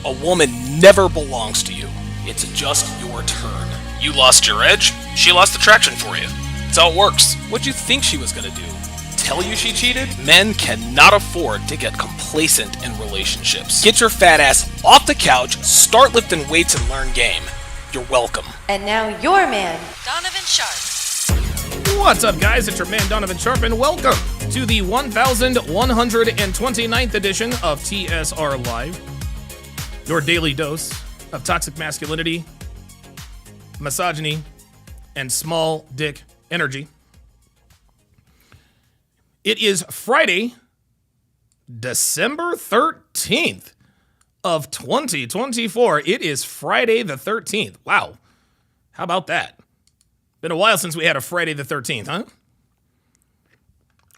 A woman never belongs to you. It's just your turn. You lost your edge, she lost attraction for you. That's how it works. What'd you think she was gonna do? Tell you she cheated? Men cannot afford to get complacent in relationships. Get your fat ass off the couch, start lifting weights, and learn game. You're welcome. And now your man, Donovan Sharpe. What's up, guys? It's your man, Donovan Sharpe, and welcome to the 1129th edition of TSR Live, your daily dose of toxic masculinity, misogyny, and small dick energy. It is Friday, December 13th of 2024. It is Friday the 13th. Wow. How about that? Been a while since we had a Friday the 13th, huh?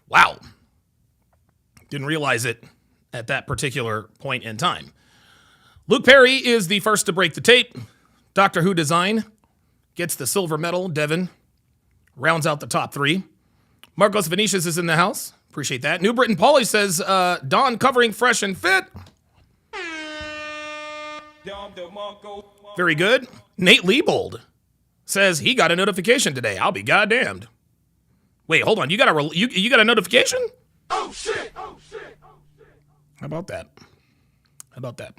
Wow. Didn't realize it at that particular point in time. Luke Perry is the first to break the tape. Doctor Who Design gets the silver medal. Devin rounds out the top three. Marcos Venetius is in the house. Appreciate that. New Britain Pauly says, Don covering fresh and fit. Very good. Nate Liebold says he got a notification today. I'll be goddamned. Wait, hold on. You got a notification? Oh shit! Oh shit! Oh shit! How about that? How about that?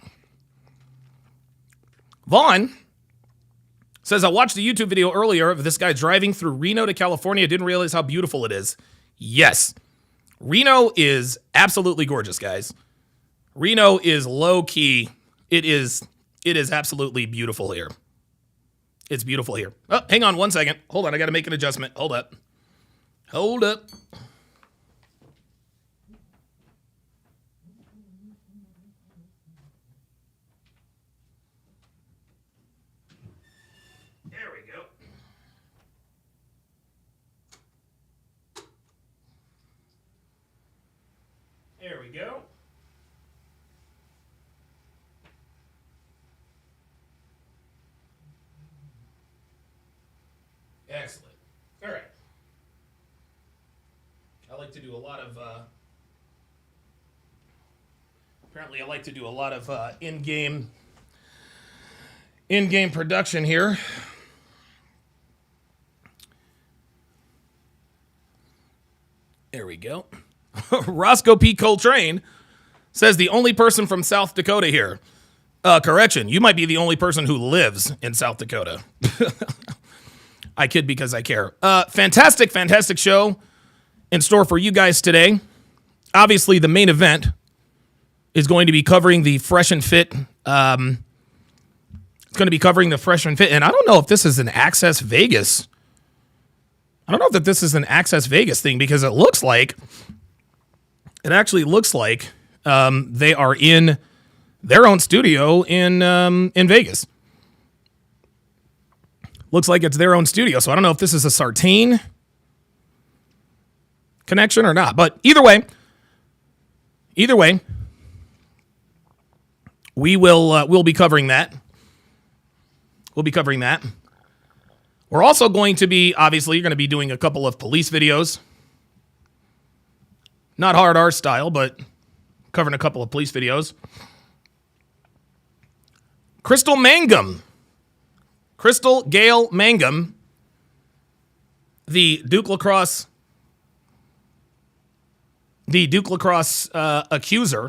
Vaughn says, I watched a YouTube video earlier of this guy driving through Reno to California. Didn't realize how beautiful it is. Yes. Reno is absolutely gorgeous, guys. Reno is low key. It is absolutely beautiful here. It's beautiful here. Oh, hang on 1 second. Hold on. I got to make an adjustment. Hold up. Hold up. There we go. There we go. Excellent. All right. I like to do a lot of, apparently I like to do a lot of in-game production here. There we go. Roscoe P. Coltrane says the only person from South Dakota here. Correction, you might be the only person who lives in South Dakota. I kid because I care. Fantastic show in store for you guys today. Obviously, the main event is going to be covering the Fresh and Fit. It's going to be covering the Fresh and Fit, and I don't know if this is an Access Vegas. I don't know if this is an Access Vegas thing because it actually looks like they are in their own studio in Vegas. Looks like it's their own studio, so I don't know if this is a Sartain connection or not. But either way, we'll be covering that. We'll be covering that. We're also going to be, obviously, you're going to be doing a couple of police videos. Not hard R style, but covering a couple of police videos. Crystal Gail Mangum, the Duke Lacrosse accuser.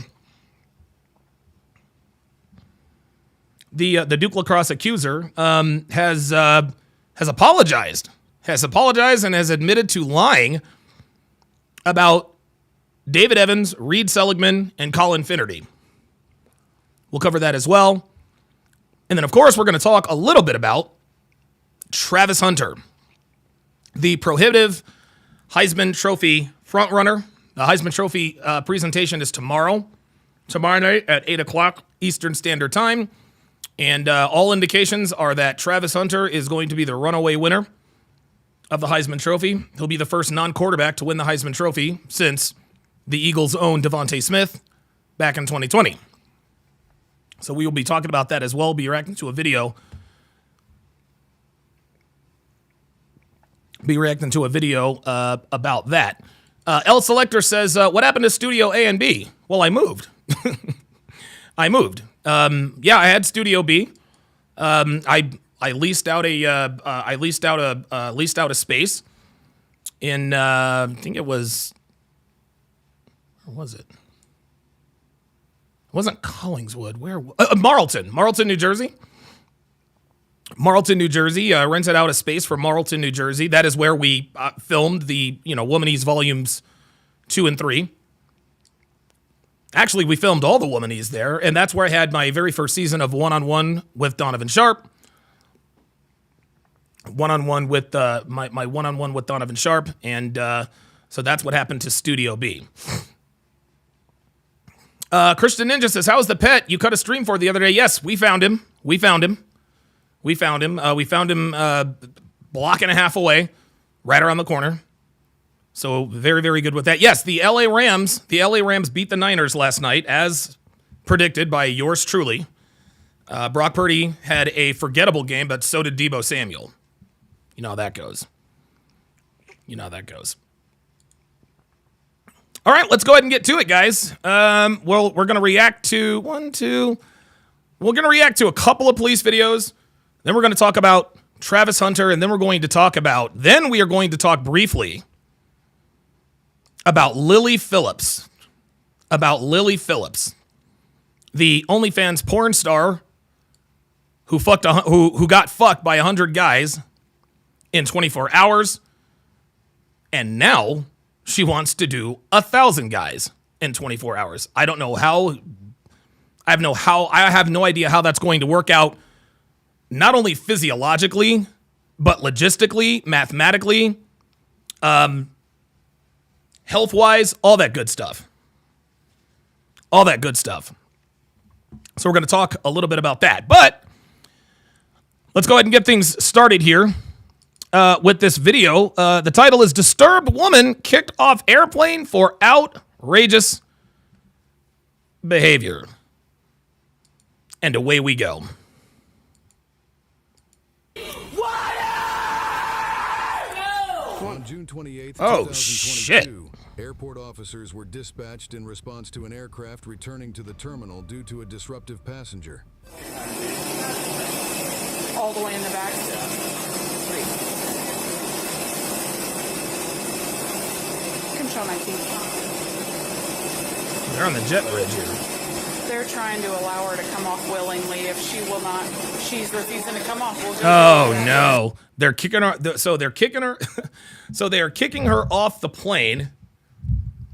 The Duke Lacrosse accuser has apologized and has admitted to lying about David Evans, Reed Seligman, and Colin Finnerty. We'll cover that as well. And then, of course, we're going to talk a little bit about Travis Hunter, the prohibitive Heisman Trophy frontrunner. The Heisman Trophy presentation is tomorrow night at 8 o'clock Eastern Standard Time. And all indications are that Travis Hunter is going to be the runaway winner of the Heisman Trophy. He'll be the first non-quarterback to win the Heisman Trophy since the Eagles' own Devontae Smith back in 2020. So we will be talking about that as well. Be reacting to a video. About that. L Selector says, what happened to Studio A and B? Well, I moved. Yeah, I had Studio B. I leased out a space in I think it was, where was it? It wasn't Collingswood. Where? Marlton, New Jersey. Marlton, New Jersey. Rented out a space for Marlton, New Jersey. That is where we filmed the Womanies volumes 2 and 3. Actually, we filmed all the Womanies there, and that's where I had my very first season of one-on-one with Donovan Sharpe. One-on-one with my one-on-one with Donovan Sharpe, and so that's what happened to Studio B. Christian Ninja says, "How's the pet you cut a stream for the other day?" Yes, we found him. We found him block and a half away, right around the corner. So very, very good with that. Yes, the LA Rams beat the Niners last night, as predicted by yours truly. Brock Purdy had a forgettable game, but so did Deebo Samuel. You know how that goes. All right, let's go ahead and get to it, guys. Well, we're going to react to We're going to react to a couple of police videos. Then we're going to talk about Travis Hunter, and then we are going to talk briefly about Lily Phillips. The OnlyFans porn star who got fucked by 100 guys in 24 hours, and now she wants to do 1,000 guys in 24 hours. I don't know how. I have no idea how that's going to work out, not only physiologically, but logistically, mathematically, health-wise, all that good stuff. So we're going to talk a little bit about that. But let's go ahead and get things started here with this video. The title is "Disturbed Woman Kicked Off Airplane for Outrageous Behavior." And away we go. On June 28th, Oh, 2022, shit. airport officers were dispatched in response to an aircraft returning to the terminal due to a disruptive passenger. All the way in the back. Control 19. They're on the jet bridge here. They're trying to allow her to come off willingly. If she will not, she's refusing to come off. We'll go Oh no. They're kicking her. So they're kicking her. So they are kicking her off the plane.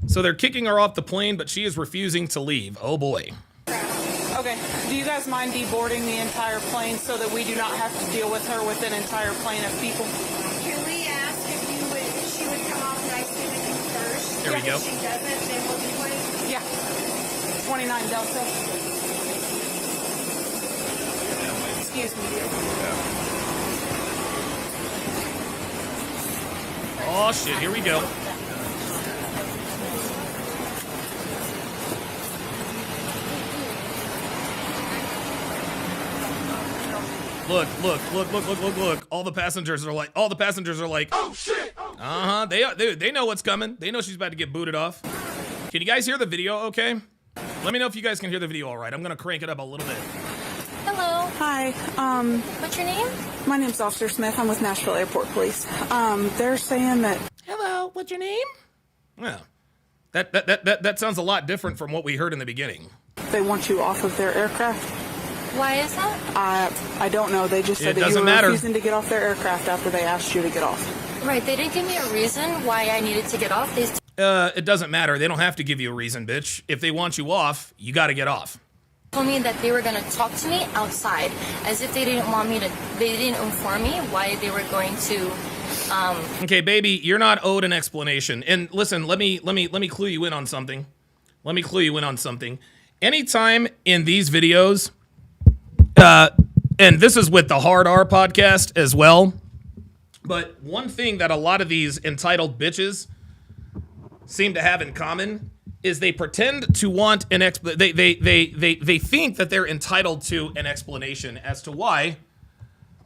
But she is refusing to leave. Oh boy. Okay. Do you guys mind deboarding the entire plane so that we do not have to deal with her with an entire plane of people? Can we ask if she would come off nicely with you first? There we go. If she doesn't, then we'll deport it. Yeah. 29 Delta. Excuse me. Oh shit, here we go. Look. All the passengers are like, oh shit. Uh-huh. They know what's coming. They know she's about to get booted off. Can you guys hear the video okay? Let me know if you guys can hear the video all right. I'm going to crank it up a little bit. Hello. Hi. What's your name? My name's Officer Smith. I'm with Nashville Airport Police. They're saying that. Hello, what's your name? Yeah. That sounds a lot different from what we heard in the beginning. They want you off of their aircraft. Why is that? I don't know. They just said that you were refusing to get off their aircraft after they asked you to get off. Right, they didn't give me a reason why I needed to get off. It doesn't matter. They don't have to give you a reason, bitch. If they want you off, you got to get off. Told me that they were going to talk to me outside, as if they didn't inform me why they were going to. Okay, baby, you're not owed an explanation. And listen, let me clue you in on something. Anytime in these videos, and this is with the Hard R podcast as well, but one thing that a lot of these entitled bitches seem to have in common is they pretend to want an they think that they're entitled to an explanation as to why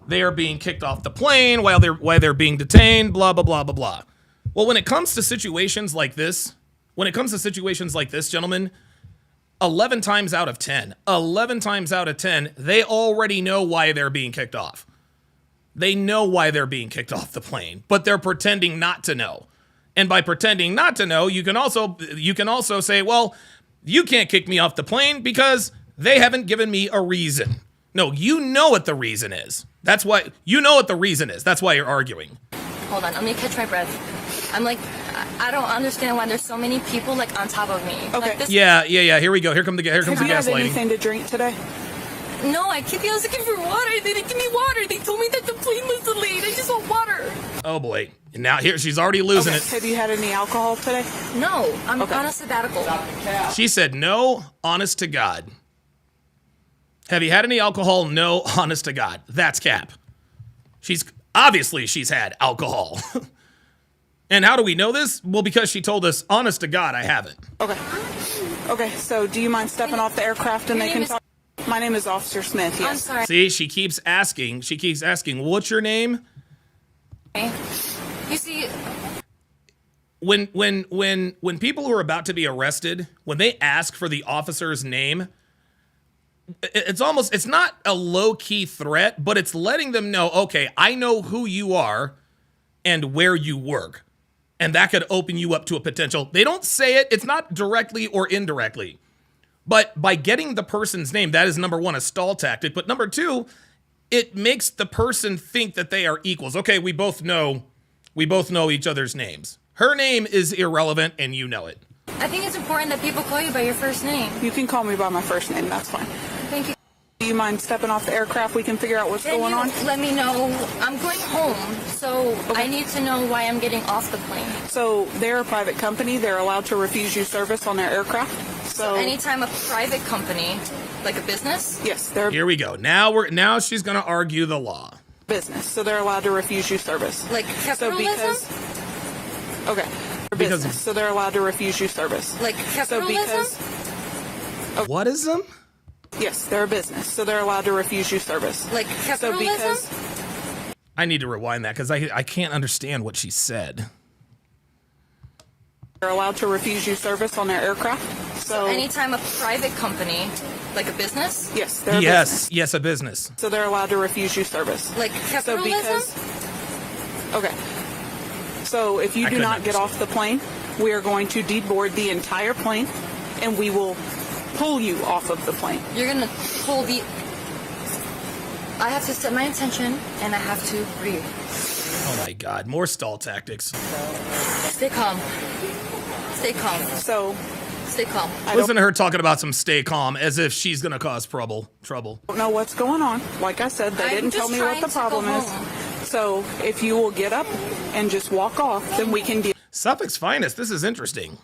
they are being kicked off the plane, why they're being detained, blah blah blah blah blah. Well, when it comes to situations like this, gentlemen, 11 times out of 10, they already know why they're being kicked off. They know why they're being kicked off the plane, but they're pretending not to know. And by pretending not to know, you can also say, well, you can't kick me off the plane because they haven't given me a reason. No, you know what the reason is. That's why you know what the reason is. That's why you're arguing. Hold on, let me catch my breath. I'm like, I don't understand why there's so many people like on top of me. Okay. Like, this. Yeah. Here we go. Here comes the Have you had gaslighting. anything to drink today? No, I keep asking for water. They didn't give me water. They told me that the plane was delayed. I just want water. Oh boy. And now here she's already losing Okay. it. Have you had any alcohol today? No, I'm on a sabbatical. She said no, honest to God. Have you had any alcohol? No, honest to God. That's cap. She's had alcohol. And how do we know this? Well, because she told us, honest to God, I haven't. Okay. Okay, so do you mind stepping off the aircraft and they can talk? My name is Officer Smith, yes. I'm sorry. See, she keeps asking, what's your name? You see, When people who are about to be arrested, when they ask for the officer's name, it's not a low-key threat, but it's letting them know, okay, I know who you are and where you work. And that could open you up to a potential. They don't say it. It's not directly or indirectly. But by getting the person's name, that is number one, a stall tactic. But number two, it makes the person think that they are equals. Okay, we both know each other's names. Her name is irrelevant and you know it. I think it's important that people call you by your first name. You can call me by my first name, that's fine. Thank you. Do you mind stepping off the aircraft? We can figure out what's going on. Let me know. I'm going home, so I need to know why I'm getting off the plane. So they're a private company. They're allowed to refuse you service on their aircraft. So anytime a private company, like a business? yes, they're a Here we go. Now she's going to argue the law. business. So they're allowed to refuse you service. Like So capitalism? okay, they're Because- business. So they're allowed to refuse you service. Like So capitalism? because What is them? yes, they're a business. So they're allowed to refuse you service. Like So capitalism? because I need to rewind that because I can't understand what she said. they're allowed to refuse you service on their aircraft. So anytime a private company, like a business? yes, they're a business. Yes, a business. So they're allowed to refuse you service. Like So capitalism? because okay. So if you I do couldn't not get off the plane, we are going to deboard the entire plane and we will pull you off of the plane. You're gonna pull the... I have to set my intention, and I have to breathe. Oh my God, more stall tactics. Stay calm. Stay calm. So Stay calm. Listen to her talking about some stay calm as if she's going to cause trouble. I don't know what's going on. Like I said, they I'm didn't tell just me what the trying to go problem is. home. So if you will get up and just walk off, then we can deal Suffolk's Finest, this is interesting.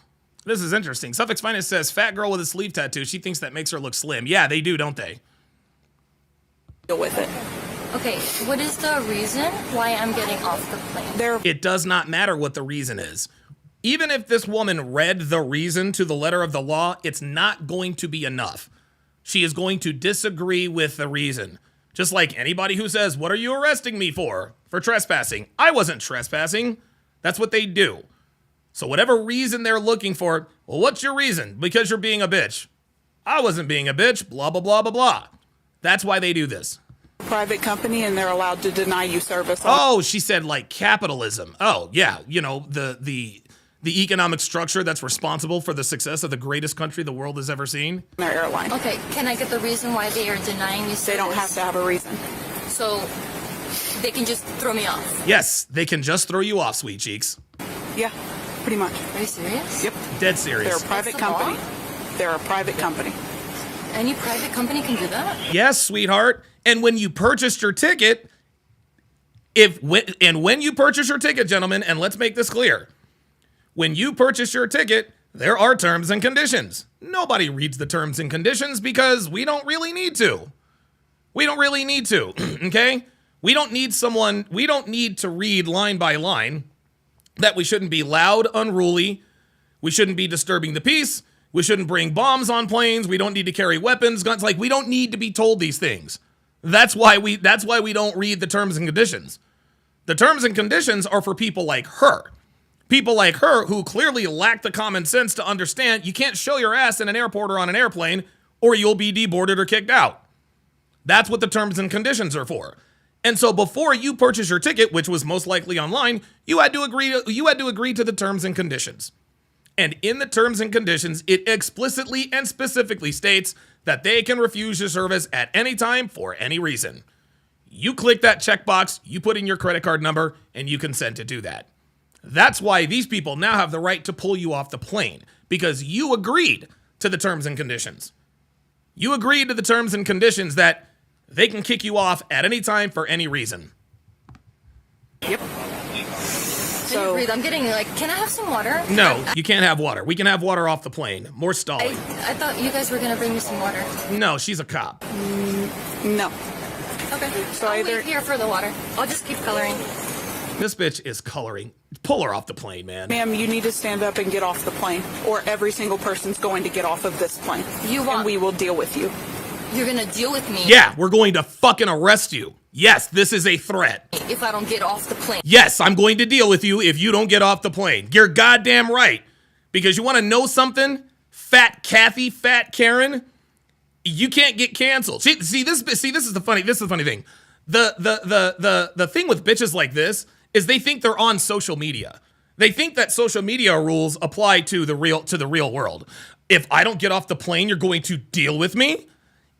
Suffolk's Finest says, fat girl with a sleeve tattoo, she thinks that makes her look slim. Yeah, they do, don't they? with it. Okay, what is the reason why I'm getting off the plane? It does not matter what the reason is. Even if this woman read the reason to the letter of the law, it's not going to be enough. She is going to disagree with the reason. Just like anybody who says, what are you arresting me for? For trespassing. I wasn't trespassing. That's what they do. So whatever reason they're looking for, well, what's your reason? Because you're being a bitch. I wasn't being a bitch, blah, blah, blah, blah, blah. That's why they do this. Private company and they're allowed to deny you service. Oh, she said like capitalism. Oh, yeah. You know, the economic structure that's responsible for the success of the greatest country the world has ever seen. Their airline. Okay, can I get the reason why they are denying me service? They don't have to have a reason. So they can just throw me off. Yes, they can just throw you off, sweet cheeks. Yeah, pretty much. Are you serious? Yep. Dead They're a serious. private That's the law? company. They're a private company. Any private company can do that? Yes, sweetheart. And when you purchased your ticket, when you purchase your ticket, gentlemen, and let's make this clear. When you purchase your ticket, there are terms and conditions. Nobody reads the terms and conditions because we don't really need to. Okay? We don't need to read line by line that we shouldn't be loud, unruly. We shouldn't be disturbing the peace. We shouldn't bring bombs on planes. We don't need to carry weapons, guns. Like, we don't need to be told these things. That's why we don't read the terms and conditions. The terms and conditions are for people like her. people like her who clearly lack the common sense to understand you can't show your ass in an airport or on an airplane or you'll be deboarded or kicked out. That's what the terms and conditions are for. And so before you purchase your ticket, which was most likely online, you had to agree to the terms and conditions. And in the terms and conditions, it explicitly and specifically states that they can refuse your service at any time for any reason. You click that checkbox, you put in your credit card number, and you consent to do that. That's why these people now have the right to pull you off the plane, because you agreed to the terms and conditions. You agreed to the terms and conditions that they can kick you off at any time for any reason. Yep. So breathe. I'm getting can I have some water? No, you can't have water. We can have water off the plane. More stalling. I thought you guys were gonna bring me some water. No, she's a cop. No. Okay. So I'll either wait here for the water. I'll just keep coloring. This bitch is coloring. Pull her off the plane, man. Ma'am, you need to stand up and get off the plane, or every single person's going to get off of this plane. And we will deal with you. You're gonna deal with me. Yeah, we're going to fucking arrest you. Yes, this is a threat. If I don't get off the plane. Yes, I'm going to deal with you if you don't get off the plane. You're goddamn right. Because you want to know something? Fat Kathy, Fat Karen, you can't get canceled. See, this is the funny thing. The thing with bitches like this is they think they're on social media. They think that social media rules apply to the real world. If I don't get off the plane, you're going to deal with me?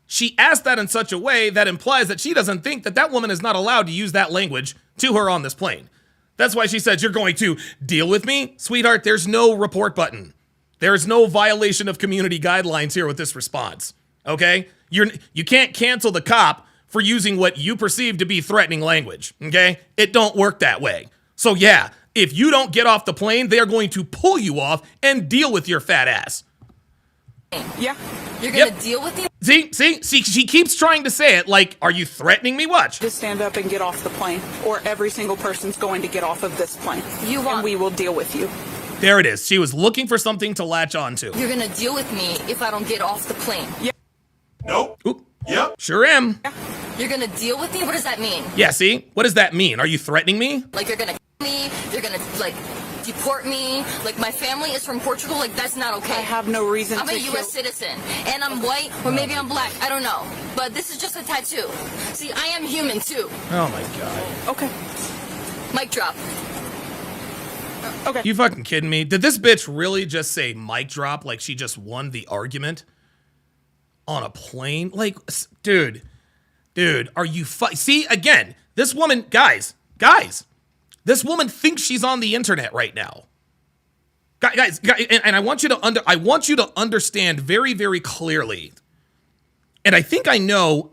She asked that in such a way that implies that she doesn't think that woman is not allowed to use that language to her on this plane. That's why she said, you're going to deal with me? Sweetheart, there's no report button. There's no violation of community guidelines here with this response, okay? You can't cancel the cop for using what you perceive to be threatening language, okay? It don't work that way. So yeah, if you don't get off the plane, they are going to pull you off and deal with your fat ass. Yeah. You're gonna deal with me? See, she keeps trying to say it like, are you threatening me? Watch. Just stand up and get off the plane, or every single person's going to get off of this plane. And we will deal with you. There it is. She was looking for something to latch onto. You're gonna deal with me if I don't get off the plane. Yeah. Nope. Oop. Yep. Sure am. Yeah. You're gonna deal with me? What does that mean? Yeah, see? What does that mean? Are you threatening me? Like you're gonna kill me? You're gonna deport me? Like my family is from Portugal? Like that's not okay. I have no reason I'm to a U.S. citizen, and I'm white, or maybe I'm black. I don't know. But this is just a tattoo. See, I am human too. Oh my god. Okay. Mic drop. Okay. You fucking kidding me? Did this bitch really just say mic drop like she just won the argument on a plane? Like, dude, are you see, again, this woman, guys, this woman thinks she's on the internet right now. Guys, and I want you to understand very, very clearly. And I think I know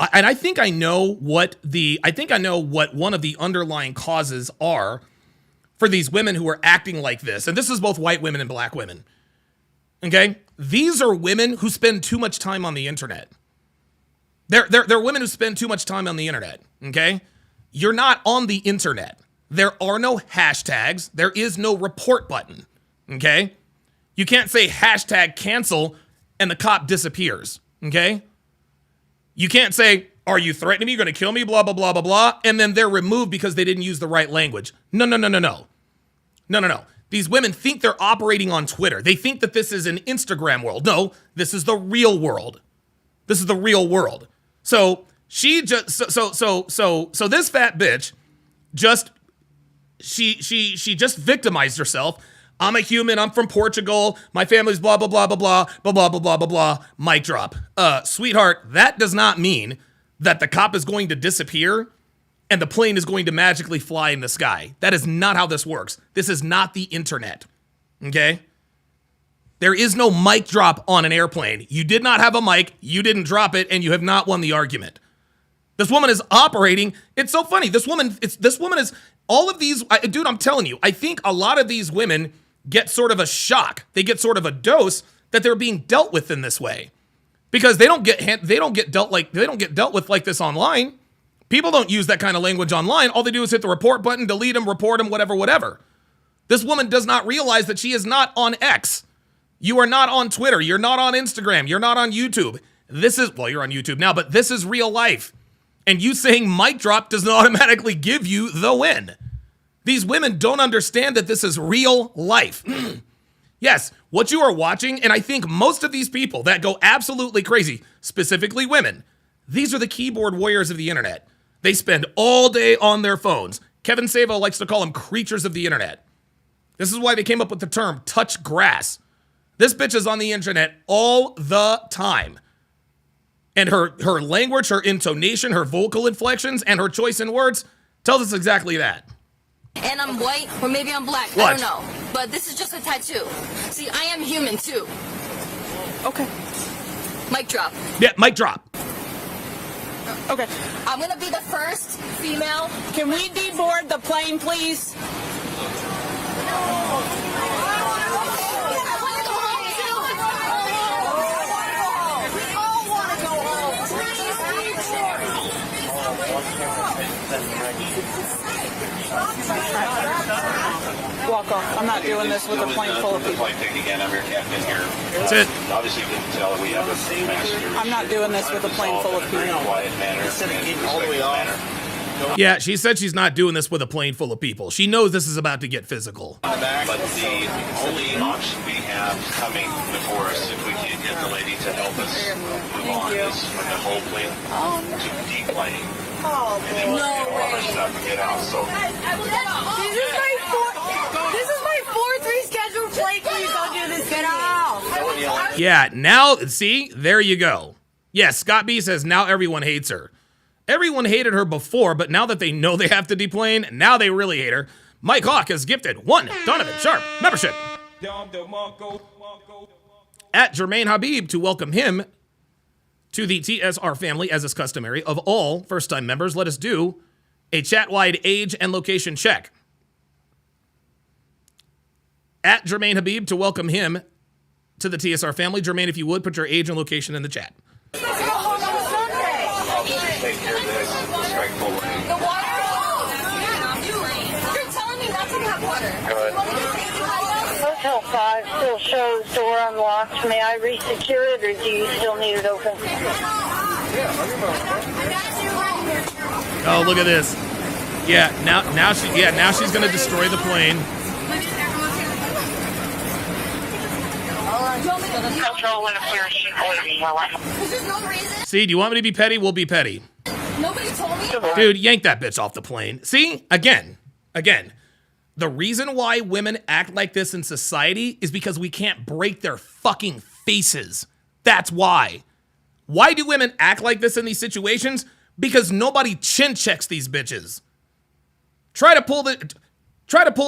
what one of the underlying causes are for these women who are acting like this. And this is both white women and black women. Okay? These are women who spend too much time on the internet. They're women who spend too much time on the internet. Okay? You're not on the internet. There are no hashtags. There is no report button. Okay? You can't say hashtag cancel and the cop disappears. Okay? You can't say, are you threatening me? You're going to kill me? Blah, blah, blah, blah, blah. And then they're removed because they didn't use the right language. No. These women think they're operating on Twitter. They think that this is an Instagram world. No, this is the real world. This is the real world. So she just, so this fat bitch just, she just victimized herself. I'm a human. I'm from Portugal. My family's blah, blah, blah, blah, blah, blah, blah, blah, blah, blah, blah. Mic drop. Sweetheart, that does not mean that the cop is going to disappear and the plane is going to magically fly in the sky. That is not how this works. This is not the internet. Okay? There is no mic drop on an airplane. You did not have a mic, you didn't drop it, and you have not won the argument. This woman is operating. It's so funny. This woman is all of these, dude, I'm telling you, I think a lot of these women get sort of a shock. They get sort of a dose that they're being dealt with in this way. Because they don't get dealt with like this online. People don't use that kind of language online. All they do is hit the report button, delete them, report them, whatever. This woman does not realize that she is not on X. You are not on Twitter. You're not on Instagram. You're not on YouTube. You're on YouTube now, but this is real life. And you saying mic drop does not automatically give you the win. These women don't understand that this is real life. Yes, what you are watching, and I think most of these people that go absolutely crazy, specifically women, these are the keyboard warriors of the internet. They spend all day on their phones. Kevin Savo likes to call them creatures of the internet. This is why they came up with the term touch grass. This bitch is on the internet all the time. And her language, her intonation, her vocal inflections, and her choice in words tells us exactly that. And I'm white, or maybe I'm black. What? I don't know. But this is just a tattoo. See, I am human too. Okay. Mic drop. Yeah, mic drop. Okay. I'm gonna be the first female. Can we deboard the plane, please? Walk off. I'm not doing this with a plane full of people. That's it. Obviously, you can tell that we have a passenger. I'm not doing this with a plane full of people. Quiet manner. All the way off. Yeah, she said she's not doing this with a plane full of people. She knows this is about to get physical. But the only option we have coming before us, if we can't get the lady to help us move on, is for the whole plane to deplane. And then we'll get all our stuff and get out. So This is my 4-3 scheduled flight. Please don't do this. Get off. Yeah, now, see, there you go. Yes, Scott B says now everyone hates her. Everyone hated her before, but now that they know they have to deplane, now they really hate her. Mike Hawk has gifted 1 Donovan Sharpe membership. At Jermaine Habib to welcome him to the TSR family, as is customary. Of all first-time members, let us do a chat-wide age and location check. At Jermaine Habib to welcome him to the TSR family. Jermaine, if you would, put your age and location in the chat. take care of this respectful way. The water. You're telling me not to have water. Good. Hotel 5 still shows door unlocked. May I re-secure it, or do you still need it open? Oh, look at this. Yeah, now she's gonna destroy the plane. Control when parachute waiting. There's no reason. See, do you want me to be petty? We'll be petty. Nobody told me. Dude, yank that bitch off the plane. See? Again. The reason why women act like this in society is because we can't break their fucking faces. That's why. Why do women act like this in these situations? Because nobody chin checks these bitches. Try to pull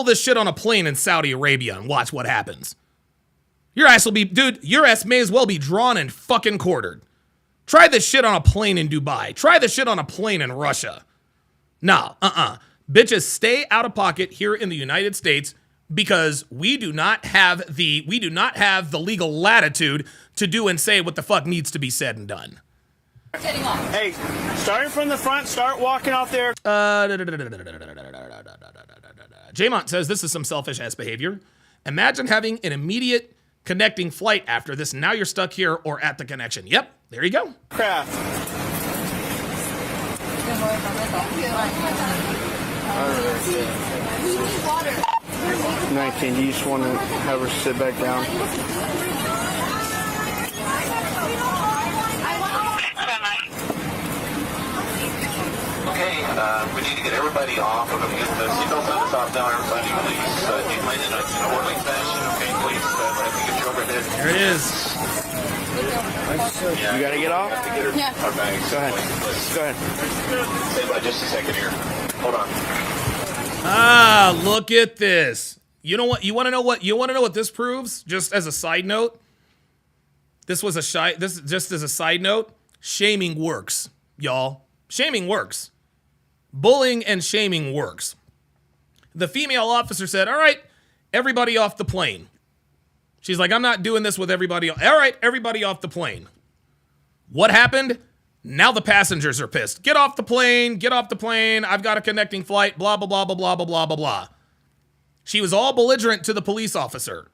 this shit on a plane in Saudi Arabia and watch what happens. Your ass may as well be drawn and fucking quartered. Try this shit on a plane in Dubai. Try this shit on a plane in Russia. Nah, Bitches, stay out of pocket here in the United States because we do not have the legal latitude to do and say what the fuck needs to be said and done. Getting off. Hey, starting from the front, start walking off there. Jaymont says this is some selfish ass behavior. Imagine having an immediate connecting flight after this. Now you're stuck here or at the connection. Yep, there you go. Craft. 19, you just want to have her sit back down. Okay, we need to get everybody off. We're going to get the seatbelts on the top now. Everybody please deplane in an orderly fashion. Okay, please. I think get you over there. There it is. You got to get off? Yeah. Our bags. Go ahead. Please. Go ahead. Stay by just a second here. Hold on. Ah, look at this. You know what? You want to know what this proves? Just as a side note. This just as a side note. Shaming works, y'all. Shaming works. Bullying and shaming works. The female officer said, all right, everybody off the plane. She's like, I'm not doing this with everybody. All right, everybody off the plane. What happened? Now the passengers are pissed. Get off the plane. Get off the plane. I've got a connecting flight. Blah, blah, blah, blah, blah, blah, blah, blah, blah. She was all belligerent to the police officer.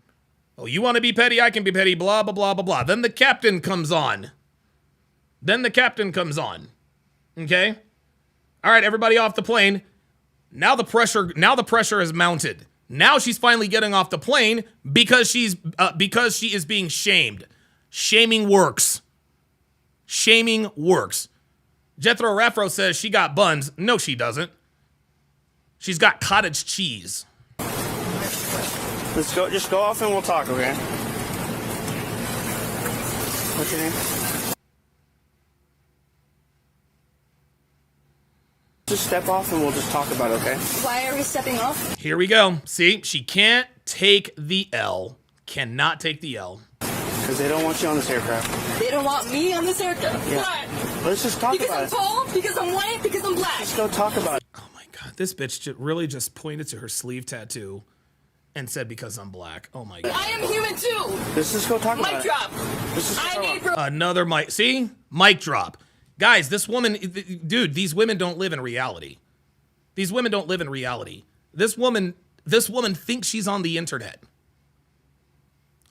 Oh, you want to be petty? I can be petty. Blah, blah, blah, blah, blah. Then the captain comes on. Okay? All right, everybody off the plane. Now the pressure is mounted. Now she's finally getting off the plane because she is being shamed. Shaming works. Shaming works. Jethro Raffro says she got buns. No, she doesn't. She's got cottage cheese. Let's go. Just go off and we'll talk, okay? What's your name? Just step off and we'll just talk about it, okay? Why are we stepping off? Here we go. See, she can't take the L. Cannot take the L. Because they don't want you on this aircraft. They don't want me on this aircraft. Yeah. Why? Let's just talk Because about I'm it. tall, because I'm white, because I'm black. Let's go talk about it. Oh my God, this bitch really just pointed to her sleeve tattoo and said because I'm black. Oh my God. I am human too. Let's just go talk about Mic it. drop. Let's just I'm go April. Another mic. See? Mic drop. Guys, this woman, dude, these women don't live in reality. These women don't live in reality. This woman thinks she's on the internet.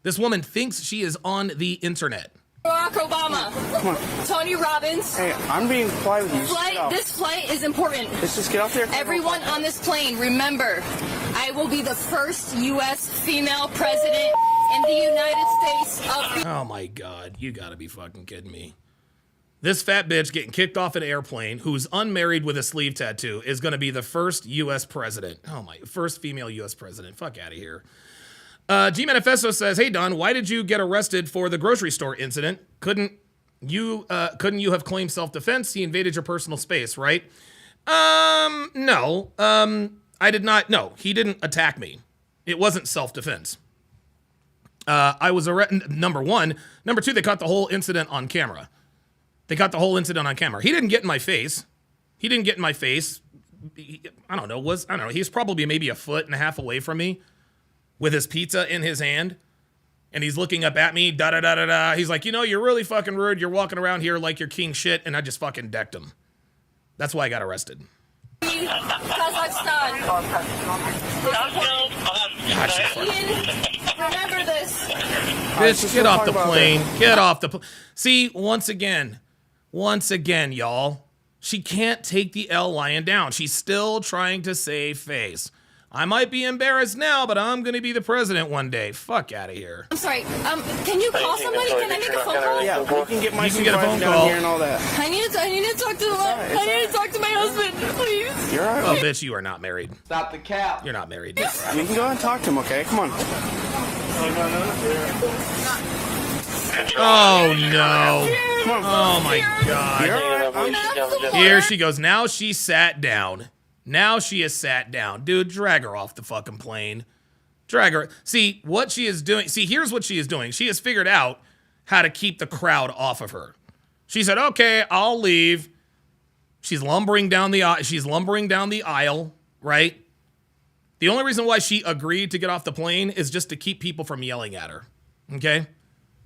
This woman thinks she is on the internet. Barack Obama. Come on. Tony Robbins. Hey, I'm being quiet with you. Just get off. This flight is important. Let's just get off there. Everyone on this plane, remember, I will be the first U.S. female president in the United States of Oh my God, you gotta be fucking kidding me. This fat bitch getting kicked off an airplane who's unmarried with a sleeve tattoo is gonna be the first U.S. president. Oh my, first female U.S. president. Fuck out of here. G Manifesto says, "Hey Don, why did you get arrested for the grocery store incident? Couldn't you have claimed self-defense? He invaded your personal space, right?" No. I did not. No, he didn't attack me. It wasn't self-defense. I was arrested. Number one. Number two, they caught the whole incident on camera. He didn't get in my face. I don't know. He's probably maybe a foot and a half away from me with his pizza in his hand. And he's looking up at me, da-da-da-da-da. He's like, you're really fucking rude. You're walking around here like you're king shit. And I just fucking decked him. That's why I got arrested. Kazakhstan. Ian, remember this. Bitch, get off the plane. Get off the plane. See, once again, y'all, she can't take the L lying down. She's still trying to save face. I might be embarrassed now, but I'm going to be the president one day. Fuck out of here. I'm sorry. Can you call somebody? Can I make a phone call? Yeah, we can get my You can get a phone down call. here and all that. I need to talk to my husband, please. You're all Oh, right. bitch, you are not married. Stop the cap. You're not married. You can go and talk to him, okay? Come on. Oh, no. Come on. Oh, my God. You're all right. Here she goes. Now she sat down. Now she is sat down. Dude, drag her off the fucking plane. Drag her. See, what she is doing. See, here's what she is doing. She has figured out how to keep the crowd off of her. She said, okay, I'll leave. She's lumbering down the aisle, right? The only reason why she agreed to get off the plane is just to keep people from yelling at her. Okay?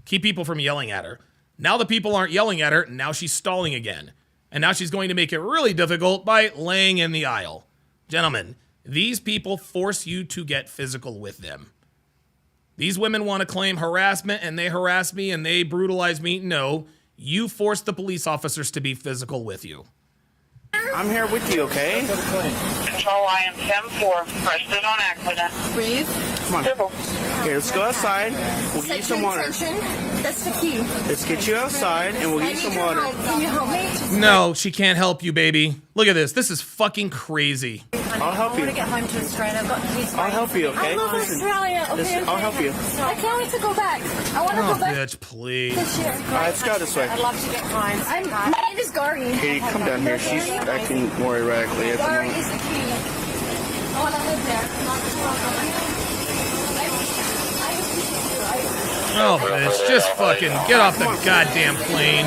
Keep people from yelling at her. Now the people aren't yelling at her. Now she's stalling again. And now she's going to make it really difficult by laying in the aisle. Gentlemen, these people force you to get physical with them. These women want to claim harassment and they harass me and they brutalize me. No, you force the police officers to be physical with you. I'm here with you, okay? Control, I am 10-4. Pressed it on accident. Breathe. Come on. Okay, let's go outside. We'll get you some water. That's the key. Let's get you outside and we'll get you some water. Can you help me? No, she can't help you, baby. Look at this. This is fucking crazy. I'll help you. I want to get home to Australia. I've got kids. I'll help you, okay? I love Listen, Australia. Okay, I'll help you. I can't wait to go back. I want to Oh, go back bitch, please. this year. All right, let's go this way. I'd love to get home. My name is Gary. Katie, come down here. She's acting more erratically at the Gary moment. is the key. I want to live there. Oh, bitch, just fucking get off the goddamn plane.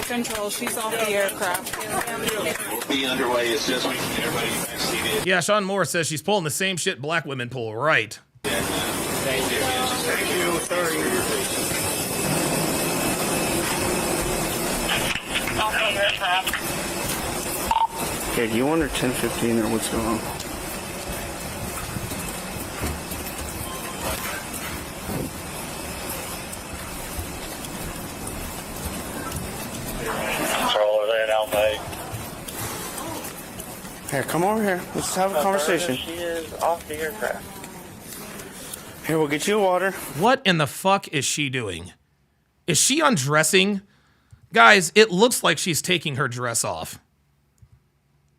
Control, she's off the aircraft. We'll be underway as soon as we can get everybody seated. Yeah, Sean Moore says she's pulling the same shit black women pull. Right. Thank you. Thank you. Sorry. Okay, do you want her 10-15 or what's going on? Here, come over here. Let's have a conversation. She is off the aircraft. Here, we'll get you water. What in the fuck is she doing? Is she undressing? Guys, it looks like she's taking her dress off.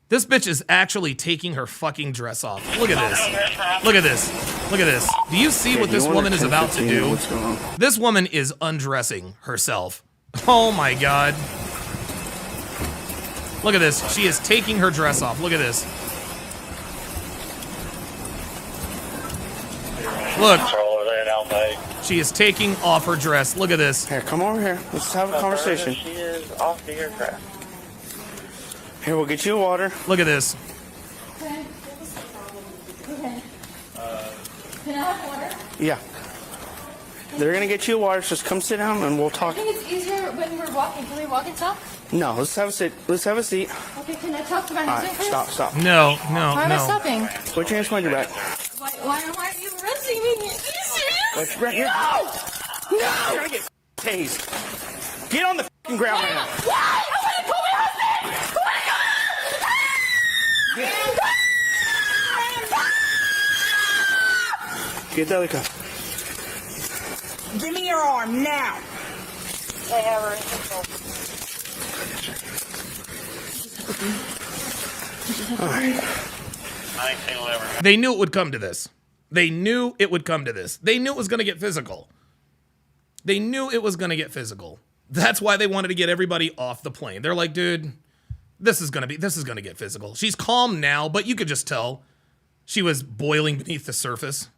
This bitch is actually taking her fucking dress off. Look at this. Look at this. Look at this. Do you see what this woman is about to do? What's going on? This woman is undressing herself. Oh my God. Look at this. She is taking her dress off. Look at this. Look. She is taking off her dress. Look at this. Here, come over here. Let's have a conversation. She is off the aircraft. Here, we'll get you water. Look at this. Okay. Can I have water? Yeah. They're gonna get you water. So just come sit down and we'll I talk. think it's easier when we're walking. Can we walk and talk? No, let's have a sit. Let's have a seat. Okay, can I talk to my All right, husband first? stop, stop. No, Why am I no. stopping? Put your hands behind your back. Why aren't you arresting me? Are you serious? Right here. No! You're gonna get tased. Get on the fucking ground right now. Why? I want to call my husband! Get the other car. Give me your arm now. They have her in control. They knew it would come to this. They knew it would come to this. They knew it was going to get physical. They knew it was going to get physical. That's why they wanted to get everybody off the plane. They're like, dude, this is going to get physical. She's calm now, but you could just tell she was boiling beneath the surface.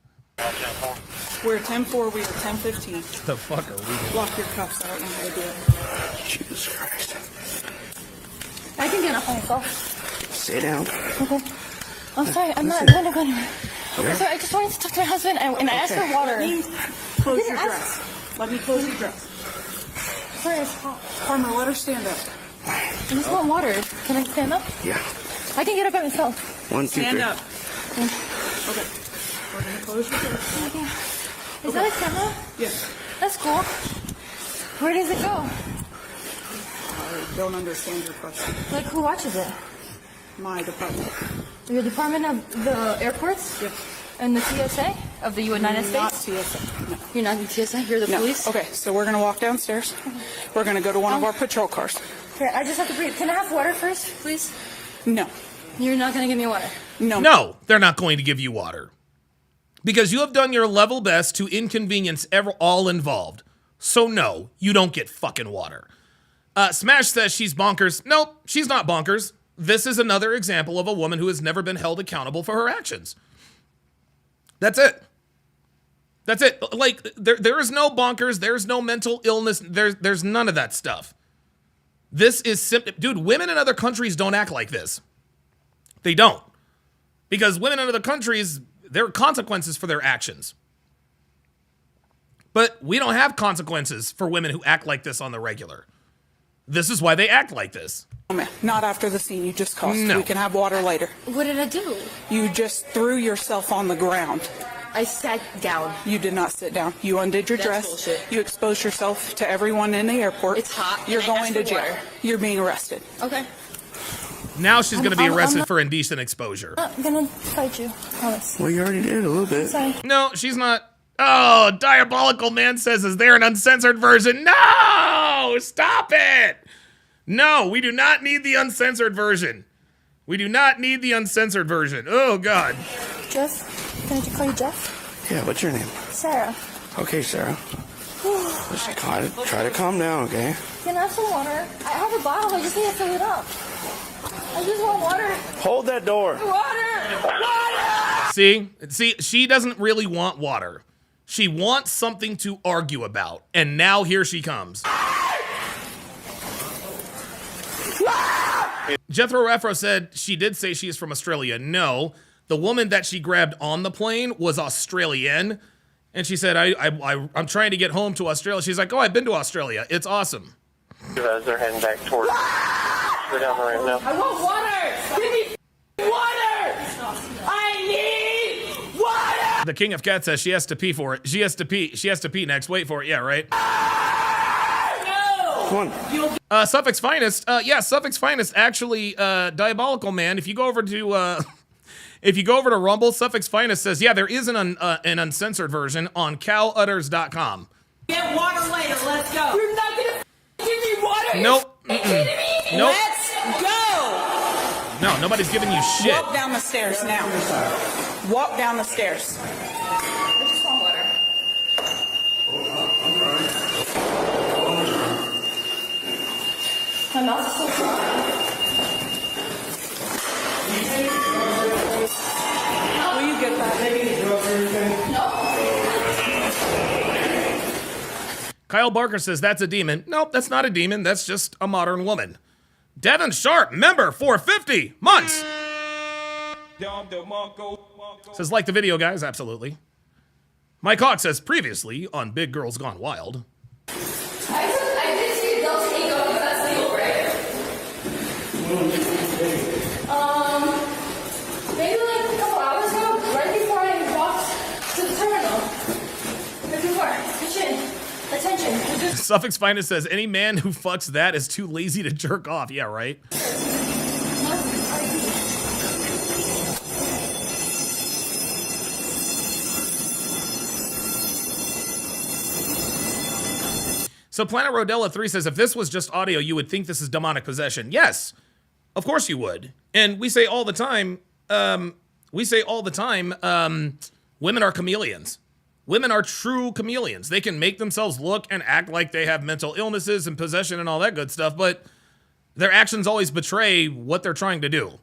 We're at 10-4, we are 10-15. The fuck are we doing? Lock your cuffs, I don't know how to do it. Jesus Christ. I can get up myself. Sit down. Okay. I'm sorry, I'm not going to go anywhere. I'm sorry, I just wanted to talk to my husband and I asked for water. Close your dress. Let me close your dress. Sorry, it's hot. Farmer, let her stand up. I just want water. Can I stand up? Yeah. I can get up by myself. 1, 2, 3. Stand up. Okay. We're going to close your dress. Okay. Is that a camera? Yes. That's cool. Where does it go? I don't understand your question. Like, who watches it? My department. Your Department of the Airports? Yes. And the TSA of the United Not States? TSA. No. You're not the TSA? You're the No. police? Okay, so we're going to walk downstairs. We're going to go to one of our patrol cars. Here, I just have to breathe. Can I have water first, please? No. You're not going to give me water. No. No, they're not going to give you water. Because you have done your level best to inconvenience all involved. So no, you don't get fucking water. Smash says she's bonkers. Nope, she's not bonkers. This is another example of a woman who has never been held accountable for her actions. That's it. That's it. Like, there is no bonkers. There's no mental illness. There's none of that stuff. This is simple. Dude, women in other countries don't act like this. They don't. Because women in other countries, there are consequences for their actions. But we don't have consequences for women who act like this on the regular. This is why they act like this. Oh, man. Not after the scene you just caused. No. We can have water later. What did I do? You just threw yourself on the ground. I sat down. You did not sit down. You undid your That's dress. bullshit. You exposed yourself to everyone in the airport. It's hot, You're and I going asked to for jail. water. You're being arrested. Okay. Now she's going to be I'm arrested not- for indecent exposure. I'm going to fight you. Promise. Well, you already did a little bit. Sorry. No, she's not. Oh, Diabolical Man says, is there an uncensored version? No! Stop it! No, we do not need the uncensored version. We do not need the uncensored version. Oh, God. Jeff? Can I just call you Jeff? Yeah, what's your name? Sarah. Okay, Sarah. Let's try to calm down, okay? Can I have some water? I have a bottle. I just need to fill it up. I just want water. Hold that door. Water! Water! See, she doesn't really want water. She wants something to argue about. And now here she comes. Jethro Afro said she did say she is from Australia. No, the woman that she grabbed on the plane was Australian. And she said, I'm trying to get home to Australia. She's like, oh, I've been to Australia. It's awesome. As they're heading back towards. We're down the ramp now. I want water! Give me water! I need water! The King of Cats says she has to pee for it. She has to pee next. Wait for it. Yeah, right? No! Come on. Suffix Finest. Yeah, Suffix Finest. Actually, diabolical man. If you go over to Rumble, Suffix Finest says, yeah, there is an uncensored version on cowutters.com. Get water later. Let's go. You're not gonna give me water. Nope. Are you kidding me? Nope. Let's go. No, nobody's giving you shit. Walk down the stairs now. Walk down the stairs. I just want water. My mouth is so dry. Will you get that? Kyle Barker says that's a demon. Nope, that's not a demon. That's just a modern woman. Devin Sharpe, member for 50 months. Says, like the video, guys. Absolutely. Mike Hawk says, previously on Big Girls Gone Wild. I did see adults eat up, but that's legal, right? Maybe like a couple hours ago, right before I walked to the terminal. Right before. Attention. Suffix Finest says, any man who fucks that is too lazy to jerk off. Yeah, right? So Planet Rodella 3 says, if this was just audio, you would think this is demonic possession. Yes, of course you would. And we say all the time, women are chameleons. Women are true chameleons. They can make themselves look and act like they have mental illnesses and possession and all that good stuff, but their actions always betray what they're trying to do.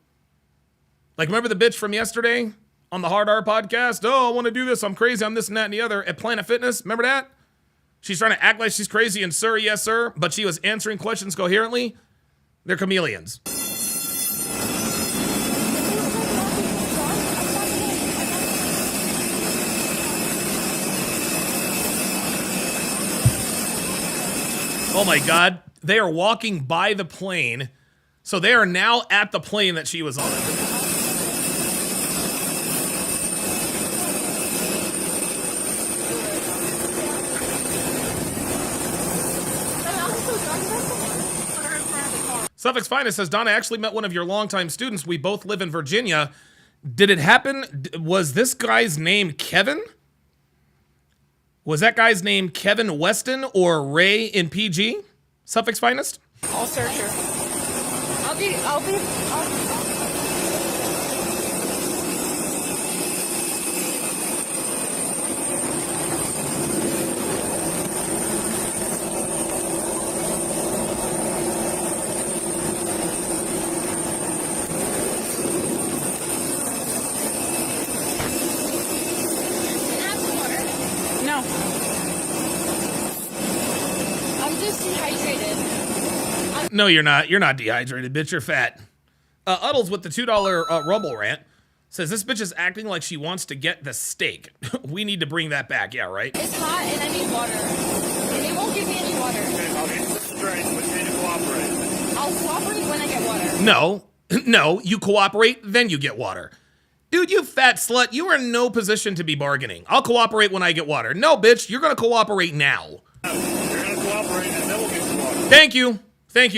Like, remember the bitch from yesterday on the Hard R podcast? Oh, I want to do this. I'm crazy. I'm this and that and the other at Planet Fitness. Remember that? She's trying to act like she's crazy and sir, yes, sir, but she was answering questions coherently. They're chameleons. Oh my God, they are walking by the plane. So they are now at the plane that she was on. Suffix Finest says, Donna actually met one of your longtime students. We both live in Virginia. Did it happen? Was this guy's name Kevin? Was that guy's name Kevin Weston or Ray in PG? Suffix Finest? I'll search her. No. I'm just dehydrated. No, you're not. You're not dehydrated, bitch. You're fat. Uddles with the $2 Rumble rant says, this bitch is acting like she wants to get the steak. We need to bring that back. Yeah, right? It's hot and I need water. And they won't give me any water. Okay, I'll get this straight, but you need to cooperate. I'll cooperate when I get water. No, you cooperate, then you get water. Dude, you fat slut, you are in no position to be bargaining. I'll cooperate when I get water. No, bitch, you're gonna cooperate now. You're gonna cooperate and then we'll get you water. Thank you. Stand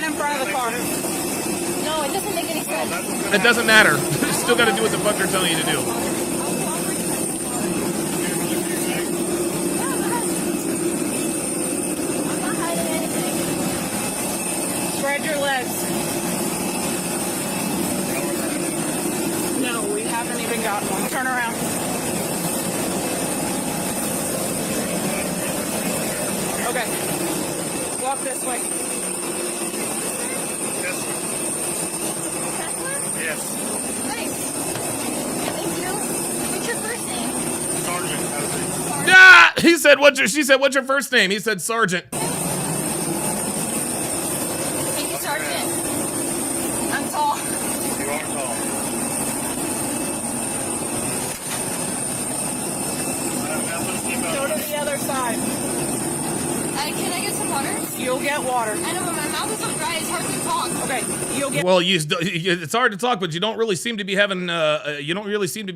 in front of the car. No, it doesn't make any sense. It doesn't matter. You still gotta do what the fuck they're telling you to do. I'm not hiding anything. Spread your legs. No, we haven't even gotten one. Turn around. Okay. Walk this way. Yes. Nice. Thank you. What's your first name? Sergeant. Ah! She said, what's your first name? He said, Sergeant. Thank you, Sergeant. I'm tall. You are tall. Go to the other side. Can I get some water? You'll get water. I know, but my mouth is so dry, it's hard to talk. Okay, you'll get Well, it's hard to talk, but you don't really seem to be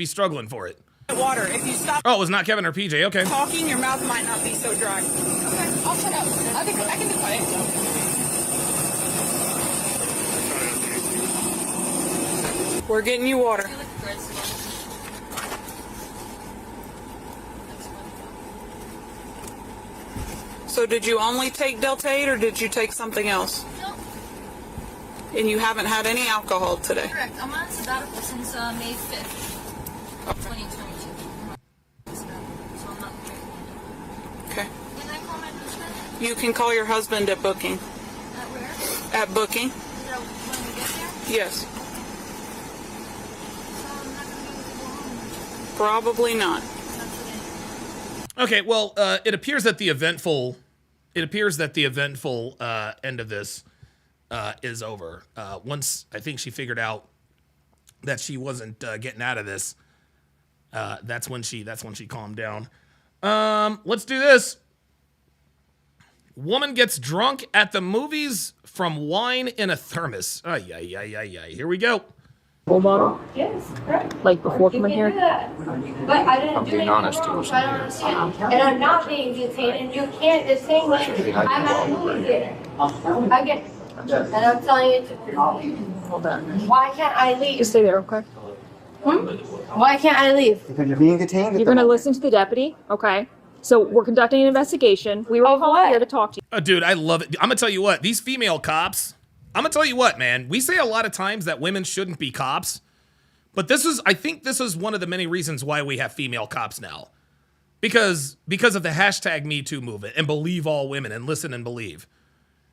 struggling for it. water. If you stop Oh, it was not Kevin or PJ. Okay. talking, your mouth might not be so dry. Okay. I'll shut up. I can be quiet. We're getting you water. So did you only take Delta 8 or did you take something else? No. And you haven't had any alcohol today? Correct. I'm on sabbatical since May 5th, 2022. So I'm not drinking. Okay. Can I call my husband? You can call your husband at booking. At where? At booking? Is that when we get there? Yes. So I'm not going to be able to go home. Probably not. That's it. Okay, well, it appears that the eventful end of this is over. Once I think she figured out that she wasn't getting out of this, that's when she calmed down. Let's do this. Woman gets drunk at the movies from wine in a thermos. Ay, ay, ay, ay, ay. Here we go. Full bottle? Yes, correct. Like before You coming can here? do that. But I didn't do anything honest wrong, to so I don't understand. And I'm not being detained, and you can't detain me. I'm at the movie theater. Again, and I'm telling you, Hold on. why can't I leave? Just stay there, okay? Why can't I leave? Because you're being detained. You're going to listen to the deputy, okay? So we're conducting an investigation. We were Over what? here to talk to you. Oh, dude, I love it. I'm gonna tell you what, these female cops, I'm gonna tell you what, man. We say a lot of times that women shouldn't be cops, but I think this is one of the many reasons why we have female cops now. Because of the hashtag Me Too movement and believe all women and listen and believe.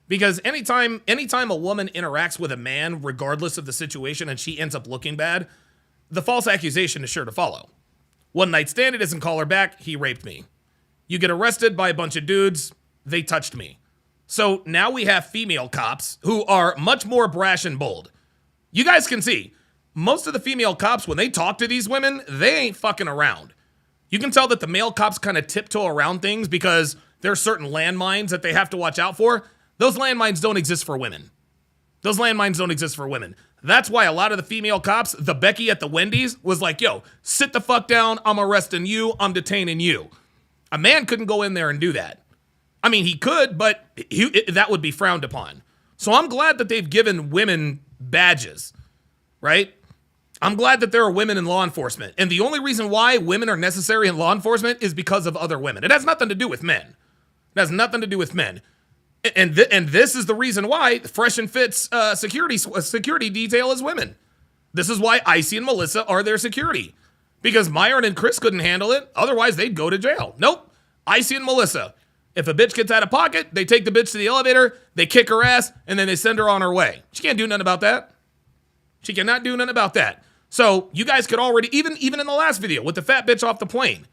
Because anytime a woman interacts with a man, regardless of the situation, and she ends up looking bad, the false accusation is sure to follow. One night stand, he doesn't call her back, he raped me. You get arrested by a bunch of dudes, they touched me. So now we have female cops who are much more brash and bold. You guys can see, most of the female cops, when they talk to these women, they ain't fucking around. You can tell that the male cops kind of tiptoe around things because there are certain landmines that they have to watch out for. Those landmines don't exist for women. Those landmines don't exist for women. That's why a lot of the female cops, the Becky at the Wendy's, was like, yo, sit the fuck down, I'm arresting you, I'm detaining you. A man couldn't go in there and do that. I mean, he could, but that would be frowned upon. So I'm glad that they've given women badges, right? I'm glad that there are women in law enforcement. And the only reason why women are necessary in law enforcement is because of other women. It has nothing to do with men. It has nothing to do with men. And this is the reason why Fresh and Fit's security detail is women. This is why Icy and Melissa are their security. Because Myron and Chris couldn't handle it. Otherwise, they'd go to jail. Nope. Icy and Melissa. If a bitch gets out of pocket, they take the bitch to the elevator, they kick her ass, and then they send her on her way. She can't do nothing about that. She cannot do nothing about that. So you guys could already, even in the last video with the fat bitch off the plane,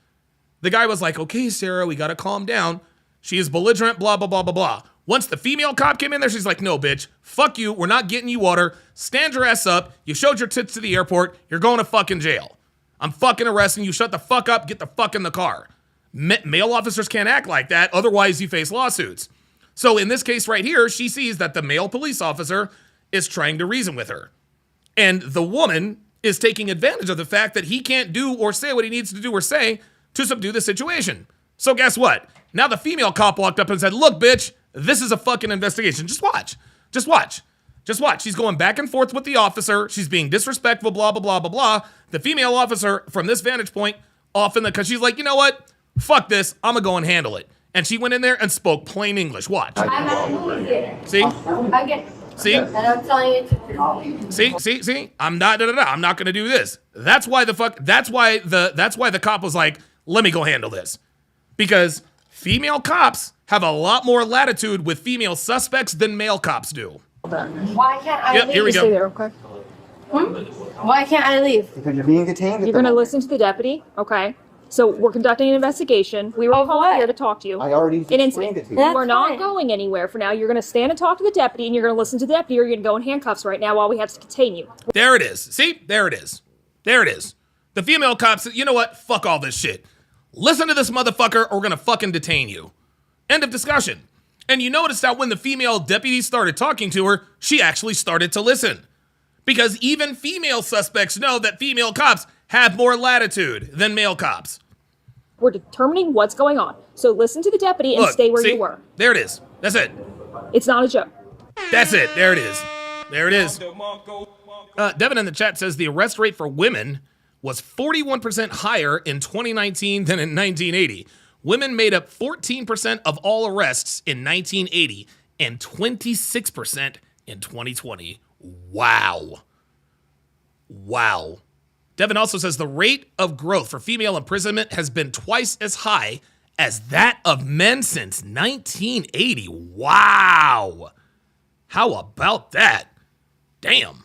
the guy was like, okay, Sarah, we got to calm down. She is belligerent, blah, blah, blah, blah, blah. Once the female cop came in there, she's like, no, bitch, fuck you. We're not getting you water. Stand your ass up. You showed your tits to the airport. You're going to fucking jail. I'm fucking arresting you. Shut the fuck up. Get the fuck in the car. Male officers can't act like that. Otherwise, you face lawsuits. So in this case right here, she sees that the male police officer is trying to reason with her. And the woman is taking advantage of the fact that he can't do or say what he needs to do or say to subdue the situation. So guess what? Now the female cop walked up and said, look, bitch, this is a fucking investigation. Just watch. Just watch. Just watch. She's going back and forth with the officer. She's being disrespectful, blah, blah, blah, blah, blah. The female officer, from this vantage point, off in the, because she's like, you know what? Fuck this. I'm going to go and handle it. And she went in there and spoke plain English. Watch. I'm at the movie theater. See? Again. See? And I'm telling you. See? I'm not going to do this. That's why the cop was like, let me go handle this. Because female cops have a lot more latitude with female suspects than male cops do. Why can't I leave? Here we Stay go. there, okay? Why can't I leave? Because you're being detained. You're going to listen to the deputy, okay? So we're conducting an investigation. We were called here to talk to you. I already explained it to you. You are not going anywhere for now. You're going to stand and talk to the deputy, and you're going to listen to the deputy, or you're going to go in handcuffs right now while we have to detain you. There it is. See? There it is. There it is. The female cops, you know what? Fuck all this shit. Listen to this motherfucker, or we're going to fucking detain you. End of discussion. And you notice that when the female deputy started talking to her, she actually started to listen. Because even female suspects know that female cops have more latitude than male cops. We're determining what's going on. So listen to the deputy and Look, stay where see? you were. There it is. That's it. It's not a joke. That's it. There it is. There it is. Devin in the chat says the arrest rate for women was 41% higher in 2019 than in 1980. Women made up 14% of all arrests in 1980 and 26% in 2020. Wow. Wow. Devin also says the rate of growth for female imprisonment has been twice as high as that of men since 1980. Wow. How about that? Damn.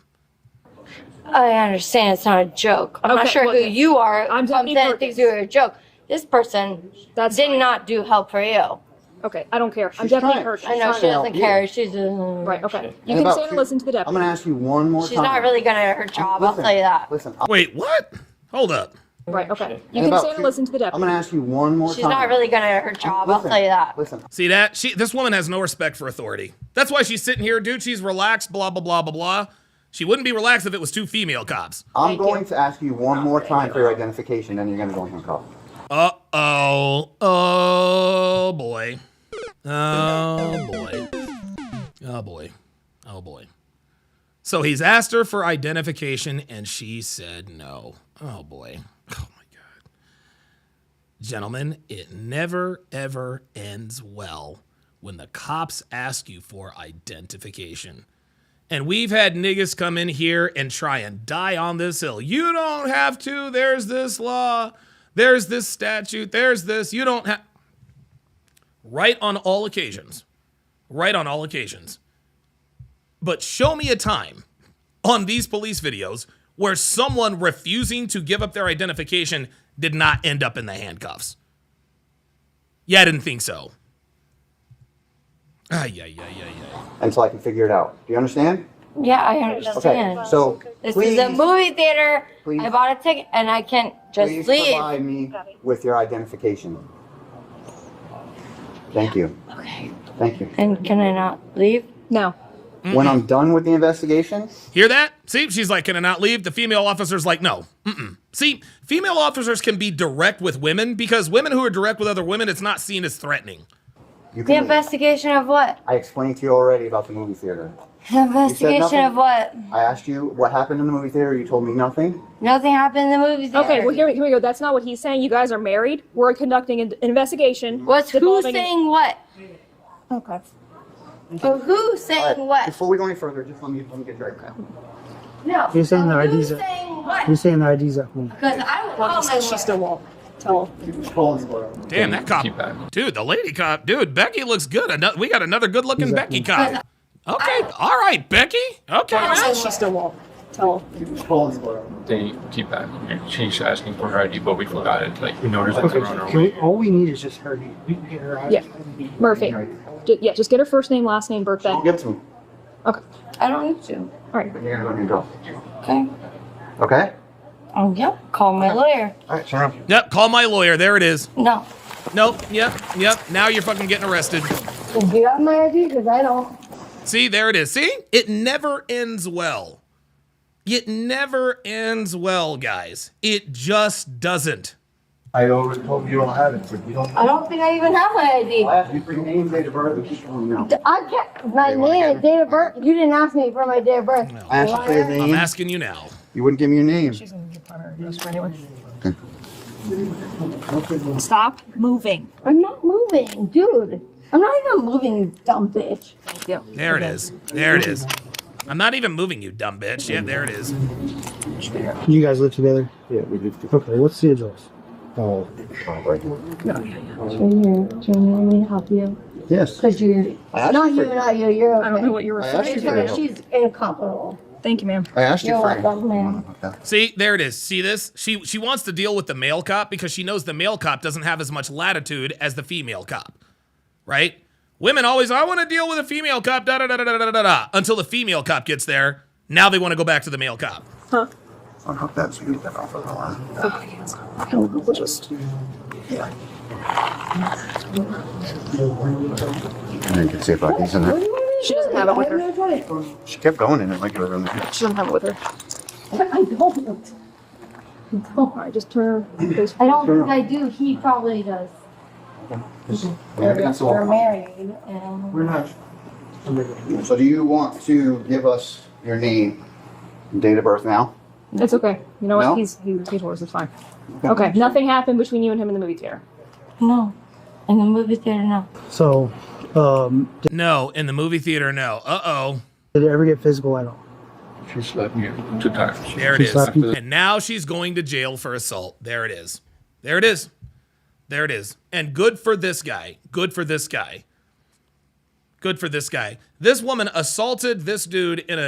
I understand it's not a joke. I'm not sure who you are. I'm saying things are a joke. This person did not do help for you. Okay, I don't care. I'm definitely hurt. I know she doesn't care. She's right. Okay, you can stay and listen to the deputy. I'm gonna ask you one more time. She's not really gonna her job. I'll tell you that. Listen. Wait, what? Hold up. Right. Okay, you can stay and listen to the deputy. I'm gonna ask you one more time. She's not really gonna her job. I'll tell you that. Listen. See that? This woman has no respect for authority. That's why she's sitting here, dude. She's relaxed. Blah blah blah blah blah. She wouldn't be relaxed if it was two female cops. I'm going to ask you one more time for your identification, and you're gonna go handcuffed. Uh-oh. Oh, boy. Oh, boy. Oh, boy. Oh, boy. So he's asked her for identification, and she said no. Oh, boy. Oh, my God. Gentlemen, it never, ever ends well when the cops ask you for identification. And we've had niggas come in here and try and die on this hill. You don't have to. There's this law. There's this statute. There's this. You don't have. Right on all occasions. Right on all occasions. But show me a time on these police videos where someone refusing to give up their identification did not end up in the handcuffs. Yeah, I didn't think so. Yeah. Until I can figure it out. Do you understand? Yeah, I understand. Okay, so this is a movie theater. I bought a ticket, and I can't just please leave. provide me with your identification. Thank you. Okay. Thank you. And can I not leave? No. When I'm done with the investigation. Hear that? See, she's like, can I not leave? The female officer's like, no. See, female officers can be direct with women because women who are direct with other women, it's not seen as threatening. The investigation of what? I explained to you already about the movie theater. The investigation of what? I asked you what happened in the movie theater. You told me nothing. Nothing happened in the movie theater. Okay, well here we go. That's not what he's saying. You guys are married. We're conducting an investigation. What's who saying what? Okay. So who's saying what? Before we go any further, just let me get right now. No. You're saying the IDs Who's saying what? You're saying the IDs at home. Because I will call my She still won't tell. Damn, that cop. Dude, the lady cop. Dude, Becky looks good. We got another good-looking Becky cop. Okay, all right, Becky. Okay, man. She still won't tell. They keep she's asking for her ID, but we forgot it. Like, we noticed Okay, her on our can way. all we need is just her. We can get her ID. Yeah. Murphy. Just get her first name, last name, birthday. Give it to me. Okay. I don't need to. All right. You're gonna go. Okay. Okay. Oh, yep. Call my lawyer. All right, Sharpe. Yep, call my lawyer. There it is. No. Nope, yep. Now you're fucking getting arrested. Do you have my ID? Because I don't. See, there it is. See? It never ends well. It never ends well, guys. It just doesn't. I already told you you don't have it, but you don't. I don't think I even have my ID. I asked you for your name, date of birth, and keep going now. I can't. My name and date of birth. You didn't ask me for my date of birth. I asked you for your name. I'm asking you now. You wouldn't give me your name. She's gonna get primary address for anyway. Stop moving. I'm not moving, dude. I'm not even moving, you dumb bitch. Thank you. There it is. There it is. I'm not even moving, you dumb bitch. Yeah, there it is. You guys live together? Yeah, we live together. Okay, what's the address? Oh, right here. Junior, let me help you. Yes. Because you're not you, not you. You're okay. I don't know what you're referring to. She's incomparable. Thank you, ma'am. I asked you You're for welcome, ma'am. See, there it is. See this? She wants to deal with the male cop because she knows the male cop doesn't have as much latitude as the female cop. Right? Women always, I want to deal with a female cop, da-da-da-da-da-da-da, until the female cop gets there. Now they want to go back to the male cop. Huh? I hope that's you that off of the line. Okay. We'll just... Yeah. And you can see about these in there. She doesn't have it with her. She kept going in it like it was in there. She doesn't have it with her. I don't. Alright, just turn. I don't think I do. He probably does. We're married and We're not. So do you want to give us your name and date of birth now? It's okay. You know what? No? He told us it's fine. Okay. Nothing happened between you and him in the movie theater. no. In the movie theater, no. So, No, in the movie theater, no. Uh-oh. did it ever get physical at all? She slapped me 2 times. There it She is. slapped you? And now she's going to jail for assault. There it is. There it is. There it is. And good for this guy. Good for this guy. Good for this guy. This woman assaulted this dude in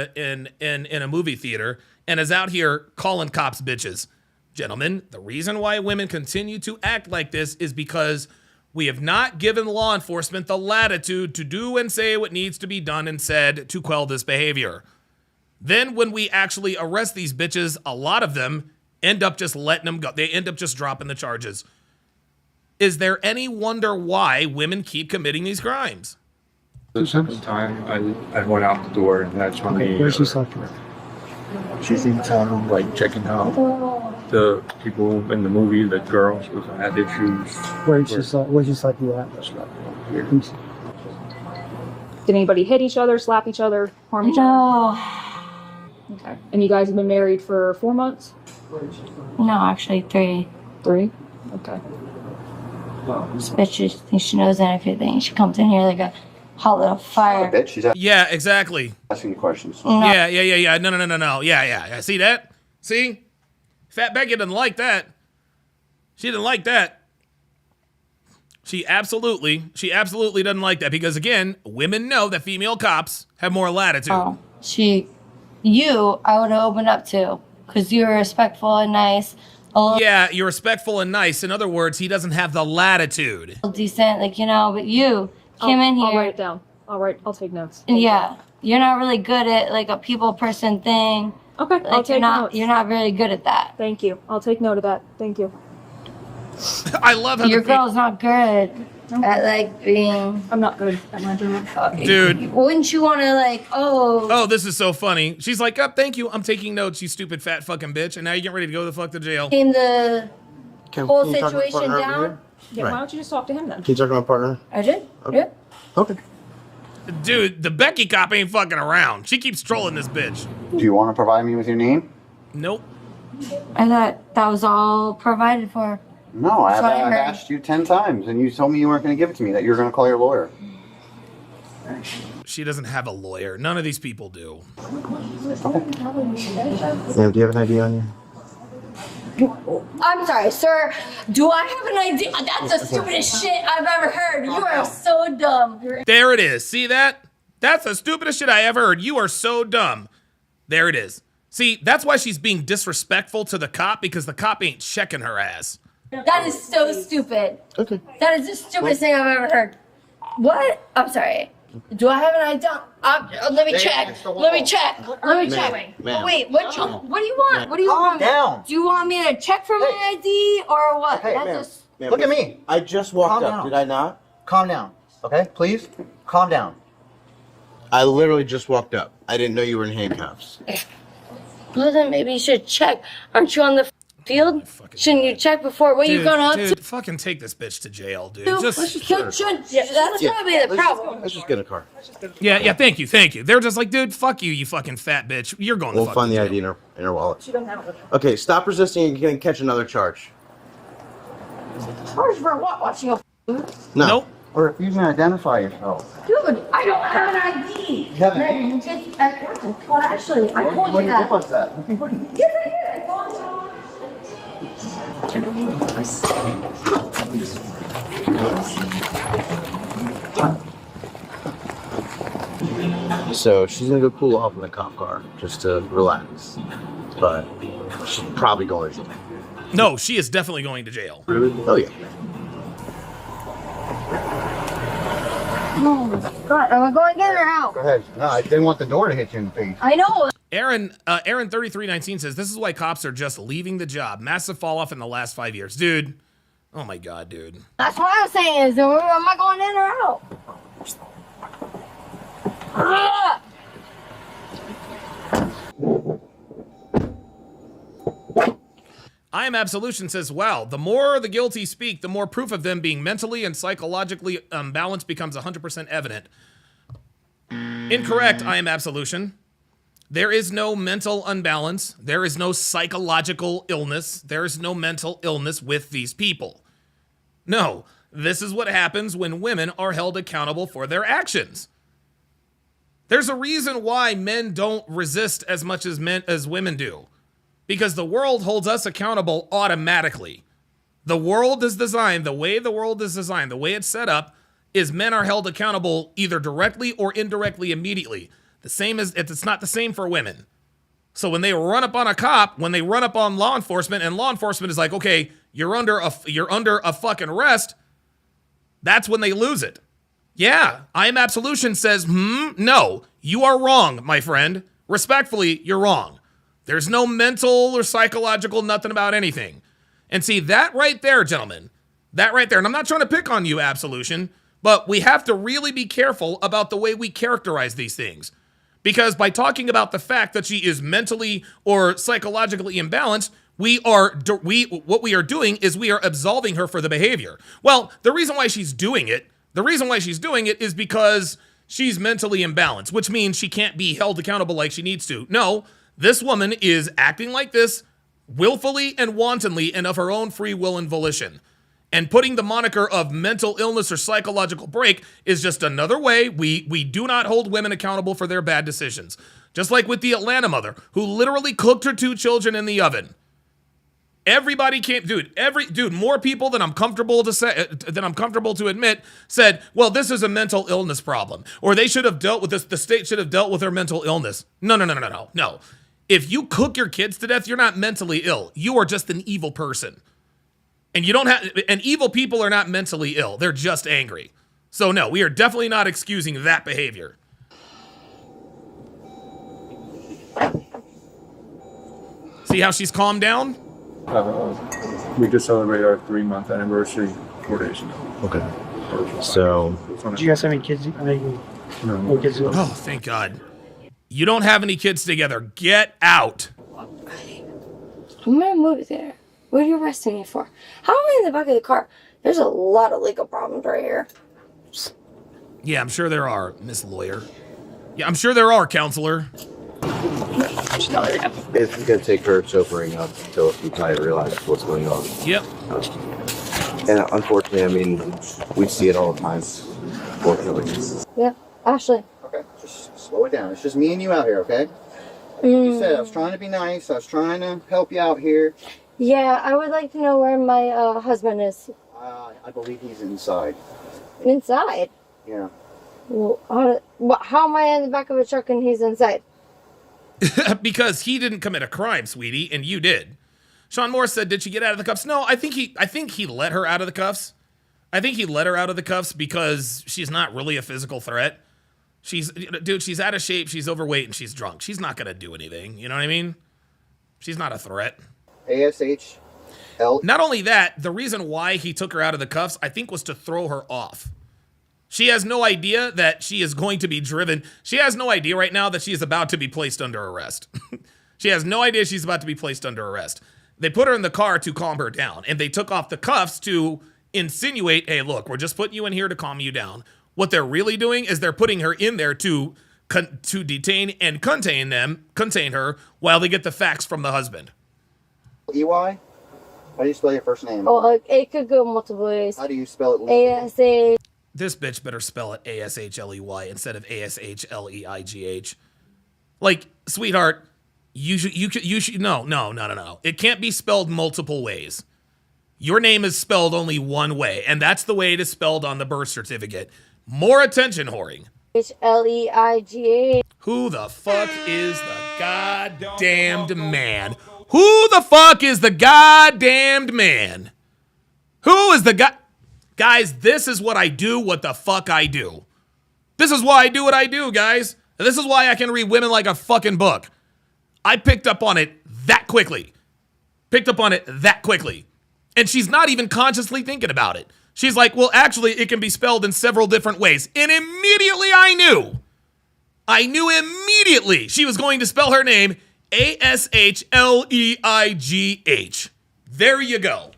a movie theater and is out here calling cops bitches. Gentlemen, the reason why women continue to act like this is because we have not given law enforcement the latitude to do and say what needs to be done and said to quell this behavior. Then when we actually arrest these bitches, a lot of them end up just letting them go. They end up just dropping the charges. Is there any wonder why women keep committing these crimes? The second time, I went out the door, and that's when Where's she slapping? she's in town, like checking out the people in the movie, the girls who had issues. Where'd she slap you at? Did anybody hit each other, slap each other, harm each other? No. Okay. And you guys have been married for 4 months? No, actually 3. 3? Okay. This bitch thinks she knows everything. She comes in here like a hot little fire. Bitch, she's Yeah, exactly. asking you questions. No. Yeah. No. Yeah. See that? See? Fat Becky didn't like that. She didn't like that. She absolutely doesn't like that because, again, women know that female cops have more latitude. Oh, I would have opened up to because you were respectful and nice. Yeah, you're respectful and nice. In other words, he doesn't have the latitude. Decent, but you came in here. I'll write it down. I'll take notes. Yeah, you're not really good at like a people person thing. Okay, I'll take notes. You're not really good at that. Thank you. I'll take note of that. Thank you. I love how your girl's not good at like being. I'm not good at my job. Dude. Wouldn't you want to Oh, this is so funny. She's like, thank you. I'm taking notes, you stupid fat fucking bitch. And now you get ready to go the fuck to jail. In the whole can you talk to my situation partner over down. here? Yeah, Right. why don't you just talk to him then? Can you talk to my partner? I did. Okay. Yeah. Okay. Dude, the Becky cop ain't fucking around. She keeps trolling this bitch. Do you want to provide me with your name? Nope. I thought that was all provided for. No, I've That's what I heard. asked you 10 times, and you told me you weren't going to give it to me, that you were going to call your lawyer. She doesn't have a lawyer. None of these people do. Sam, do you have an ID on you? I'm sorry, sir. Do I have an idea? That's the stupidest shit I've ever heard. You are so dumb. There it is. See that? That's the stupidest shit I ever heard. You are so dumb. There it is. See, that's why she's being disrespectful to the cop, because the cop ain't checking her ass. That is so stupid. Okay. That is the stupidest thing I've ever heard. What? I'm sorry. Do I have an idea? Let me check. Let me check. Let me check. Ma'am. Wait, what do you want? What do you want? down. Do you want me to check for my ID or what? Hey, That's ma'am. just- Ma'am, Look at me. I just walked Calm up, down. did I not? Calm down. Okay, please? Calm down. I literally just walked up. I didn't know you were in handcuffs. Well, then maybe you should check. Aren't you on the field? Shouldn't you check before? What are you going up to? Dude, fucking take this bitch to jail, dude. That's probably the problem. Let's just get in a car. Yeah, thank you. They're just like, dude, fuck you, you fucking fat bitch. You're going to We'll fuck find to the jail. ID in her wallet. She doesn't have it. Okay, stop resisting and you're gonna catch another charge. Charge for what? Watching a No. Nope. Or refusing to identify yourself. Dude, I don't have an ID. You have an ID? Well, actually, I told you that. Give us that. Yes, I did. I told you. So she's gonna go cool off in the cop car just to relax. But she's probably going to jail. No, she is definitely going to jail. Really? Oh yeah. Oh, God, am I going in or out? Go ahead. No, I didn't want the door to hit you in the face. I know. Aaron 3319 says, this is why cops are just leaving the job. Massive fall off in the last 5 years. Dude. Oh my God, dude. That's what I'm saying is, am I going in or out? Ah! I Am Absolution says, wow, the more the guilty speak, the more proof of them being mentally and psychologically unbalanced becomes 100% evident. Incorrect, I Am Absolution. There is no mental unbalance. There is no psychological illness. There is no mental illness with these people. No, this is what happens when women are held accountable for their actions. There's a reason why men don't resist as much as women do. Because the world holds us accountable automatically. The world is designed, the way the world is designed, the way it's set up, is men are held accountable either directly or indirectly immediately. The same as, it's not the same for women. So when they run up on a cop, when they run up on law enforcement, and law enforcement is like, okay, you're under a fucking arrest, that's when they lose it. Yeah, I Am Absolution says, no, you are wrong, my friend. Respectfully, you're wrong. There's no mental or psychological nothing about anything. And see, that right there, gentlemen, that right there, and I'm not trying to pick on you, Absolution, but we have to really be careful about the way we characterize these things. Because by talking about the fact that she is mentally or psychologically imbalanced, what we are doing is we are absolving her for the behavior. Well, the reason why she's doing it is because she's mentally imbalanced, which means she can't be held accountable like she needs to. No, this woman is acting like this willfully and wantonly and of her own free will and volition. And putting the moniker of mental illness or psychological break is just another way we do not hold women accountable for their bad decisions. Just like with the Atlanta mother who literally cooked her 2 children in the oven. Everybody came, more people than I'm comfortable to admit said, well, this is a mental illness problem, or they should have dealt with this. The state should have dealt with her mental illness. No. If you cook your kids to death, you're not mentally ill. You are just an evil person. And evil people are not mentally ill. They're just angry. So no, we are definitely not excusing that behavior. See how she's calmed down? We just celebrated our 3-month anniversary 4 days ago. Okay. So, do you guys have any kids? No. Kids? Oh, thank God. You don't have any kids together. Get out. I'm gonna move there. What are you arresting me for? How am I in the back of the car? There's a lot of legal problems right here. Yeah, I'm sure there are, Miss Lawyer. Yeah, I'm sure there are, Counselor. it's going to take her sobering up until she kind of realizes what's going on. Yep. And unfortunately, I mean, we see it all the time. Fortunately. Yeah, Ashley. Okay, just slow it down. It's just me and you out here, okay? You said I was trying to be nice. I was trying to help you out here. Yeah, I would like to know where my husband is. I believe he's inside. Inside? Yeah. Well, how am I in the back of a truck and he's inside? Because he didn't commit a crime, sweetie, and you did. Sean Moore said, did she get out of the cuffs? No, I think he let her out of the cuffs. I think he let her out of the cuffs because she's not really a physical threat. She's out of shape, she's overweight, and she's drunk. She's not going to do anything, you know what I mean? She's not a threat. ASHL. Not only that, the reason why he took her out of the cuffs, I think, was to throw her off. She has no idea that she is going to be driven. She has no idea right now that she is about to be placed under arrest. She has no idea she's about to be placed under arrest. They put her in the car to calm her down, and they took off the cuffs to insinuate, hey, look, we're just putting you in here to calm you down. What they're really doing is they're putting her in there to detain and contain her while they get the facts from the husband. EY? How do you spell your first name? Oh, it could go multiple ways. How do you spell it? ASA. This bitch better spell it ASHLEY instead of ASHLEIGH. Like, sweetheart, you should no. It can't be spelled multiple ways. Your name is spelled only one way, and that's the way it is spelled on the birth certificate. More attention whoring. HLEIGH. Who the fuck is the goddamned man? Who the fuck is the goddamned man? Who is the guy? Guys, this is what I do, what the fuck I do. This is why I do what I do, guys. And this is why I can read women like a fucking book. I picked up on it that quickly. And she's not even consciously thinking about it. She's like, well, actually, it can be spelled in several different ways. And immediately I knew immediately she was going to spell her name ASHLEIGH. There you go.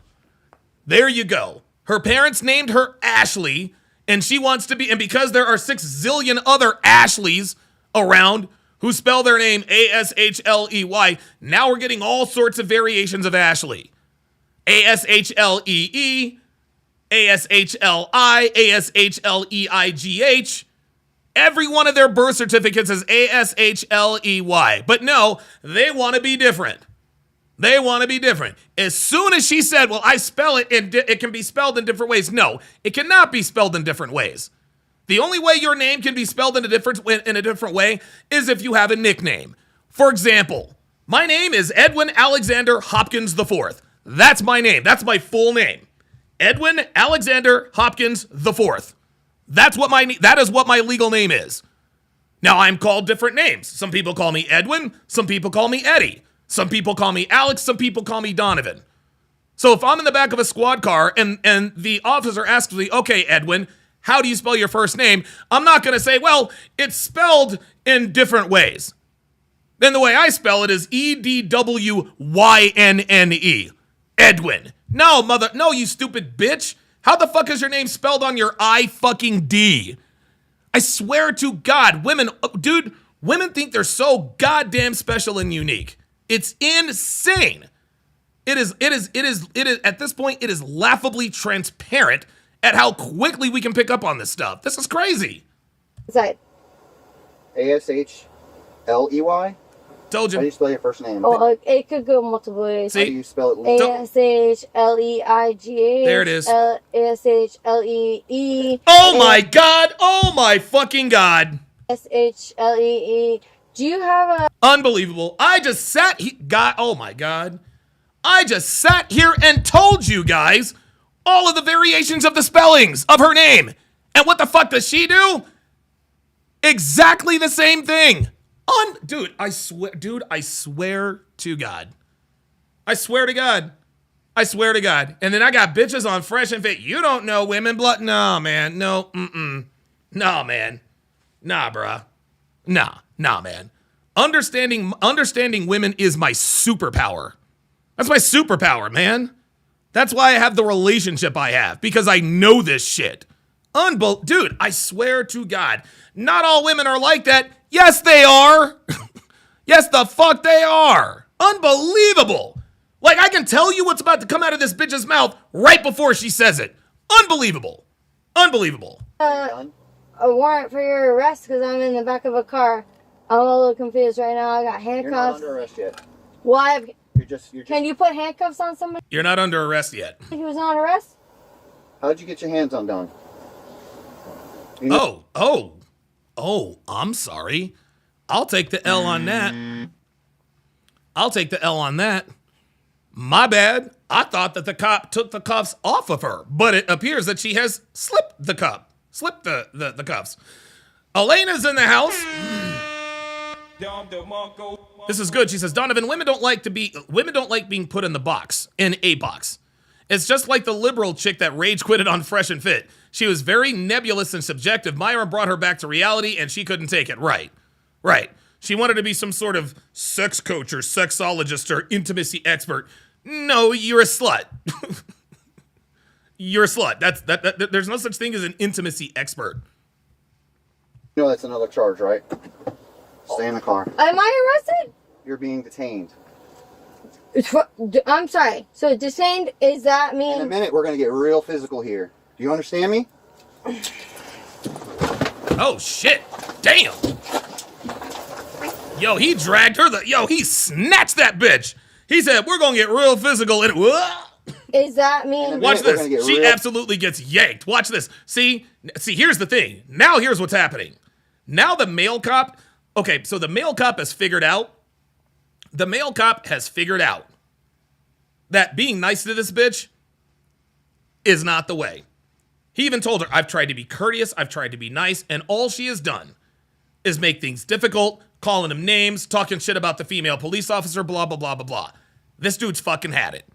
There you go. Her parents named her Ashley, and she wants to be, and because there are 6 zillion other Ashleys around who spell their name Ashley, now we're getting all sorts of variations of Ashley. Ashlee, Ashli, Ashleigh. Every one of their birth certificates is Ashley. But no, they want to be different. They want to be different. As soon as she said, well, I spell it and it can be spelled in different ways. No, it cannot be spelled in different ways. The only way your name can be spelled in a different way is if you have a nickname. For example, my name is Edwin Alexander Hopkins IV. That's my name. That's my full name. Edwin Alexander Hopkins IV. That is what my legal name is. Now I'm called different names. Some people call me Edwin. Some people call me Eddie. Some people call me Alex. Some people call me Donovan. So if I'm in the back of a squad car and the officer asks me, okay, Edwin, how do you spell your first name? I'm not going to say, well, it's spelled in different ways. Then the way I spell it is Edwynne. Edwin. No, you stupid bitch. How the fuck is your name spelled on your I-fucking-D? I swear to God, women think they're so goddamn special and unique. It's insane. It is, at this point, it is laughably transparent at how quickly we can pick up on this stuff. This is crazy. Side. Ashley? Told you. How do you spell your first name? Oh, it could go multiple ways. See? How do you spell it? Ashleigh. There it is. Ashlee. Oh my God. Oh my fucking God. Shlee. Do you have a... Unbelievable. Oh my God. I just sat here and told you guys all of the variations of the spellings of her name. And what the fuck does she do? Exactly the same thing. Dude, I swear to God. I swear to God. And then I got bitches on Fresh and Fit. You don't know women blood. No, man. No, No, man. Nah, bruh. Nah, man. Understanding women is my superpower. That's my superpower, man. That's why I have the relationship I have, because I know this shit. Dude, I swear to God, not all women are like that. Yes, they are. Yes, the fuck they are. Unbelievable. Like, I can tell you what's about to come out of this bitch's mouth right before she says it. Unbelievable. A warrant for your arrest because I'm in the back of a car. I'm a little confused right now. I got handcuffs. You're not under arrest yet. Why? You're just... Can you put handcuffs on somebody? You're not under arrest yet. He was on arrest? How'd you get your hands on Don? Oh, I'm sorry. I'll take the L on that. My bad. I thought that the cop took the cuffs off of her, but it appears that she has slipped the cuffs. Elena's in the house. This is good. She says, Donovan, women don't like being put in a box. It's just like the liberal chick that rage quitted on Fresh and Fit. She was very nebulous and subjective. Myra brought her back to reality and she couldn't take it. Right. She wanted to be some sort of sex coach or sexologist or intimacy expert. No, you're a slut. You're a slut. There's no such thing as an intimacy expert. You know that's another charge, right? Stay in the car. Am I arrested? You're being detained. I'm sorry. So detained, is that mean... In a minute, we're going to get real physical here. Do you understand me? Oh, shit. Damn. Yo, he dragged her. He snatched that bitch. He said, we're going to get real physical. And is that mean... Watch this. She absolutely gets yanked. Watch this. See, here's the thing. Now here's what's happening. Now the male cop... Okay, so the male cop has figured out that being nice to this bitch is not the way. He even told her, I've tried to be courteous, I've tried to be nice, and all she has done is make things difficult, calling him names, talking shit about the female police officer, blah, blah, blah, blah, blah. This dude's fucking had it.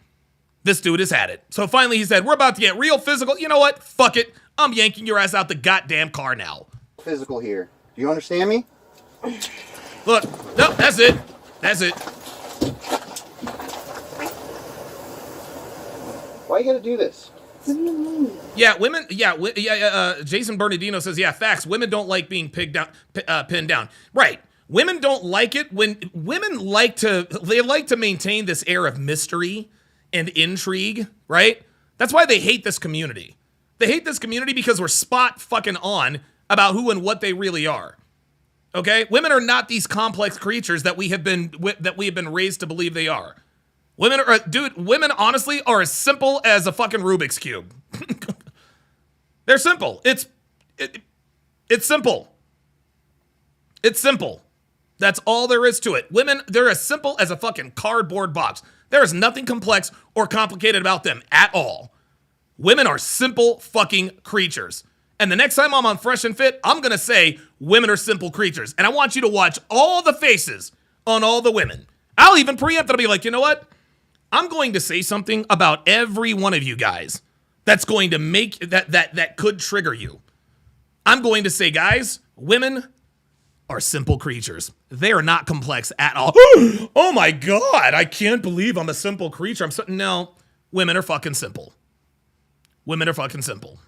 This dude has had it. So finally he said, we're about to get real physical. You know what? Fuck it. I'm yanking your ass out the goddamn car now. Physical here. Do you understand me? Look, no, that's it. Why you gotta do this? Yeah, women. Yeah. Jason Bernardino says, yeah, facts. Women don't like being pinned down. Right. Women don't like it when women like to maintain this air of mystery and intrigue. Right. That's why they hate this community. They hate this community because we're spot fucking on about who and what they really are. Okay. Women are not these complex creatures that we have been raised to believe they are. Women honestly are as simple as a fucking Rubik's Cube. They're simple. It's simple. It's simple. That's all there is to it. Women, they're as simple as a fucking cardboard box. There is nothing complex or complicated about them at all. Women are simple fucking creatures. And the next time I'm on Fresh and Fit, I'm going to say women are simple creatures. And I want you to watch all the faces on all the women. I'll even preempt. I'll be like, you know what? I'm going to say something about every one of you guys that's going to make that could trigger you. I'm going to say, guys, women are simple creatures. They are not complex at all. Oh my God, I can't believe I'm a simple creature. No, women are fucking simple. Women are fucking simple.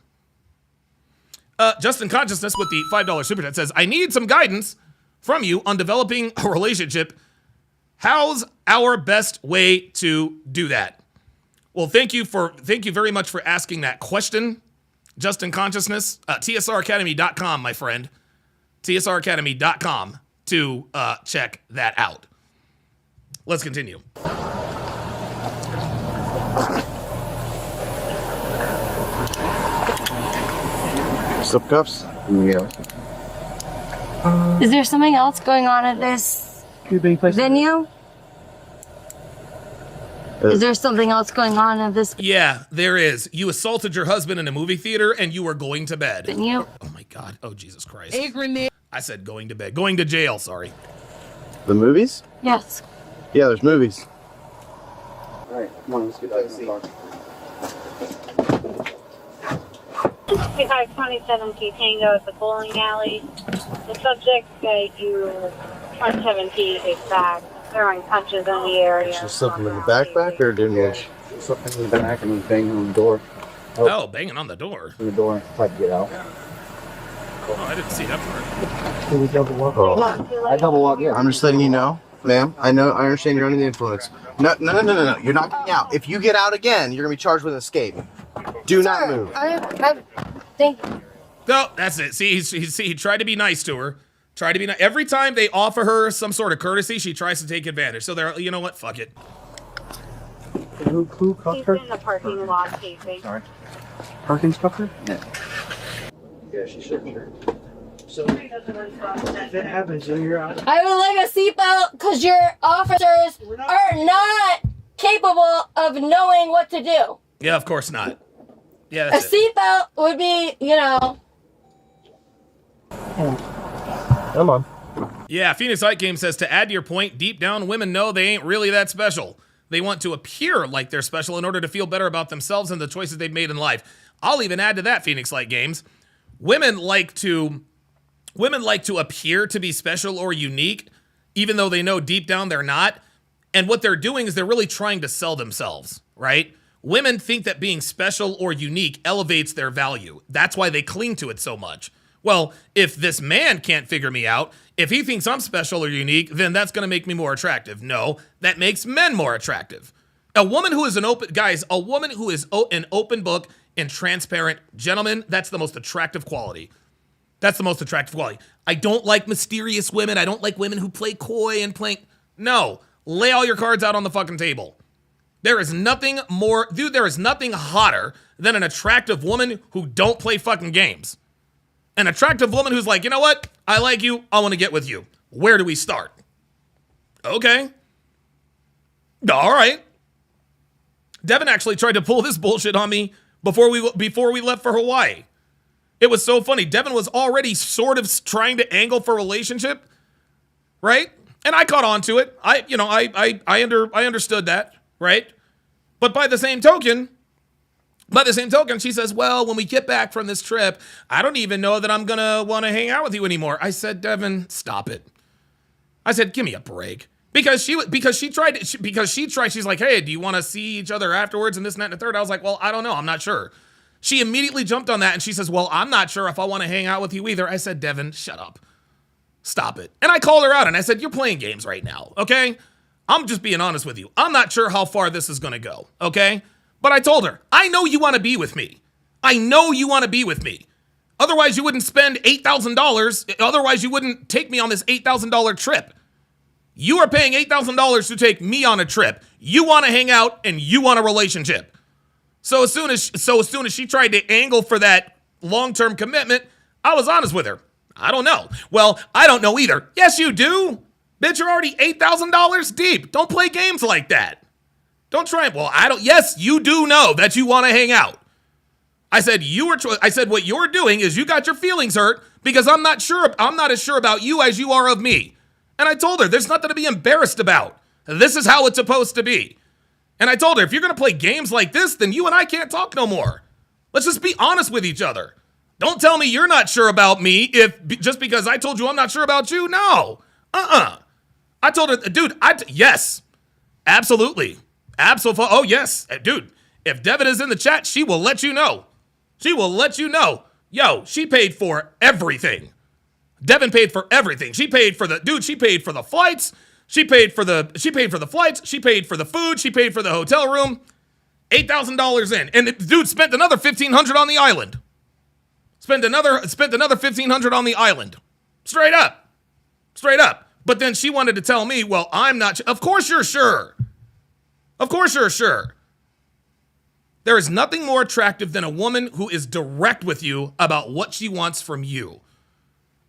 Justin Consciousness with the $5 super chat says, I need some guidance from you on developing a relationship. How's our best way to do that? Well, thank you very much for asking that question, Justin Consciousness. TSRacademy.com, my friend. TSRacademy.com to check that out. Let's continue. Slip cups? Yeah. Is there something else going on at this venue? Is there something else going on at this? Yeah, there is. You assaulted your husband in a movie theater and you were going to bed. Venue? Oh my God. Oh, Jesus Christ. I said going to bed. Going to jail, sorry. The movies? Yes. Yeah, there's movies. Alright, come on, let's get back to the car. 2527 Tango at the bowling alley. The subject that you are 17 is back. Throwing punches in the area. Just something in the backpack or didn't you? Something in the back and then banging on the door. Oh, banging on the door. On the door, tried to get out. Oh, I didn't see that part. Did we double walk? Oh. I double walk, yeah. I'm just letting you know, ma'am. I understand you're under the influence. No. You're not getting out. If you get out again, you're going to be charged with escape. Do not move. Thank you. No, that's it. See, he tried to be nice to her. Every time they offer her some sort of courtesy, she tries to take advantage. So they're, you know what? Fuck it. Who cuffed her? He's in the parking lot casing. Sorry. Parking cuffed? Yeah. Yeah, she should. So, if it happens, you're out. I would like a seatbelt because your officers are not capable of knowing what to do. Yeah, of course not. Yeah, A that's it. seatbelt would be, Come on. Yeah, Phoenix Light Game says, to add to your point, deep down, women know they ain't really that special. They want to appear like they're special in order to feel better about themselves and the choices they've made in life. I'll even add to that, Phoenix Light Games. Women like to appear to be special or unique, even though they know deep down they're not. And what they're doing is they're really trying to sell themselves, right? Women think that being special or unique elevates their value. That's why they cling to it so much. Well, if this man can't figure me out, if he thinks I'm special or unique, then that's going to make me more attractive. No, that makes men more attractive. A woman who is an open book and transparent gentleman, that's the most attractive quality. That's the most attractive quality. I don't like mysterious women. I don't like women who play coy and play. No, lay all your cards out on the fucking table. There is nothing hotter than an attractive woman who don't play fucking games. An attractive woman who's like, you know what? I like you. I want to get with you. Where do we start? Okay. All right. Devin actually tried to pull this bullshit on me before we left for Hawaii. It was so funny. Devin was already sort of trying to angle for a relationship, right? And I caught on to it. I understood that, right? But by the same token, she says, well, when we get back from this trip, I don't even know that I'm going to want to hang out with you anymore. I said, Devin, stop it. I said, give me a break. Because she tried, she's like, hey, do you want to see each other afterwards and this and that and the third? I was like, well, I don't know. I'm not sure. She immediately jumped on that and she says, well, I'm not sure if I want to hang out with you either. I said, Devin, shut up. Stop it. And I called her out and I said, you're playing games right now, okay? I'm just being honest with you. I'm not sure how far this is going to go, okay? But I told her, I know you want to be with me. I know you want to be with me. Otherwise, you wouldn't spend $8,000. Otherwise, you wouldn't take me on this $8,000 trip. You are paying $8,000 to take me on a trip. You want to hang out and you want a relationship. So as soon as she tried to angle for that long-term commitment, I was honest with her. I don't know. Well, I don't know either. Yes, you do. Bitch, you're already $8,000 deep. Don't play games like that. Don't try it. Well, I don't. Yes, you do know that you want to hang out. I said what you're doing is you got your feelings hurt because I'm not as sure about you as you are of me. And I told her there's nothing to be embarrassed about. This is how it's supposed to be. And I told her if you're going to play games like this, then you and I can't talk no more. Let's just be honest with each other. Don't tell me you're not sure about me just because I told you I'm not sure about you. No. I told her, dude, yes. Absolutely. Absolutely. Oh, yes. Dude, if Devin is in the chat, she will let you know. She will let you know. Yo, she paid for everything. Devin paid for everything. She paid for the flights. She paid for the flights. She paid for the food. She paid for the hotel room. $8,000 in. And the dude spent another $1,500 on the island. Spent another $1,500 on the island. Straight up. But then she wanted to tell me, well, I'm not. Of course you're sure. Of course you're sure. There is nothing more attractive than a woman who is direct with you about what she wants from you.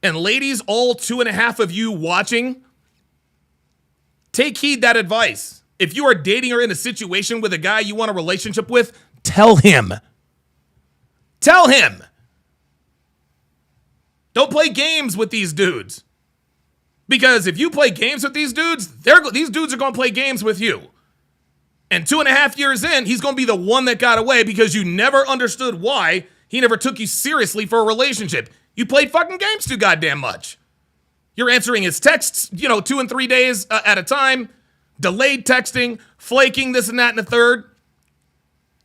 And ladies, all 2.5 of you watching, take heed that advice. If you are dating or in a situation with a guy you want a relationship with, tell him. Tell him. Don't play games with these dudes. Because if you play games with these dudes, these dudes are going to play games with you. And 2.5 years in, he's going to be the one that got away because you never understood why he never took you seriously for a relationship. You played fucking games too goddamn much. You're answering his texts, 2 and 3 days at a time, delayed texting, flaking this and that and the third,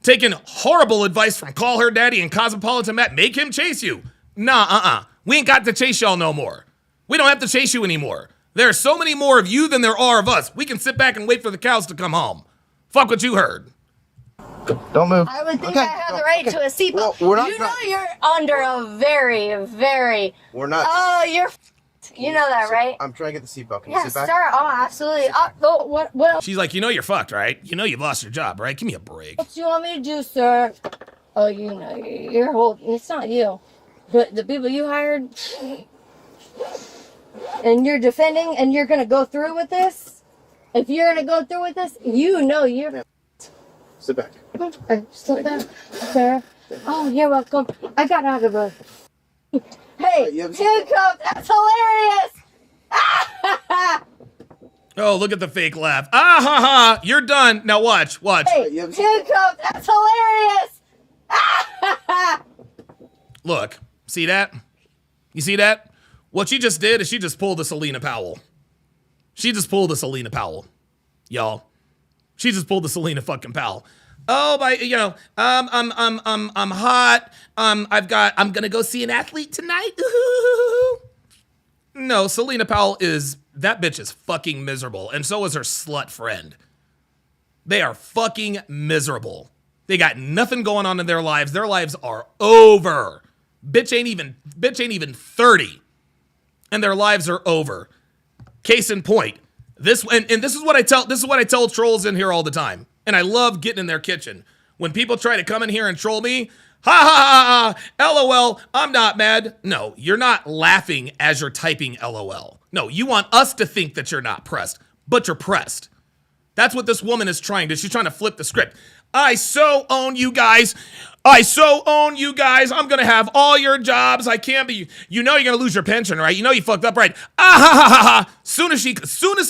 taking horrible advice from Call Her Daddy and Cosmopolitan Matt, make him chase you. Nah, we ain't got to chase y'all no more. We don't have to chase you anymore. There are so many more of you than there are of us. We can sit back and wait for the cows to come home. Fuck what you heard. Don't move. I would think I have the right to a seatbelt. Well, we're not You're under a very, very. We're not. Oh, you're. You know that, right? I'm trying to get the seatbelt. Can you Yeah, sit back? sir. Oh, absolutely. What? She's like, you're fucked, right? You've lost your job, right? Give me a break. What do you want me to do, sir? Oh, your whole. It's not you, but the people you hired. And you're defending, and you're gonna go through with this. If you're gonna go through with this, you're. Sit back. Sit back, sir. Oh, you're welcome. I got out of a. Hey, handcuffed. That's hilarious. Oh, look at the fake laugh. Ah ha ha! You're done. Now watch. Hey, handcuffed. That's hilarious. Look, see that? You see that? What she just did is she just pulled a Selena Powell. Y'all. She just pulled the Selena fucking Powell. Oh, I'm hot. I'm gonna go see an athlete tonight. Ooh. No, Selena Powell that bitch is fucking miserable. And so is her slut friend. They are fucking miserable. They got nothing going on in their lives. Their lives are over. Bitch ain't even 30. And their lives are over. Case in point. This is what I tell trolls in here all the time. And I love getting in their kitchen. When people try to come in here and troll me, ha ha ha ha, LOL, I'm not mad. No, you're not laughing as you're typing LOL. No, you want us to think that you're not pressed, but you're pressed. That's what this woman is trying to do. She's trying to flip the script. I so own you guys. I'm going to have all your jobs. I can't be, you're going to lose your pension, right? You fucked up, right? Ah ha ha ha ha. Soon as he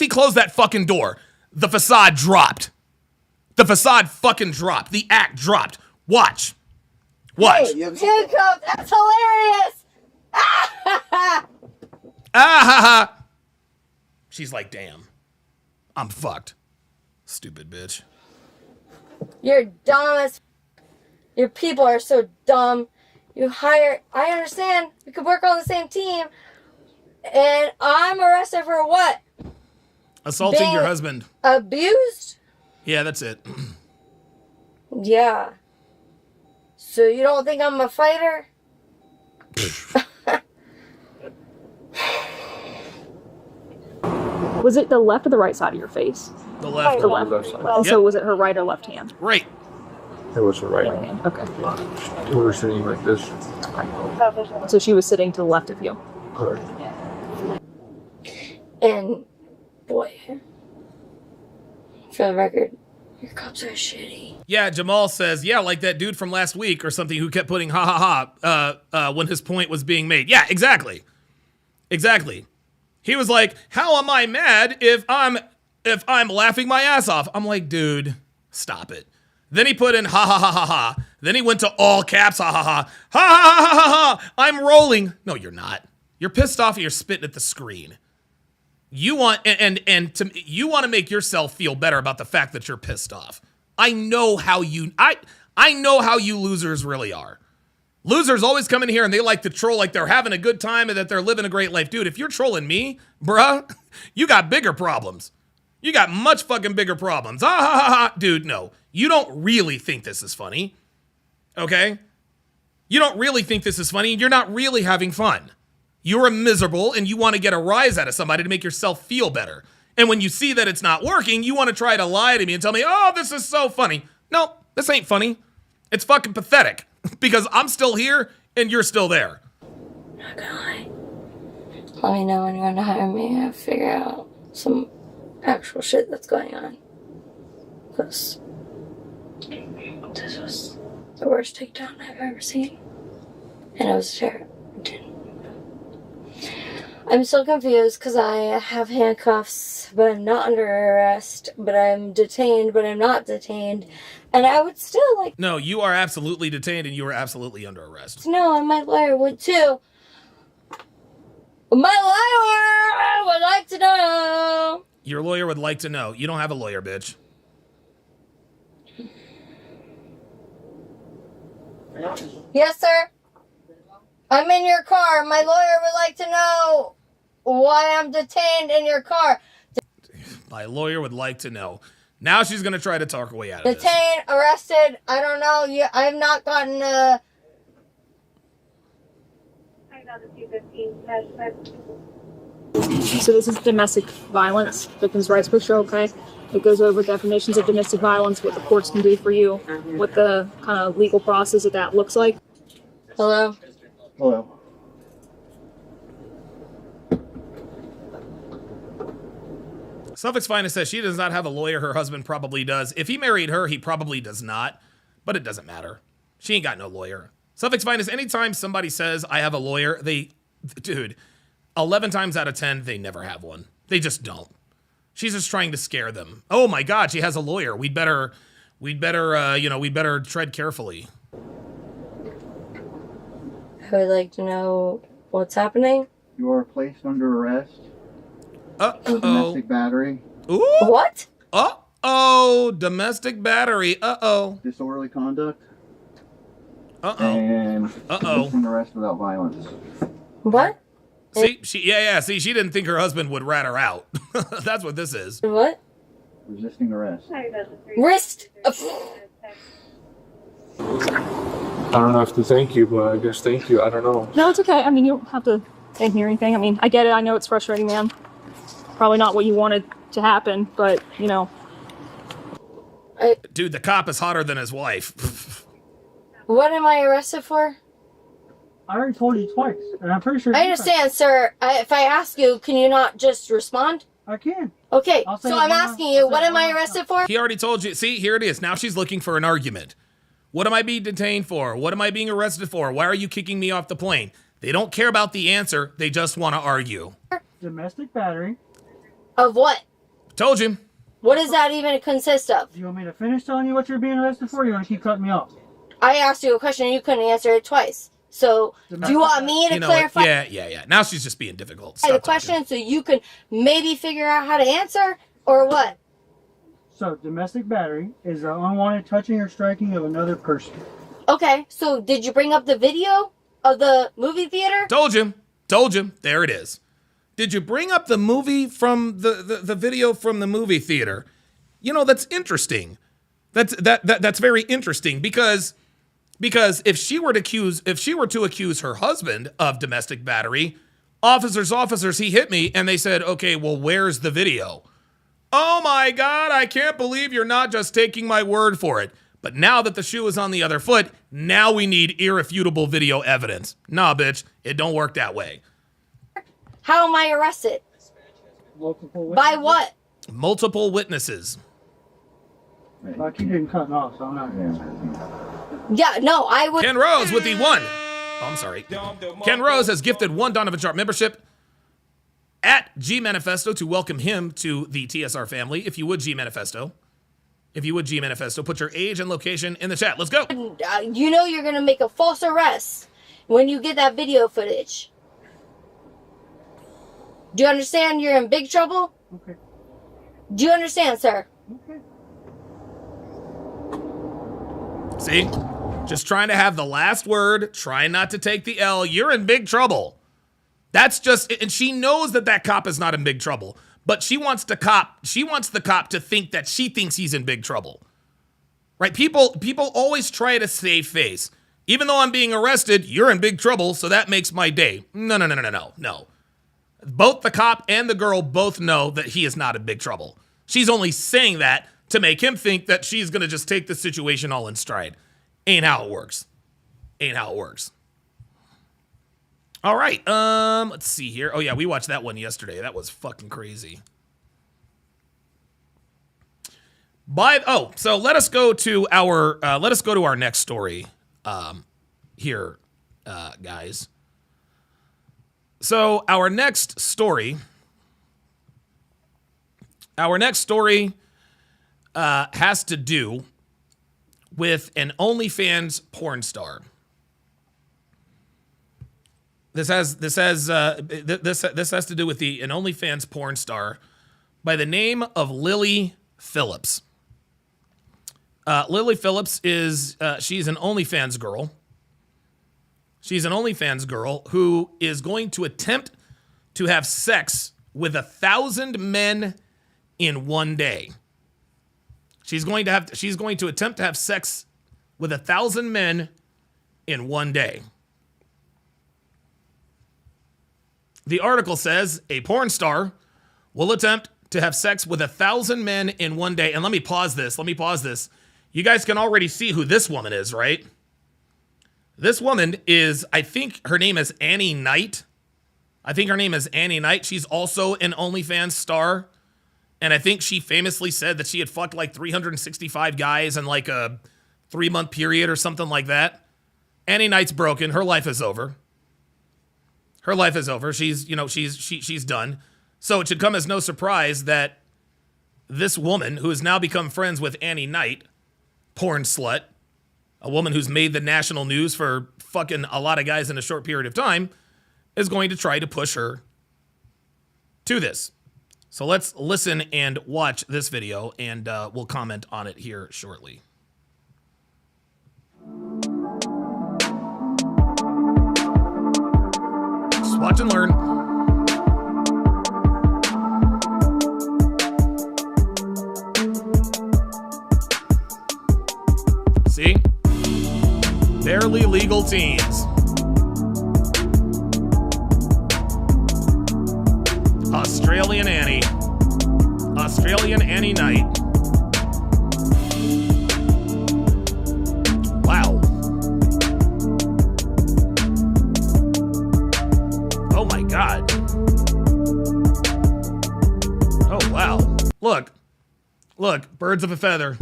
closed that fucking door, the facade dropped. The facade fucking dropped. The act dropped. Watch. Hey, handcuffed. That's hilarious. Ah ha ha. She's like, damn. I'm fucked. Stupid bitch. You're dumb as. Your people are so dumb. I understand. We could work on the same team. And I'm arrested for what? Assaulting Being your husband. Abused? Yeah, that's it. Yeah. So you don't think I'm a fighter? Was it the left or the right side of your face? The left. The left. Left side. So was it her right or left hand? Right. It was her right. Right hand. Okay. We were sitting like this. So she was sitting to the left of you. Correct. And, boy, for the record, your cops are shitty. Yeah, Jamal says, yeah, like that dude from last week or something who kept putting ha ha ha when his point was being made. Yeah, exactly. Exactly. He was like, how am I mad if I'm laughing my ass off? I'm like, dude, stop it. Then he put in ha ha ha ha ha. Then he went to all caps ha ha ha. Ha ha ha ha ha. I'm rolling. No, you're not. You're pissed off and you're spitting at the screen. You want you want to make yourself feel better about the fact that you're pissed off. I know how you losers really are. Losers always come in here and they like to troll like they're having a good time and that they're living a great life. Dude, if you're trolling me, bruh, you got bigger problems. You got much fucking bigger problems. Ah ha ha ha. Dude, no. You don't really think this is funny. Okay? You don't really think this is funny. You're not really having fun. You're miserable and you want to get a rise out of somebody to make yourself feel better. And when you see that it's not working, you want to try to lie to me and tell me, oh, this is so funny. No, this ain't funny. It's fucking pathetic because I'm still here and you're still there. Not gonna lie. Let me know when you're gonna hire me. I'll figure out some actual shit that's going on. Because this was the worst takedown I've ever seen. And it was terrible. I'm so confused because I have handcuffs, but I'm not under arrest, but I'm detained, but I'm not detained. And I would still like... No, you are absolutely detained and you are absolutely under arrest. No, and my lawyer would too. My lawyer would like to know. Your lawyer would like to know. You don't have a lawyer, bitch. Yes, sir. I'm in your car. My lawyer would like to know why I'm detained in your car. My lawyer would like to know. Now she's going to try to talk her way out of this. Detained, arrested, I don't know. I've not gotten a... So this is domestic violence, victims' rights brochure, okay? It goes over definitions of domestic violence, what the courts can do for you, what the kind of legal process of that looks like. Hello? Hello. Suffolk's Finest says she does not have a lawyer. Her husband probably does. If he married her, he probably does not. But it doesn't matter. She ain't got no lawyer. Suffolk's Finest, anytime somebody says, I have a lawyer, dude, 11 times out of 10, they never have one. They just don't. She's just trying to scare them. Oh my God, she has a lawyer. We'd better tread carefully. I would like to know what's happening. You are placed under arrest. Uh-oh. Domestic battery. Ooh. What? Uh-oh. Domestic battery. Uh-oh. Disorderly conduct. Uh-oh. And uh-oh. arrest without violence. What? See, see, she didn't think her husband would rat her out. That's what this is. What? Resisting arrest. Wrist. I don't know if to thank you, but I guess thank you. I don't know. No, it's okay. I mean, you don't have to thank me or anything. I mean, I get it. I know it's frustrating, man. Probably not what you wanted to happen, but, you know. Dude, the cop is hotter than his wife. What am I arrested for? I already told you twice, and I'm pretty sure. I understand, sir. If I ask you, can you not just respond? I can. Okay, so I'm asking you, what am I arrested for? He already told you. See, here it is. Now she's looking for an argument. What am I being detained for? What am I being arrested for? Why are you kicking me off the plane? They don't care about the answer. They just want to argue. Domestic battery. Of what? Told you. What does that even consist of? Do you want me to finish telling you what you're being arrested for, or you want to keep cutting me off? I asked you a question and you couldn't answer it twice. So, do you want me to clarify? Yeah. Now she's just being difficult. The question so you can maybe figure out how to answer? Or what? So, domestic battery is unwanted touching or striking of another person. Okay, so did you bring up the video of the movie theater? Told you. There it is. Did you bring up the movie from the video from the movie theater? You know, that's interesting. That's very interesting because if she were to accuse her husband of domestic battery, officers, he hit me, and they said, okay, well, where's the video? Oh my God, I can't believe you're not just taking my word for it. But now that the shoe is on the other foot, now we need irrefutable video evidence. Nah, bitch, it don't work that way. How am I arrested? By what? Multiple witnesses. Like you didn't cut off, so I'm not. Yeah, no, I would. Ken Rose with the one. Oh, I'm sorry. Ken Rose has gifted one Donovan Sharpe membership at G Manifesto to welcome him to the TSR family. If you would, G Manifesto. Put your age and location in the chat. Let's go. You know you're going to make a false arrest when you get that video footage. Do you understand you're in big trouble? Okay. Do you understand, sir? Okay. See? Just trying to have the last word, trying not to take the L. You're in big trouble. That's just, and she knows that cop is not in big trouble, but she wants the cop to think that she thinks he's in big trouble. Right? People always try to save face. Even though I'm being arrested, you're in big trouble, so that makes my day. No. Both the cop and the girl both know that he is not in big trouble. She's only saying that to make him think that she's going to just take the situation all in stride. Ain't how it works. All right, let's see here. Oh yeah, we watched that one yesterday. That was fucking crazy. So let us go to our next story here, guys. So our next story has to do with an OnlyFans porn star. This has to do with an OnlyFans porn star by the name of Lily Phillips. Lily Phillips is she's an OnlyFans girl. She's an OnlyFans girl who is going to attempt to have sex with 1,000 men in one day. She's going to attempt to have sex with 1,000 men in one day. The article says a porn star will attempt to have sex with 1,000 men in one day. And let me pause this. You guys can already see who this woman is, right? This woman is, I think her name is Annie Knight. She's also an OnlyFans star. And I think she famously said that she had fucked like 365 guys in like a 3-month period or something like that. Annie Knight's broken. Her life is over. She's done. So it should come as no surprise that this woman, who has now become friends with Annie Knight, porn slut, a woman who's made the national news for fucking a lot of guys in a short period of time, is going to try to push her to this. So let's listen and watch this video, and we'll comment on it here shortly. Just watch and learn. See? Barely legal teens. Australian Annie Knight. Wow. Oh my God. Oh wow. Look, birds of a feather.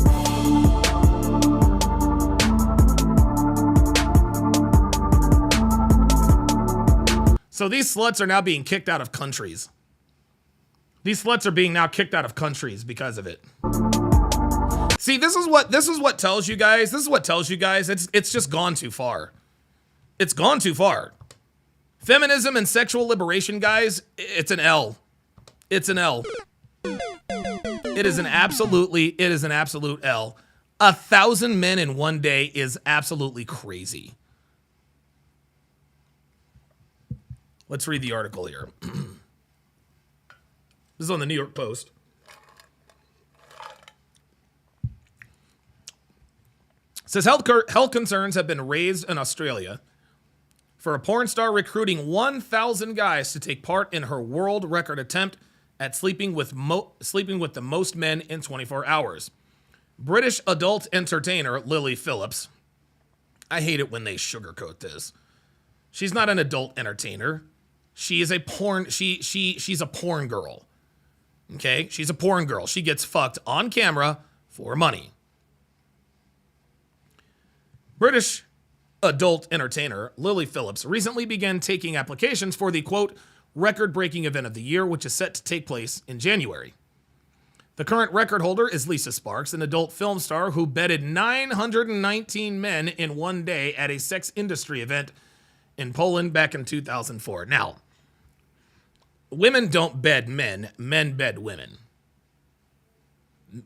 So these sluts are now being kicked out of countries. These sluts are being now kicked out of countries because of it. See, this is what tells you guys. It's just gone too far. It's gone too far. Feminism and sexual liberation, guys, it's an L. It's an L. It is an absolute L. 1,000 men in one day is absolutely crazy. Let's read the article here. This is on the New York Post. It says health concerns have been raised in Australia for a porn star recruiting 1,000 guys to take part in her world record attempt at sleeping with the most men in 24 hours. British adult entertainer Lily Phillips. I hate it when they sugarcoat this. She's not an adult entertainer. She is a porn. She's a porn girl. Okay, she's a porn girl. She gets fucked on camera for money. British adult entertainer Lily Phillips recently began taking applications for the quote record-breaking event of the year, which is set to take place in January. The current record holder is Lisa Sparks, an adult film star who bedded 919 men in one day at a sex industry event in Poland back in 2004. Now, women don't bed men, men bed women.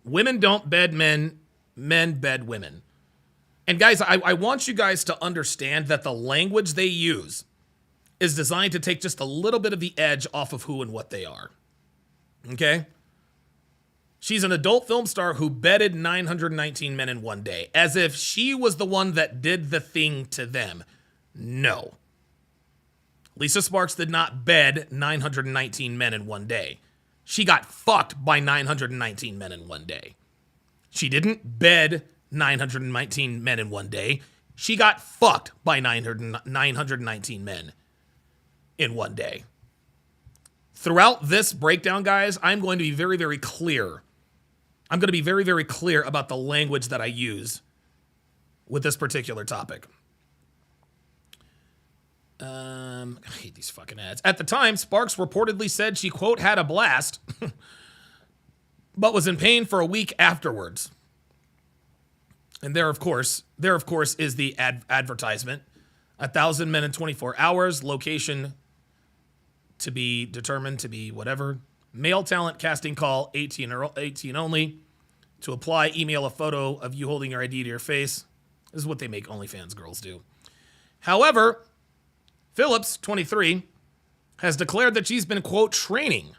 Women don't bed men, men bed women. And guys, I want you guys to understand that the language they use is designed to take just a little bit of the edge off of who and what they are. Okay? She's an adult film star who bedded 919 men in one day, as if she was the one that did the thing to them. No. Lisa Sparks did not bed 919 men in one day. She got fucked by 919 men in one day. She didn't bed 919 men in one day. She got fucked by 919 men in one day. Throughout this breakdown, guys, I'm going to be very, very clear. I'm going to be very, very clear about the language that I use with this particular topic. I hate these fucking ads. At the time, Sparks reportedly said she, quote, had a blast, but was in pain for a week afterwards. And there, of course, is the advertisement. 1,000 men in 24 hours. Location to be determined to be whatever. Male talent casting call, 18 only. To apply, email a photo of you holding your ID to your face. This is what they make OnlyFans girls do. However, Phillips, 23, has declared that she's been, quote, training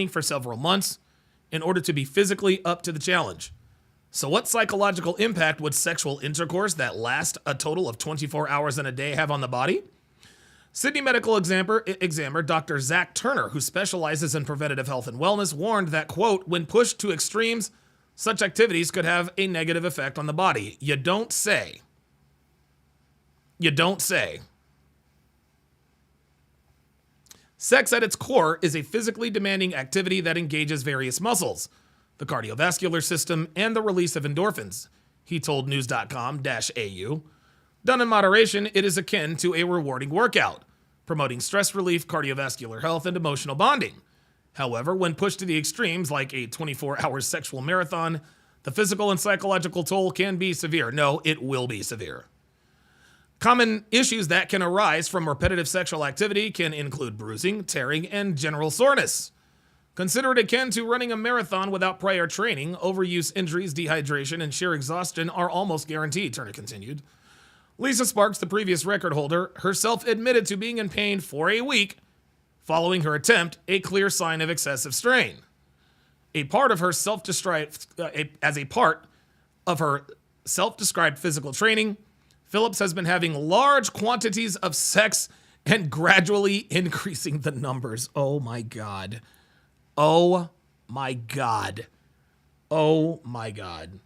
for several months in order to be physically up to the challenge. So what psychological impact would sexual intercourse that lasts a total of 24 hours in a day have on the body? Sydney medical examiner Dr. Zach Turner, who specializes in preventative health and wellness, warned that, quote, when pushed to extremes, such activities could have a negative effect on the body. You don't say. You don't say. Sex at its core is a physically demanding activity that engages various muscles, the cardiovascular system, and the release of endorphins, he told news.com-au. Done in moderation, it is akin to a rewarding workout, promoting stress relief, cardiovascular health, and emotional bonding. However, when pushed to the extremes, like a 24-hour sexual marathon, the physical and psychological toll can be severe. No, it will be severe. Common issues that can arise from repetitive sexual activity can include bruising, tearing, and general soreness. Consider it akin to running a marathon without prior training. Overuse, injuries, dehydration, and sheer exhaustion are almost guaranteed, Turner continued. Lisa Sparks, the previous record holder, herself admitted to being in pain for a week following her attempt, a clear sign of excessive strain. As a part of her self-described physical training, Phillips has been having large quantities of sex and gradually increasing the numbers. Oh my God. Oh my God. Oh my God.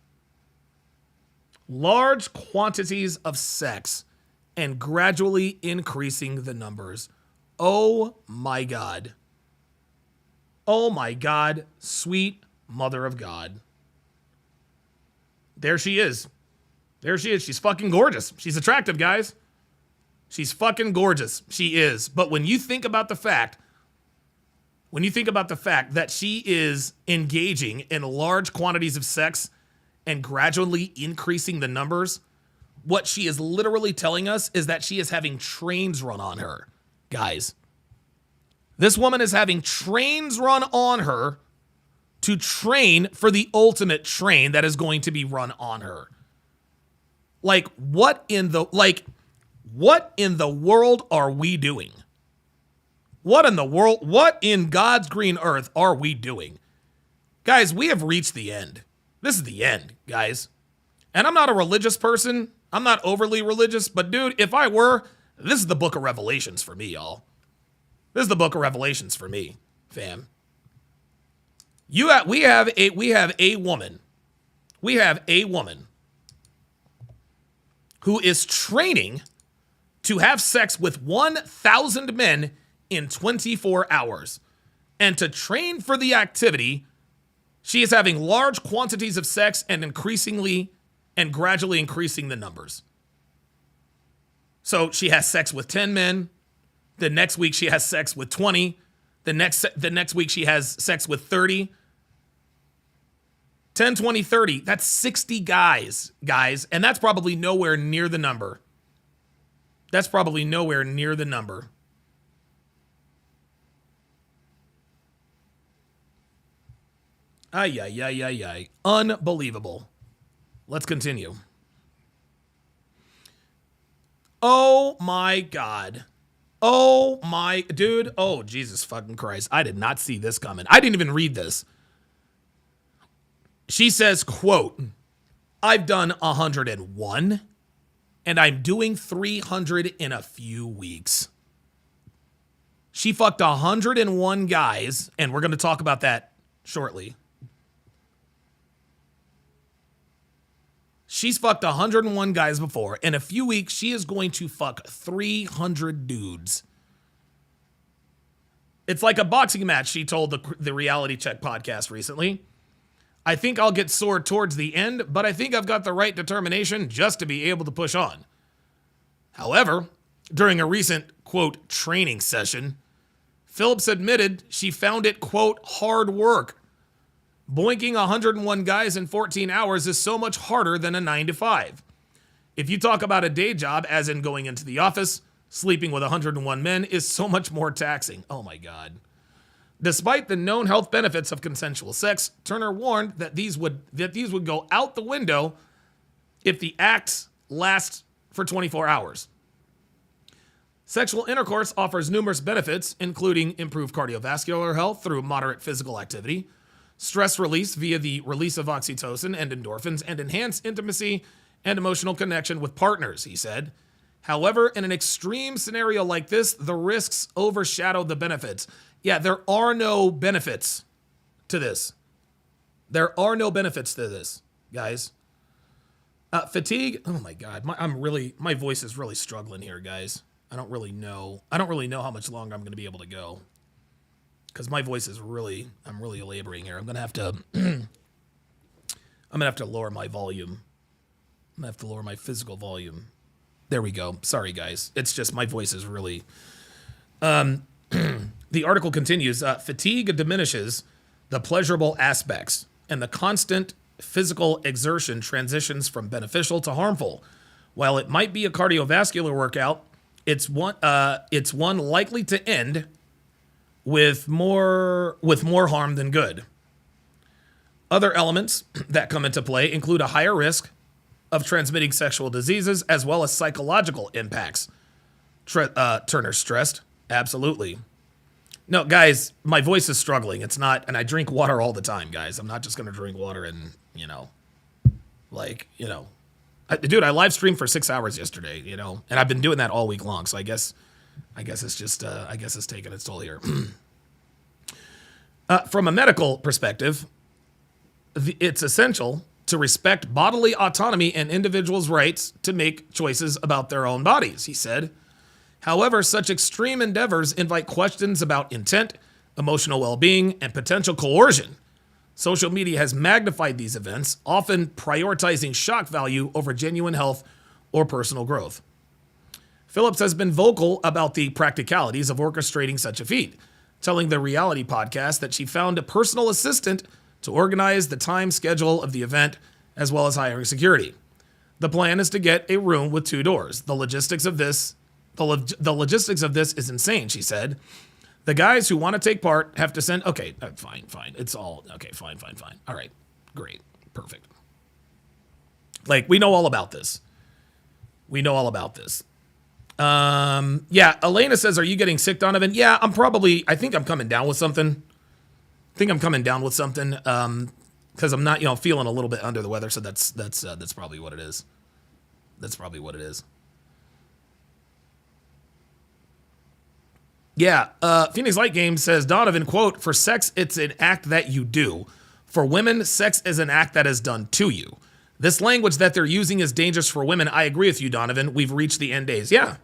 Large quantities of sex and gradually increasing the numbers. Oh my God. Oh my God. Sweet mother of God. There she is. There she is. She's fucking gorgeous. She's attractive, guys. She's fucking gorgeous. She is. But when you think about the fact that she is engaging in large quantities of sex and gradually increasing the numbers, what she is literally telling us is that she is having trains run on her. Guys, this woman is having trains run on her to train for the ultimate train that is going to be run on her. Like, what in the world are we doing? What in God's green earth are we doing? Guys, we have reached the end. This is the end, guys. And I'm not a religious person. I'm not overly religious, but dude, if I were, this is the book of Revelations for me, y'all. This is the book of Revelations for me, fam. We have a woman who is training to have sex with 1,000 men in 24 hours. And to train for the activity, she is having large quantities of sex and gradually increasing the numbers. So she has sex with 10 men. The next week she has sex with 20. The next week she has sex with 30. 10, 20, 30. That's 60 guys. And that's probably nowhere near the number. Ay. Unbelievable. Let's continue. Oh my God. Oh my, dude. Oh, Jesus fucking Christ. I did not see this coming. I didn't even read this. She says, quote, I've done 101 and I'm doing 300 in a few weeks. She fucked 101 guys, and we're going to talk about that shortly. She's fucked 101 guys before. In a few weeks, she is going to fuck 300 dudes. It's like a boxing match, she told the Reality Check podcast recently. I think I'll get sore towards the end, but I think I've got the right determination just to be able to push on. However, during a recent, quote, training session, Phillips admitted she found it, quote, hard work. Boinking 101 guys in 14 hours is so much harder than a 9-to-5. If you talk about a day job, as in going into the office, sleeping with 101 men is so much more taxing. Oh my God. Despite the known health benefits of consensual sex, Turner warned that these would go out the window if the acts last for 24 hours. Sexual intercourse offers numerous benefits, including improved cardiovascular health through moderate physical activity, stress release via the release of oxytocin and endorphins, and enhanced intimacy and emotional connection with partners, he said. However, in an extreme scenario like this, the risks overshadow the benefits. Yeah, there are no benefits to this. There are no benefits to this, guys. Fatigue. Oh my God, my voice is really struggling here, guys. I don't really know how much longer I'm going to be able to go, because my voice is I'm really laboring here. I'm going to have to lower my volume. I'm going to have to lower my physical volume. There we go. Sorry, guys. It's just my voice is really. The article continues. Fatigue diminishes the pleasurable aspects, and the constant physical exertion transitions from beneficial to harmful. While it might be a cardiovascular workout, it's one likely to end with more harm than good. Other elements that come into play include a higher risk of transmitting sexual diseases as well as psychological impacts. Turner stressed. Absolutely. No, guys, my voice is struggling. It's not, and I drink water all the time, guys. I'm not just going to drink water and, dude, I live streamed for 6 hours yesterday, and I've been doing that all week long. So I guess it's just, it's taking its toll here. From a medical perspective, it's essential to respect bodily autonomy and individuals' rights to make choices about their own bodies, he said. However, such extreme endeavors invite questions about intent, emotional well-being, and potential coercion. Social media has magnified these events, often prioritizing shock value over genuine health or personal growth. Phillips has been vocal about the practicalities of orchestrating such a feat, telling the Reality podcast that she found a personal assistant to organize the time schedule of the event, as well as hiring security. The plan is to get a room with 2 doors. The logistics of this is insane, she said. The guys who want to take part have to send. Okay, fine. It's all okay. Fine. All right, great, perfect. Like, we know all about this. Yeah, Elena says, are you getting sick, Donovan? Yeah, I think I'm coming down with something. Because I'm not, feeling a little bit under the weather. So that's probably what it is. Yeah, Phoenix Light Game says, Donovan, quote, for sex, it's an act that you do. For women, sex is an act that is done to you. This language that they're using is dangerous for women. I agree with you, Donovan. We've reached the end days. Yeah.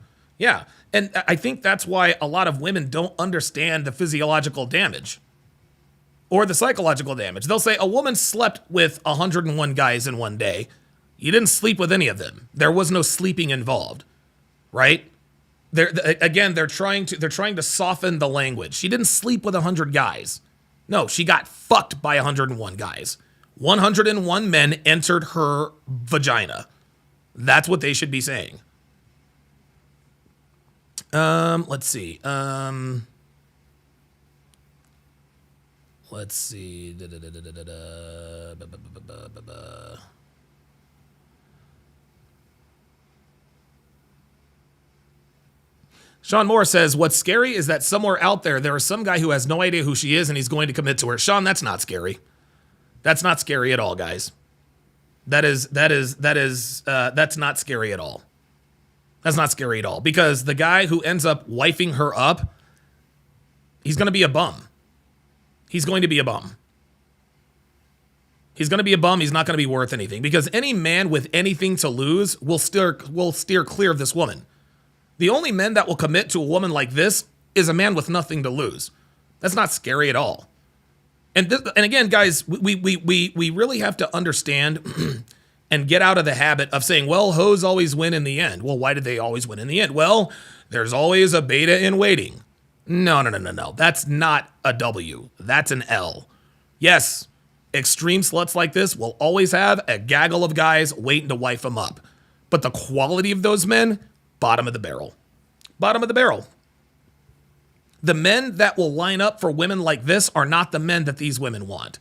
And I think that's why a lot of women don't understand the physiological damage or the psychological damage. They'll say a woman slept with 101 guys in one day. You didn't sleep with any of them. There was no sleeping involved, right? They're trying to soften the language. She didn't sleep with 100 guys. No, she got fucked by 101 guys. 101 men entered her vagina. That's what they should be saying. Let's see. Sean Moore says, what's scary is that somewhere out there is some guy who has no idea who she is and he's going to commit to her. Sean, that's not scary. That's not scary at all, guys. That's not scary at all. That's not scary at all. Because the guy who ends up wifing her up, he's going to be a bum. He's going to be a bum. He's not going to be worth anything. Because any man with anything to lose will steer clear of this woman. The only men that will commit to a woman like this is a man with nothing to lose. That's not scary at all. And again, guys, we really have to understand and get out of the habit of saying, well, hoes always win in the end. Well, why did they always win in the end? Well, there's always a beta in waiting. No. That's not a W. That's an L. Yes, extreme sluts like this will always have a gaggle of guys waiting to wife them up. But the quality of those men, bottom of the barrel. Bottom of the barrel. The men that will line up for women like this are not the men that these women want.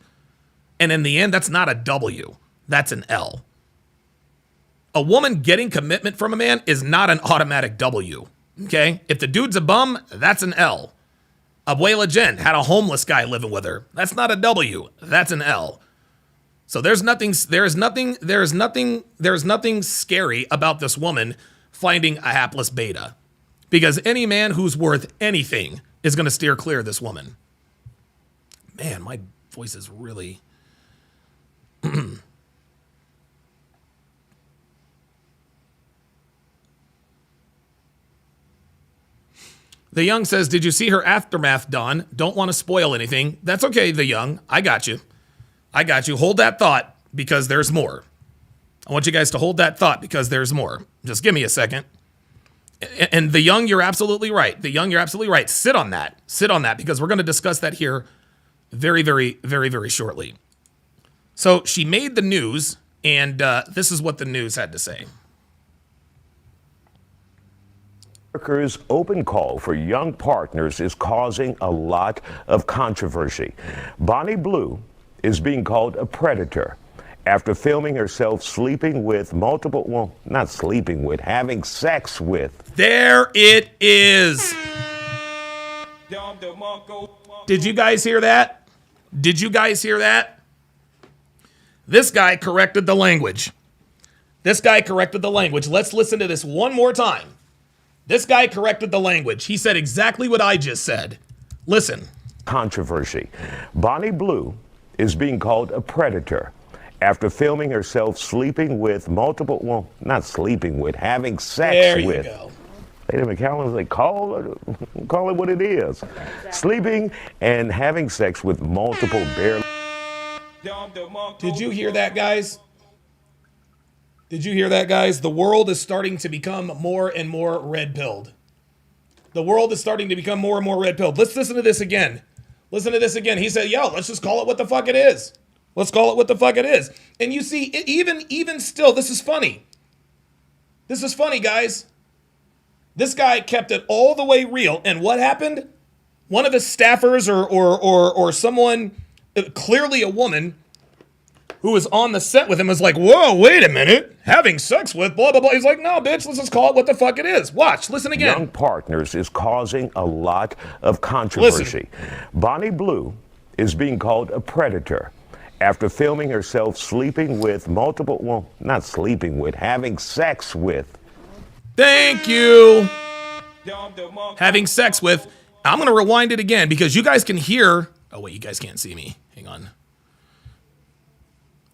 And in the end, that's not a W. That's an L. A woman getting commitment from a man is not an automatic W. Okay? If the dude's a bum, that's an L. Abuela Jen had a homeless guy living with her. That's not a W. That's an L. So there's nothing scary about this woman finding a hapless beta. Because any man who's worth anything is going to steer clear of this woman. Man, my voice is really... The Young says, did you see her aftermath, Don? Don't want to spoil anything. That's okay, The Young. I got you. Hold that thought because there's more. I want you guys to hold that thought because there's more. Just give me a second. And The Young, you're absolutely right. Sit on that because we're going to discuss that here very, very, very, very shortly. So she made the news, and this is what the news had to say. America's open call for young partners is causing a lot of controversy. Bonnie Blue is being called a predator after filming herself sleeping with multiple, well, not sleeping with, having sex with. There it is. Did you guys hear that? This guy corrected the language. Let's listen to this one more time. This guy corrected the language. He said exactly what I just said. Listen. Controversy. Bonnie Blue is being called a predator after filming herself sleeping with multiple, well, not sleeping with, having sex with. There you go. Lady McCallum's like, call it what it is. Exactly. Sleeping and having sex with multiple barely. Did you hear that, guys? The world is starting to become more and more red-pilled. Let's listen to this again. He said, yo, let's just call it what the fuck it is. And you see, even still, this is funny. Guys. This guy kept it all the way real. And what happened? one of his staffers or someone, clearly a woman, who was on the set with him was like, whoa, wait a minute, having sex with blah, blah, blah. He's like, no, bitch, let's just call it what the fuck it is. Watch, listen again. Young partners is causing a lot of controversy. Bonnie Blue is being called a predator after filming herself sleeping with multiple, well, not sleeping with, having sex with. Thank you. Having sex with. I'm going to rewind it again because you guys can hear. Oh, wait, you guys can't see me. Hang on.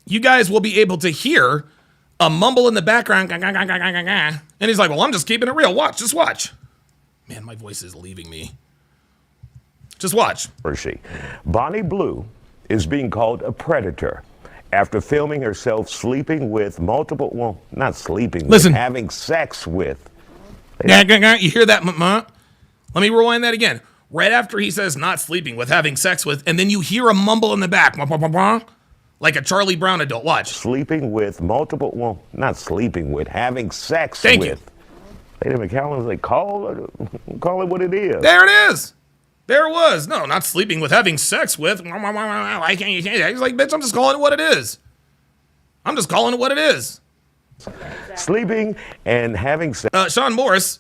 You guys will be able to hear a mumble in the background. And he's like, well, I'm just keeping it real. Watch, just watch. Man, my voice is leaving me. Just watch. Bonnie Blue is being called a predator after filming herself sleeping with multiple, well, not sleeping with, having sex with. You hear that? Let me rewind that again. Right after he says not sleeping with, having sex with, and then you hear a mumble in the back. Like a Charlie Brown adult. Watch. Sleeping with multiple, well, not sleeping with, having sex Thank with. you. Lady McCallum's like, call it what it is. There it is. There it was. No, not sleeping with, having sex with. Why can't you say that? He's like, bitch, I'm just calling it what it is. I'm just calling it what it is. Sleeping and having sex. Sean Morris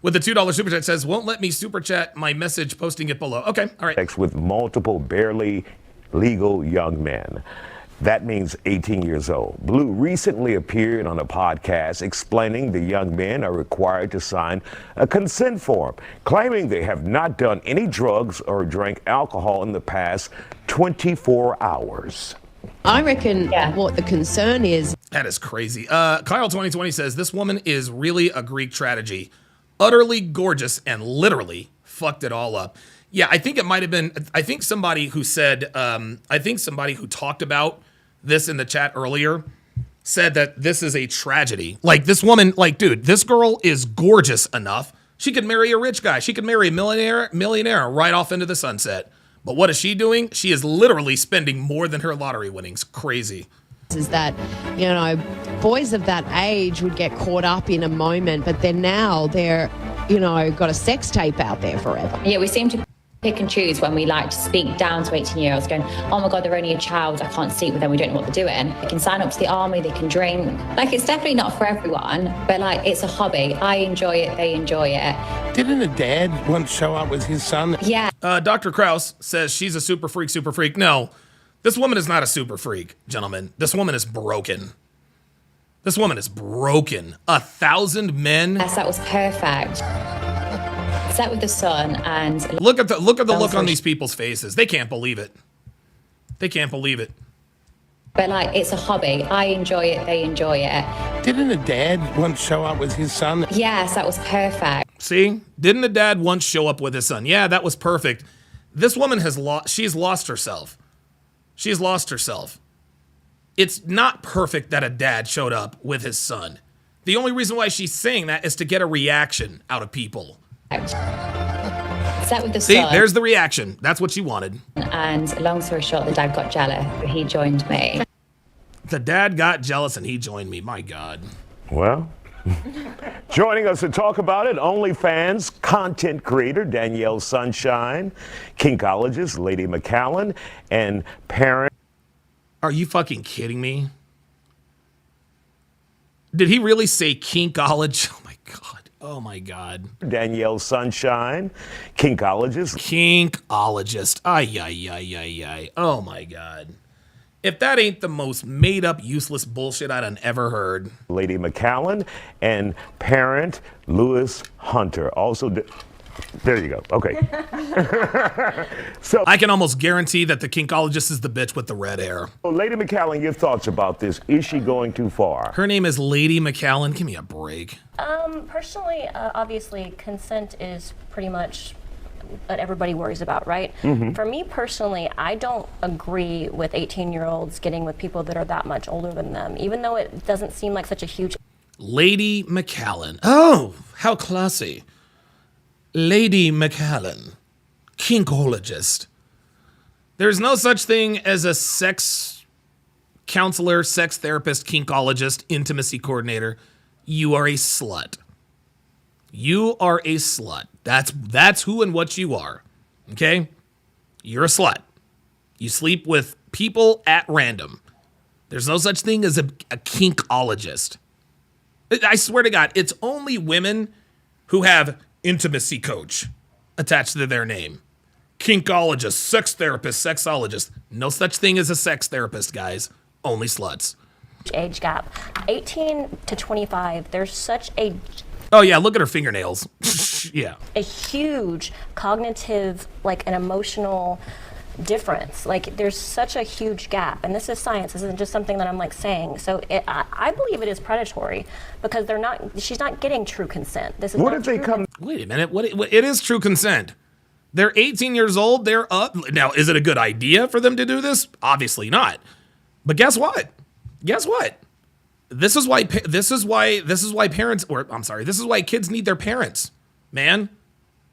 with the $2 super chat says, won't let me super chat my message, posting it below. Okay, all right. Sex with multiple barely legal young men. That means 18 years old. Blue recently appeared on a podcast explaining the young men are required to sign a consent form, claiming they have not done any drugs or drank alcohol in the past 24 hours. I reckon what the concern is. That is crazy. Kyle 2020 says, this woman is really a Greek tragedy. Utterly gorgeous and literally fucked it all up. Yeah, I think it might have been, I think somebody who said, I think somebody who talked about this in the chat earlier said that this is a tragedy. Like this woman, like, dude, this girl is gorgeous enough. She could marry a rich guy. She could marry a millionaire right off into the sunset. But what is she doing? She is literally spending more than her lottery winnings. Crazy. Is that, you know, boys of that age would get caught up in a moment, but then now they're, you know, got a sex tape out there forever. Yeah, we seem to pick and choose when we like to speak down to 18-year-olds going, oh my God, they're only a child, I can't sleep with them, we don't know what they're doing. They can sign up to the army, they can drink. Like, it's definitely not for everyone, but like, it's a hobby. I enjoy it, they enjoy it. Didn't a dad once show up with his son? Yeah. Dr. Krause says she's a super freak. No, this woman is not a super freak, gentlemen. This woman is broken. This woman is broken. 1,000 men. Yes, that was perfect. Sat with the son and look at the look on these people's faces. They can't believe it. They can't believe it. But like, it's a hobby. I enjoy it, they enjoy it. Didn't a dad once show up with his son? Yes, that was perfect. See? Didn't a dad once show up with his son? Yeah, that was perfect. This woman has she's lost herself. She's lost herself. It's not perfect that a dad showed up with his son. The only reason why she's saying that is to get a reaction out of people. Sat with the See, son. there's the reaction. That's what she wanted. And long story short, the dad got jealous. He joined me. The dad got jealous and he joined me. My God. Well, joining us to talk about it, OnlyFans content creator Danielle Sunshine, kinkologist Lady McCallum, and parent. Are you fucking kidding me? Did he really say kinkologist? Oh my God. Oh my God. Danielle Sunshine, kinkologist. Kinkologist. Ay. Oh my God. If that ain't the most made up, useless bullshit I'd ever heard. Lady McCallum and parent Lewis Hunter. Also, there you go. Okay. So I can almost guarantee that the kinkologist is the bitch with the red hair. Lady McCallum, your thoughts about this? Is she going too far? Her name is Lady McCallum. Give me a break. Personally, obviously, consent is pretty much what everybody worries about, right? Mm-hmm. For me personally, I don't agree with 18-year-olds getting with people that are that much older than them, even though it doesn't seem like such a huge... Lady McCallum. Oh, how classy. Lady McCallum, kinkologist. There's no such thing as a sex counselor, sex therapist, kinkologist, intimacy coordinator. You are a slut. You are a slut. That's who and what you are. Okay? You're a slut. You sleep with people at random. There's no such thing as a kinkologist. I swear to God, it's only women who have intimacy coach attached to their name. Kinkologist, sex therapist, sexologist. No such thing as a sex therapist, guys. Only sluts. Age gap. 18 to 25, there's such a... Oh, yeah, look at her fingernails. Yeah. A huge cognitive, like an emotional difference. Like there's such a huge gap, and this is science. This isn't just something that I'm like saying. So I believe it is predatory because she's not getting true consent. This is what if they come? Wait a minute. What? It is true consent. They're 18 years old. They're up. Now, is it a good idea for them to do this? Obviously not. But guess what? Guess what? This is why parents, or I'm sorry, this is why kids need their parents, man.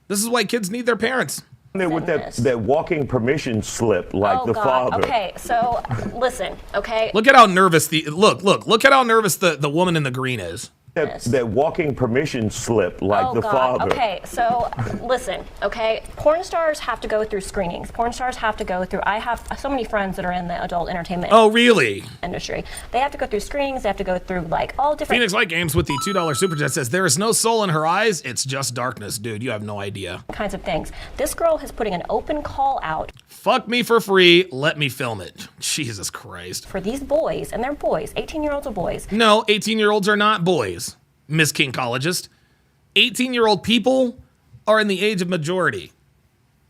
This is why kids need their parents. With that walking permission slip, like the God. father. Okay, so listen, okay. Look at how nervous look at how nervous the woman in the green is. That walking permission slip, like the God. father. Okay, so listen, okay. Porn stars have to go through screenings. Porn stars have to go through. I have so many friends that are in the adult entertainment. Oh, really? Industry. They have to go through screenings. They have to go through like all different. Phoenix Light Games with the $2 super chat says there is no soul in her eyes. It's just darkness, dude. You have no idea. Kinds of things. This girl is putting an open call out. Fuck me for free. Let me film it. Jesus Christ. For these boys, and they're boys. 18-year-olds are boys. No, 18-year-olds are not boys. Miss Kinkologist. 18-year-old people are in the age of majority.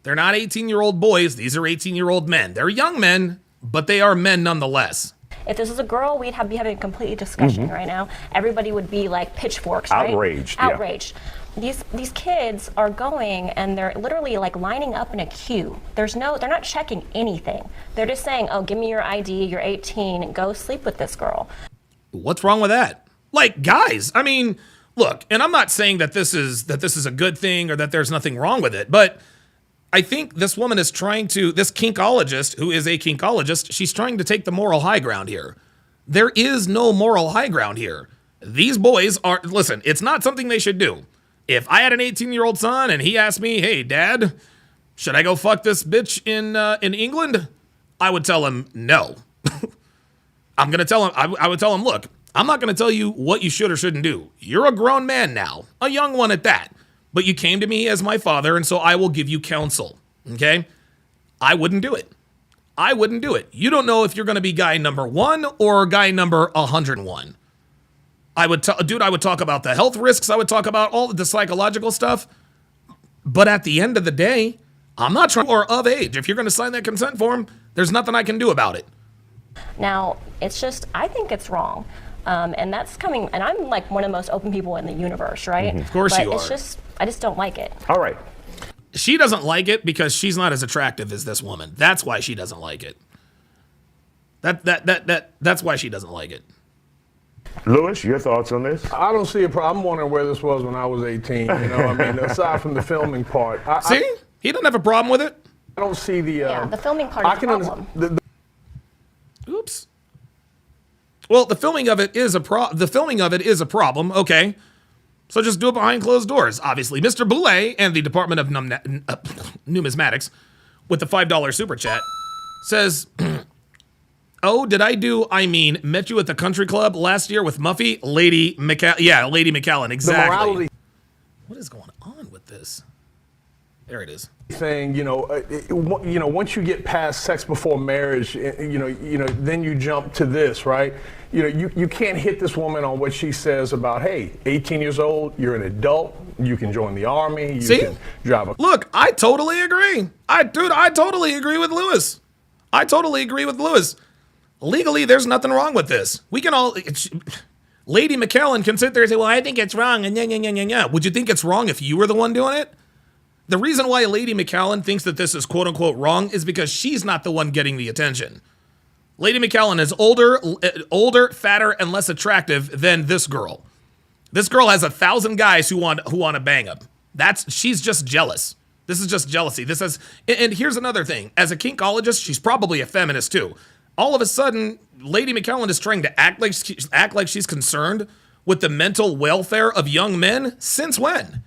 They're not 18-year-old boys. These are 18-year-old men. They're young men, but they are men nonetheless. If this was a girl, we'd be having a complete discussion right now. Everybody would be like pitchforks, right? Outraged. Outraged. These kids are going and they're literally like lining up in a queue. They're not checking anything. They're just saying, "Oh, give me your ID. You're 18. Go sleep with this girl." What's wrong with that? Like, guys, I mean, look, and I'm not saying that this is a good thing or that there's nothing wrong with it, but I think this woman is this kinkologist, who is a kinkologist, she's trying to take the moral high ground here. There is no moral high ground here. These boys listen, it's not something they should do. If I had an 18-year-old son and he asked me, "Hey, Dad, should I go fuck this bitch in England?" I would tell him no. I'm going to tell him, I would tell him, look, I'm not going to tell you what you should or shouldn't do. You're a grown man now, a young one at that. But you came to me as my father, and so I will give you counsel, okay? I wouldn't do it. I wouldn't do it. You don't know if you're going to be guy number 1 or guy number 101. I would talk about the health risks. I would talk about all the psychological stuff. But at the end of the day, I'm not trying or of age. If you're going to sign that consent form, there's nothing I can do about it. Now, it's just, I think it's wrong. And that's coming, and I'm like one of the most open people in the universe, right? Of course but you are. It's just, I just don't like it. All right. She doesn't like it because she's not as attractive as this woman. That's why she doesn't like it. That's why she doesn't like it. Lewis, your thoughts on this? I don't see a problem. I'm wondering where this was when I was 18. You know, I mean, aside from the filming part. He doesn't have a problem with it. I don't see the. The filming part is a problem. Oops. Well, the filming of it is a problem. Okay, so just do it behind closed doors. Obviously, Mr. Boulay and the Department of Numismatics, with the $5 super chat, says, "Oh, did I met you at the country club last year with Muffy, Lady McCallan? Yeah, Lady McCallan, exactly. The morality. What is going on with this? There it is. Thing, once you get past sex before marriage, then you jump to this, right? You can't hit this woman on what she says about, hey, 18 years old, you're an adult, you can join the army, you can drive a. Look, I totally agree. I totally agree with Lewis. Legally, there's nothing wrong with this. We can all. Lady McCallan can sit there and say, "Well, I think it's wrong," and yeah. Would you think it's wrong if you were the one doing it? The reason why Lady McCallan thinks that this is quote unquote wrong is because she's not the one getting the attention. Lady McCallan is older, fatter, and less attractive than this girl. This girl has 1,000 guys who want to bang him. She's just jealous. This is just jealousy. And here's another thing. As a kinkologist, she's probably a feminist too. All of a sudden, Lady McCallan is trying to act like she's concerned with the mental welfare of young men. Since when?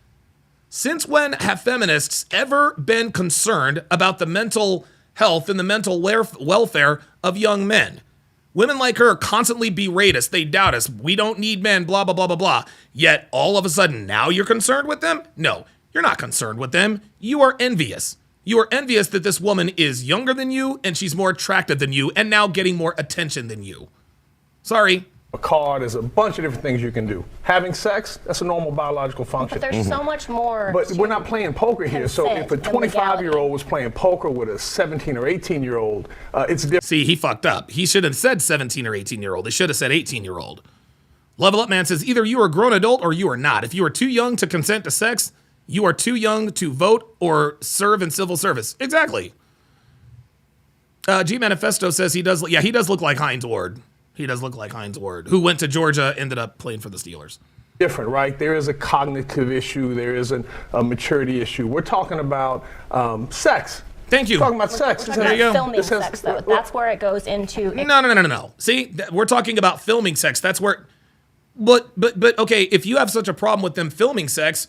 Since when have feminists ever been concerned about the mental health and the mental welfare of young men? Women like her constantly berate us. They doubt us. We don't need men, blah, blah, blah, blah, blah. Yet all of a sudden now you're concerned with them? No, you're not concerned with them. You are envious. You are envious that this woman is younger than you and she's more attractive than you and now getting more attention than you. Sorry. A card, there's a bunch of different things you can do. Having sex, that's a normal biological function. But there's so much more. But we're not playing poker here. So if a 25-year-old was playing poker with a 17 or 18-year-old, it's different. See, he fucked up. He should have said 17 or 18-year-old. He should have said 18-year-old. Level Up Man says, either you are a grown adult or you are not. If you are too young to consent to sex, you are too young to vote or serve in civil service. Exactly. G Manifesto says he does look like Hines Ward. He does look like Hines Ward, who went to Georgia, ended up playing for the Steelers. Different, right? There is a cognitive issue. There is a maturity issue. We're talking about sex. Thank you. We're talking about sex. We're talking about filming sex, though. That's where it goes into. No. See, we're talking about filming sex. That's where. But okay, if you have such a problem with them filming sex,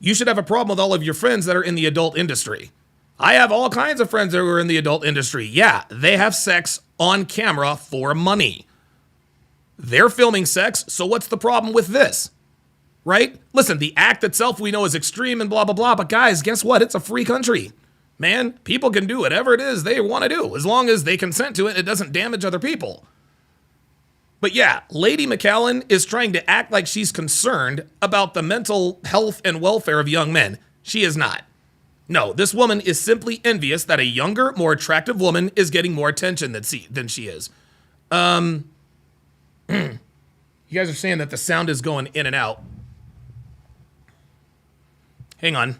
you should have a problem with all of your friends that are in the adult industry. I have all kinds of friends that are in the adult industry. Yeah, they have sex on camera for money. They're filming sex, so what's the problem with this? Right? Listen, the act itself we know is extreme and blah, blah, blah, but guys, guess what? It's a free country. Man, people can do whatever it is they want to do. As long as they consent to it, it doesn't damage other people. But yeah, Lady McAllen is trying to act like she's concerned about the mental health and welfare of young men. She is not. No, this woman is simply envious that a younger, more attractive woman is getting more attention than she is. You guys are saying that the sound is going in and out. Hang on.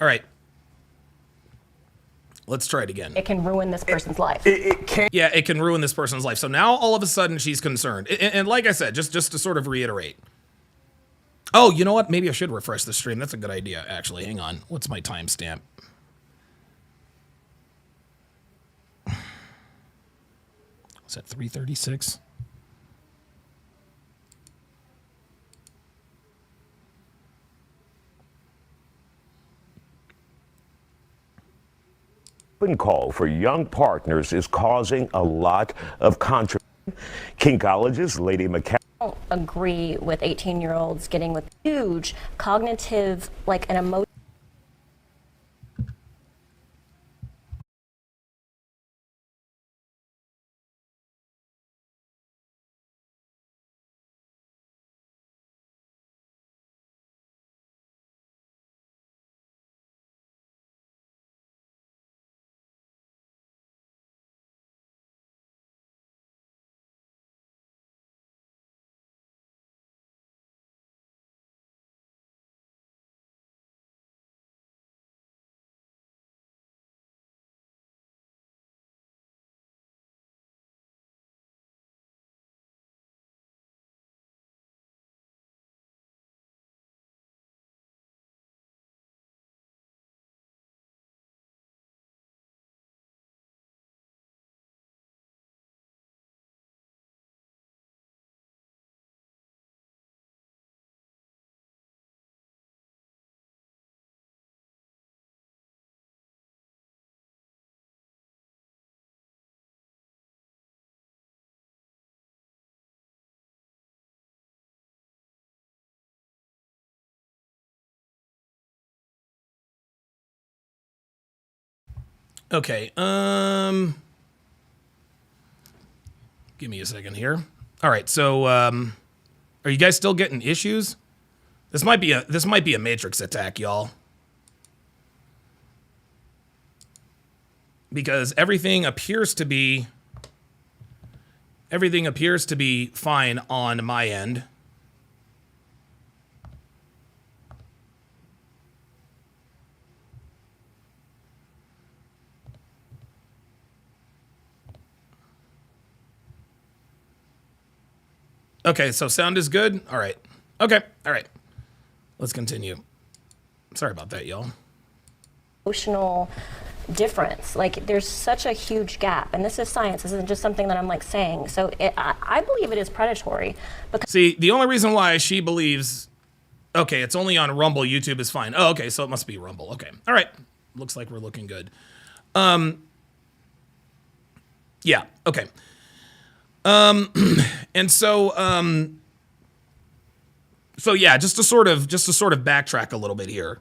All right. Let's try it again. It can ruin this person's life. It can. Yeah, it can ruin this person's life. So now all of a sudden she's concerned. And like I said, just to sort of reiterate. Oh, you know what? Maybe I should refresh the stream. That's a good idea, actually. Hang on. What's my timestamp? Was that 3:36? Open call for young partners is causing a lot of controversy. King College's Lady McCall. I don't agree with 18-year-olds getting with huge cognitive, like an emotion. Okay, give me a second here. All right, so Are you guys still getting issues? This might be a Matrix attack, y'all. Because everything appears to be fine on my end. Okay, so sound is good. All right. Okay. All right. Let's continue. Sorry about that, y'all. Emotional difference. Like, there's such a huge gap, and this is science. This isn't just something that I'm like saying. So I believe it is predatory. Because see, the only reason why she believes, okay, it's only on Rumble, YouTube is fine. Oh, okay, so it must be Rumble. Okay, all right. Looks like we're looking good. Yeah. Okay. And so yeah, just to sort of backtrack a little bit here.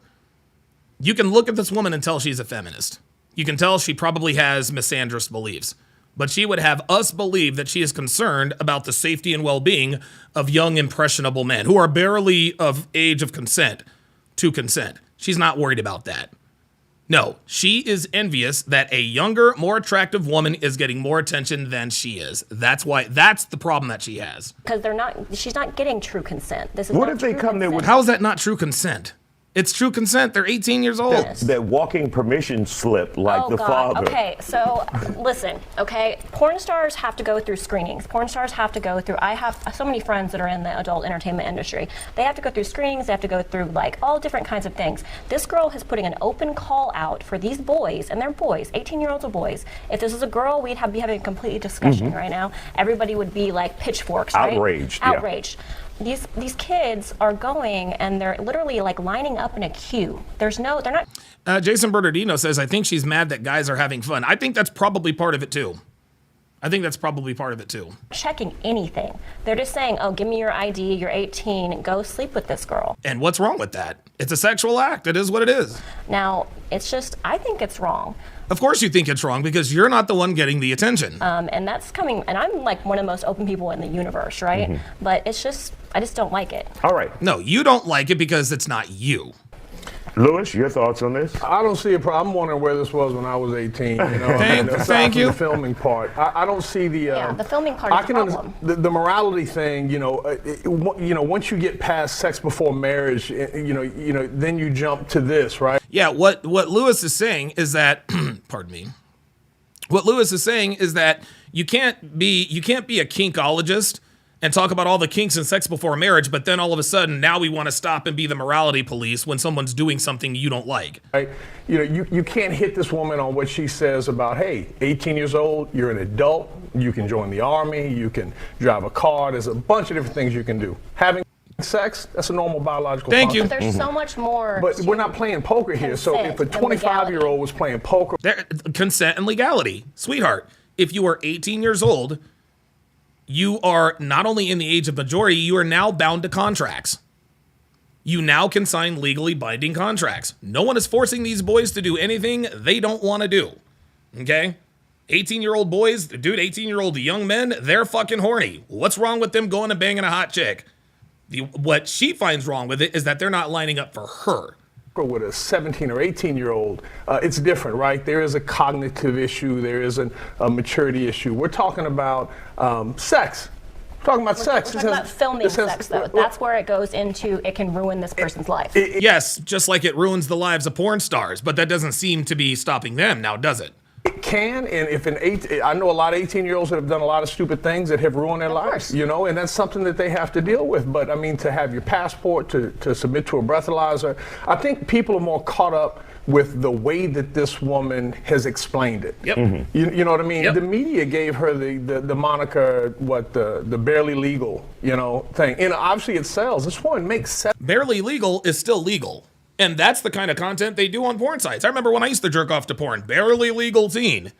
You can look at this woman and tell she's a feminist. You can tell she probably has misandrous beliefs, but she would have us believe that she is concerned about the safety and well-being of young, impressionable men who are barely of age of consent to consent. She's not worried about that. No, she is envious that a younger, more attractive woman is getting more attention than she is. That's the problem that she has. Because she's not getting true consent. This is What not if they true come there consent. with? How is that not true consent? It's true consent. They're 18 years old. That walking permission slip like the father. Okay, so listen, okay, porn stars have to go through screenings. Porn stars have to go through, I have so many friends that are in the adult entertainment industry. They have to go through screenings, they have to go through like all different kinds of things. This girl is putting an open call out for these boys, and they're boys, 18-year-olds are boys. If this was a girl, we'd be having a complete discussion right now. Everybody would be like pitchforks, right? Outraged. Outraged. These kids are going and they're literally like lining up in a queue. They're not. Jason Bernardino says, I think she's mad that guys are having fun. I think that's probably part of it too. Checking anything. They're just saying, oh, give me your ID, you're 18, go sleep with this girl. And what's wrong with that? It's a sexual act. It is what it is. Now, it's just, I think it's wrong. Of course you think it's wrong because you're not the one getting the attention. And that's coming, and I'm like one of the most open people in the universe, right? But it's just, I just don't like it. All right. No, you don't like it because it's not you. Lewis, your thoughts on this? I don't see a problem. I'm wondering where this was when I was 18. You know, Thank you. The filming part. I don't see the. The filming part is the problem. The morality thing. You know, once you get past sex before marriage, then you jump to this, right? Yeah. What Lewis is saying is that, pardon me. What Lewis is saying is that you can't be a kinkologist and talk about all the kinks in sex before marriage, but then all of a sudden, now we want to stop and be the morality police when someone's doing something you don't like. Right? You can't hit this woman on what she says about, hey, 18 years old, you're an adult, you can join the army, you can drive a car, there's a bunch of different things you can do. Having sex, that's a normal biological function. Thank you. But there's so much more. But we're not playing poker here. So if a 25-year-old was playing poker. Consent and legality. Sweetheart, if you are 18 years old, you are not only in the age of majority, you are now bound to contracts. You now can sign legally binding contracts. No one is forcing these boys to do anything they don't want to do. Okay? 18-year-old boys, dude, 18-year-old young men, they're fucking horny. What's wrong with them going and banging a hot chick? What she finds wrong with it is that they're not lining up for her. With a 17 or 18-year-old, it's different, right? There is a cognitive issue. There is a maturity issue. We're talking about sex. We're talking about sex. We're talking about filming sex, though. That's where it goes into, it can ruin this person's life. Yes, just like it ruins the lives of porn stars, but that doesn't seem to be stopping them now, does it? It can, and if I know a lot of 18-year-olds that have done a lot of stupid things that have ruined their lives, you know, and that's something that they have to deal with. But I mean, to have your passport, to submit to a breathalyzer, I think people are more caught up with the way that this woman has explained it. Yep. You know what I mean? Yep. The media gave her the moniker, the barely legal, thing. And obviously it sells. This woman makes sense. Barely legal is still legal. And that's the kind of content they do on porn sites. I remember when I used to jerk off to porn. Barely legal teen.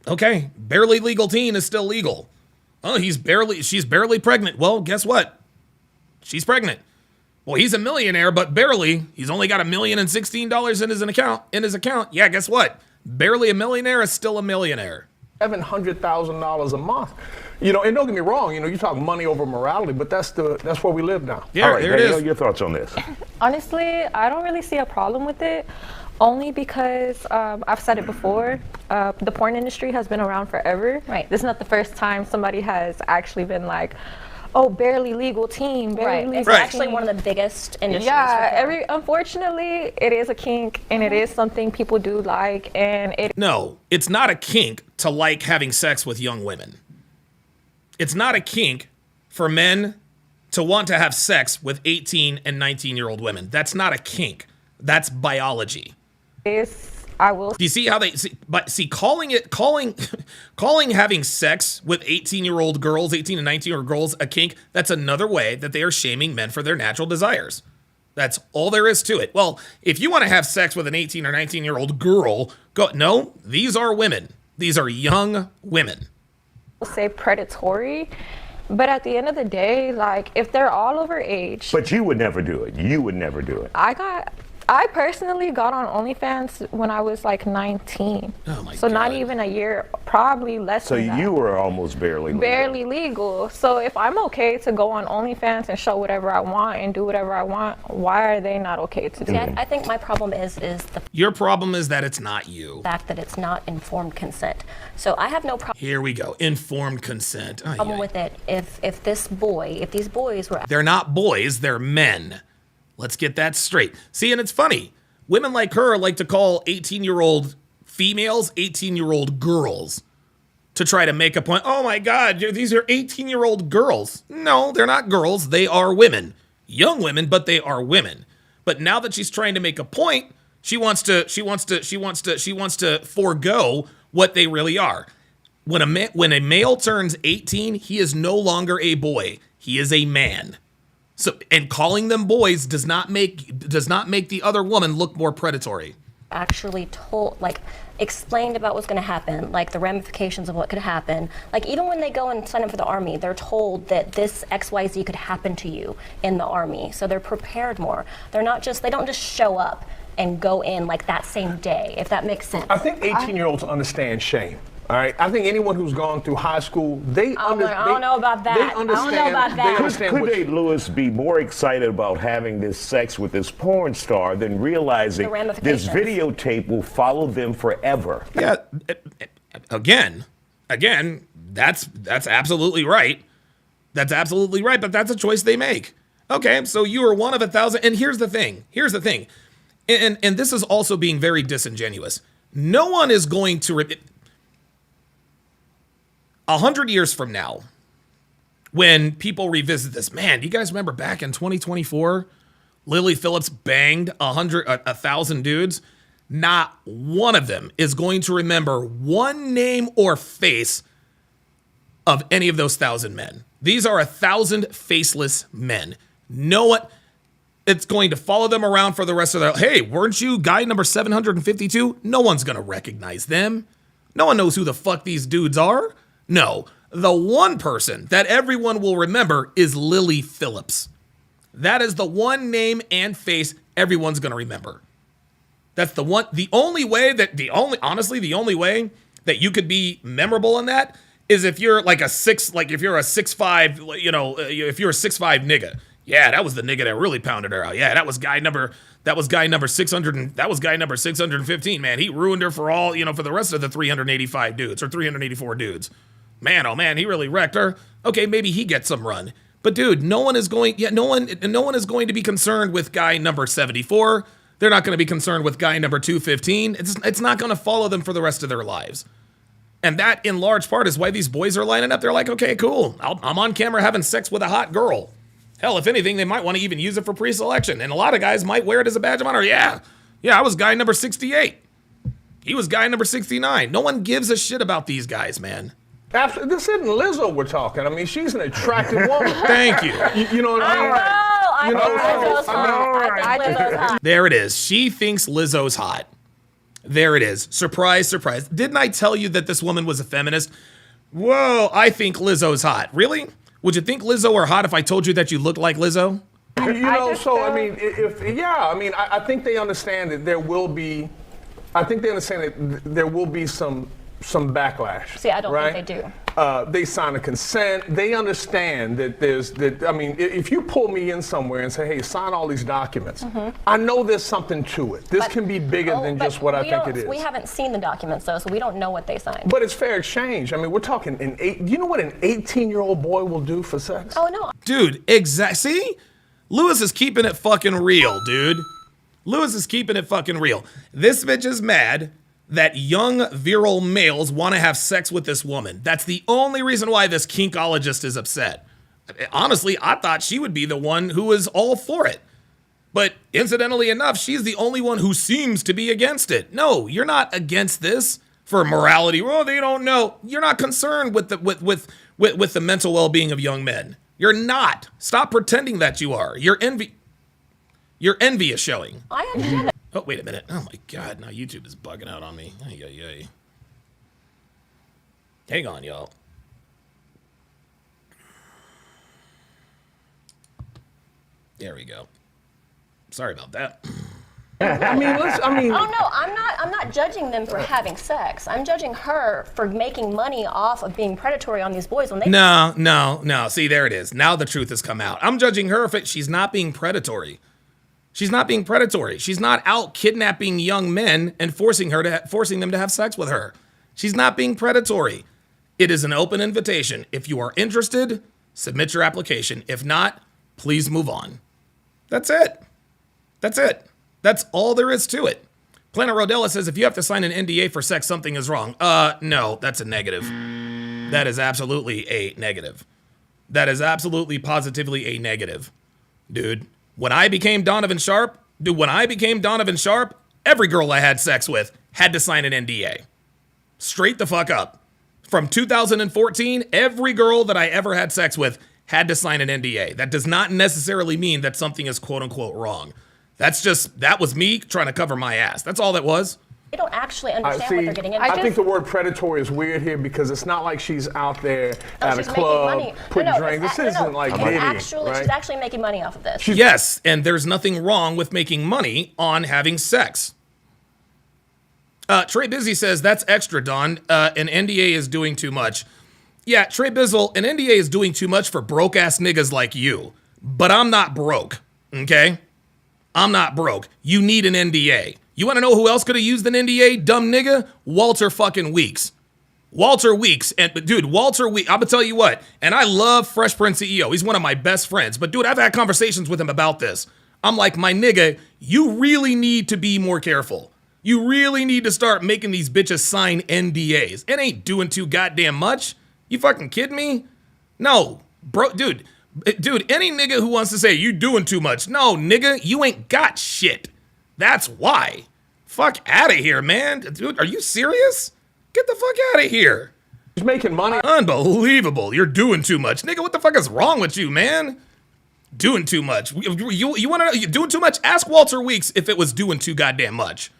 Okay, barely legal teen is still legal. Oh, she's barely pregnant. Well, guess what? She's pregnant. Well, he's a millionaire, but barely. He's only got $1,016 in his account. Yeah, guess what? Barely a millionaire is still a millionaire. $700,000 a month. You know, and don't get me wrong, you know, you talk money over morality, but that's where we live now. All right, Danielle, your thoughts on this? Honestly, I don't really see a problem with it, only because I've said it before, the porn industry has been around forever. Right. This is not the first time somebody has actually been like, oh, barely legal teen, barely legal It's actually one of the biggest industries. Yeah, unfortunately, it is a kink, and it is something people do like, and it. No, it's not a kink to like having sex with young women. It's not a kink for men to want to have sex with 18 and 19-year-old women. That's not a kink. That's biology. I will. Do you see how they calling having sex with 18-year-old girls, 18 and 19-year-old girls a kink? That's another way that they are shaming men for their natural desires. That's all there is to it. Well, if you want to have sex with an 18 or 19-year-old girl, go. No, these are women. These are young women. Say predatory, but at the end of the day, like, if they're all over age. But you would never do it. You would never do it. I personally got on OnlyFans when I was like 19. Oh my so God. not even a year, probably less So than that. you were almost barely legal. Barely legal. So if I'm okay to go on OnlyFans and show whatever I want and do whatever I want, why are they not okay to do See, it? I think my problem is the Your problem is that it's not you. fact that it's not informed consent. So I have no Here we go. Informed consent. Ay, problem ay. with it if these boys were They're not boys, they're men. Let's get that straight. See, and it's funny. Women like her like to call 18-year-old females 18-year-old girls to try to make a point. Oh my God, these are 18-year-old girls. No, they're not girls. They are women. Young women, but they are women. But now that she's trying to make a point, she wants to forego what they really are. When a male turns 18, he is no longer a boy. He is a man. So, and calling them boys does not make the other woman look more predatory. actually told, like, explained about what's going to happen, like the ramifications of what could happen. Like, even when they go and sign up for the Army, they're told that this XYZ could happen to you in the Army. So they're prepared more. They don't just show up and go in like that same day, if that makes sense. I think 18-year-olds understand shame. All right, I think anyone who's gone through high school, I don't know about that. They understand. Could Dave Lewis be more excited about having this sex with this porn star than realizing this videotape will follow them forever? Yeah, again, that's absolutely right. That's absolutely right, but that's a choice they make. Okay, so you are one of 1,000, and here's the thing, and this is also being very disingenuous. No one is going to 100 years from now, when people revisit this, man, do you guys remember back in 2024, Lily Phillips banged 1,000 dudes? Not one of them is going to remember one name or face of any of those 1,000 men. These are 1,000 faceless men. No one, it's going to follow them around for the rest of their, hey, weren't you guy number 752? No one's going to recognize them. No one knows who the fuck these dudes are. No, the one person that everyone will remember is Lily Phillips. That is the one name and face everyone's going to remember. That's the only way that you could be memorable in that is if you're like if you're a 6'5", if you're a 6'5" nigga. Yeah, that was the nigga that really pounded her out. Yeah, that was guy number 600, that was guy number 615, man. He ruined her for all, for the rest of the 385 dudes or 384 dudes. Man, oh man, he really wrecked her. Okay, maybe he gets some run. But dude, no one is going to be concerned with guy number 74. They're not going to be concerned with guy number 215. It's not going to follow them for the rest of their lives. And that, in large part, is why these boys are lining up. They're like, okay, cool. I'm on camera having sex with a hot girl. Hell, if anything, they might want to even use it for pre-selection. And a lot of guys might wear it as a badge of honor. Yeah, I was guy number 68. He was guy number 69. No one gives a shit about these guys, man. Absolutely. This isn't Lizzo we're talking. I mean, she's an attractive woman. Thank you. You know what I mean? I think Lizzo's hot. There it is. She thinks Lizzo's hot. There it is. Surprise, surprise. Didn't I tell you that this woman was a feminist? Whoa, I think Lizzo's hot. Really? Would you think Lizzo were hot if I told you that you looked like Lizzo? I think they understand that there will be, some some backlash. See, I don't right? think they do. They sign a consent. They understand that I mean, if you pull me in somewhere and say, hey, sign all these documents, I know there's something to it. This can be bigger than just what I think it is. We haven't seen the documents, though, so we don't know what they signed. But it's fair exchange. I mean, we're talking do you know what an 18-year-old boy will do for sex? Oh, no. Dude, see? Lewis is keeping it fucking real, dude. Lewis is keeping it fucking real. This bitch is mad that young virile males want to have sex with this woman. That's the only reason why this kinkologist is upset. Honestly, I thought she would be the one who is all for it. But incidentally enough, she's the only one who seems to be against it. No, you're not against this for morality. Well, they don't know. You're not concerned with the mental well-being of young men. You're not. Stop pretending that you are. Your envy is showing. I understand that. Oh, wait a minute. Oh my God, now YouTube is bugging out on me. Ay, ay, ay. Hang on, y'all. There we go. Sorry about that. I mean, Oh no, I'm not judging them for having sex. I'm judging her for making money off of being predatory on these boys when they. No. See, there it is. Now the truth has come out. I'm judging her if she's not being predatory. She's not being predatory. She's not out kidnapping young men and forcing them to have sex with her. She's not being predatory. It is an open invitation. If you are interested, submit your application. If not, please move on. That's it. That's it. That's all there is to it. Planet Rodella says if you have to sign an NDA for sex, something is wrong. No, that's a negative. That is absolutely a negative. That is absolutely positively a negative. Dude, when I became Donovan Sharpe, every girl I had sex with had to sign an NDA. Straight the fuck up. From 2014, every girl that I ever had sex with had to sign an NDA. That does not necessarily mean that something is quote unquote wrong. That was me trying to cover my ass. That's all that was. They don't actually understand what they're getting into. I think the word predatory is weird here because it's not like she's out there at a club putting drinks. This isn't like dating, She's right? actually making money off of this. Yes, and there's nothing wrong with making money on having sex. Trey Busy says, that's extra, Don. An NDA is doing too much. Yeah, Trey Bizzle, an NDA is doing too much for broke-ass niggas like you. But I'm not broke, okay? I'm not broke. You need an NDA. You want to know who else could have used an NDA, dumb nigga? Walter fucking Weeks. Walter Weeks. Walter Weeks. I'm going to tell you what. And I love Fresh Prince CEO. He's one of my best friends. But, dude, I've had conversations with him about this. I'm like, my nigga, you really need to be more careful. You really need to start making these bitches sign NDAs. It ain't doing too goddamn much. You fucking kidding me? No. Bro, dude, any nigga who wants to say you doing too much. No, nigga, you ain't got shit. That's why. Fuck out of here, man. Dude, are you serious? Get the fuck out of here. He's making money. Unbelievable. You're doing too much. Nigga, what the fuck is wrong with you, man? Doing too much. You want to know, you doing too much? Ask Walter Weeks if it was doing too goddamn much.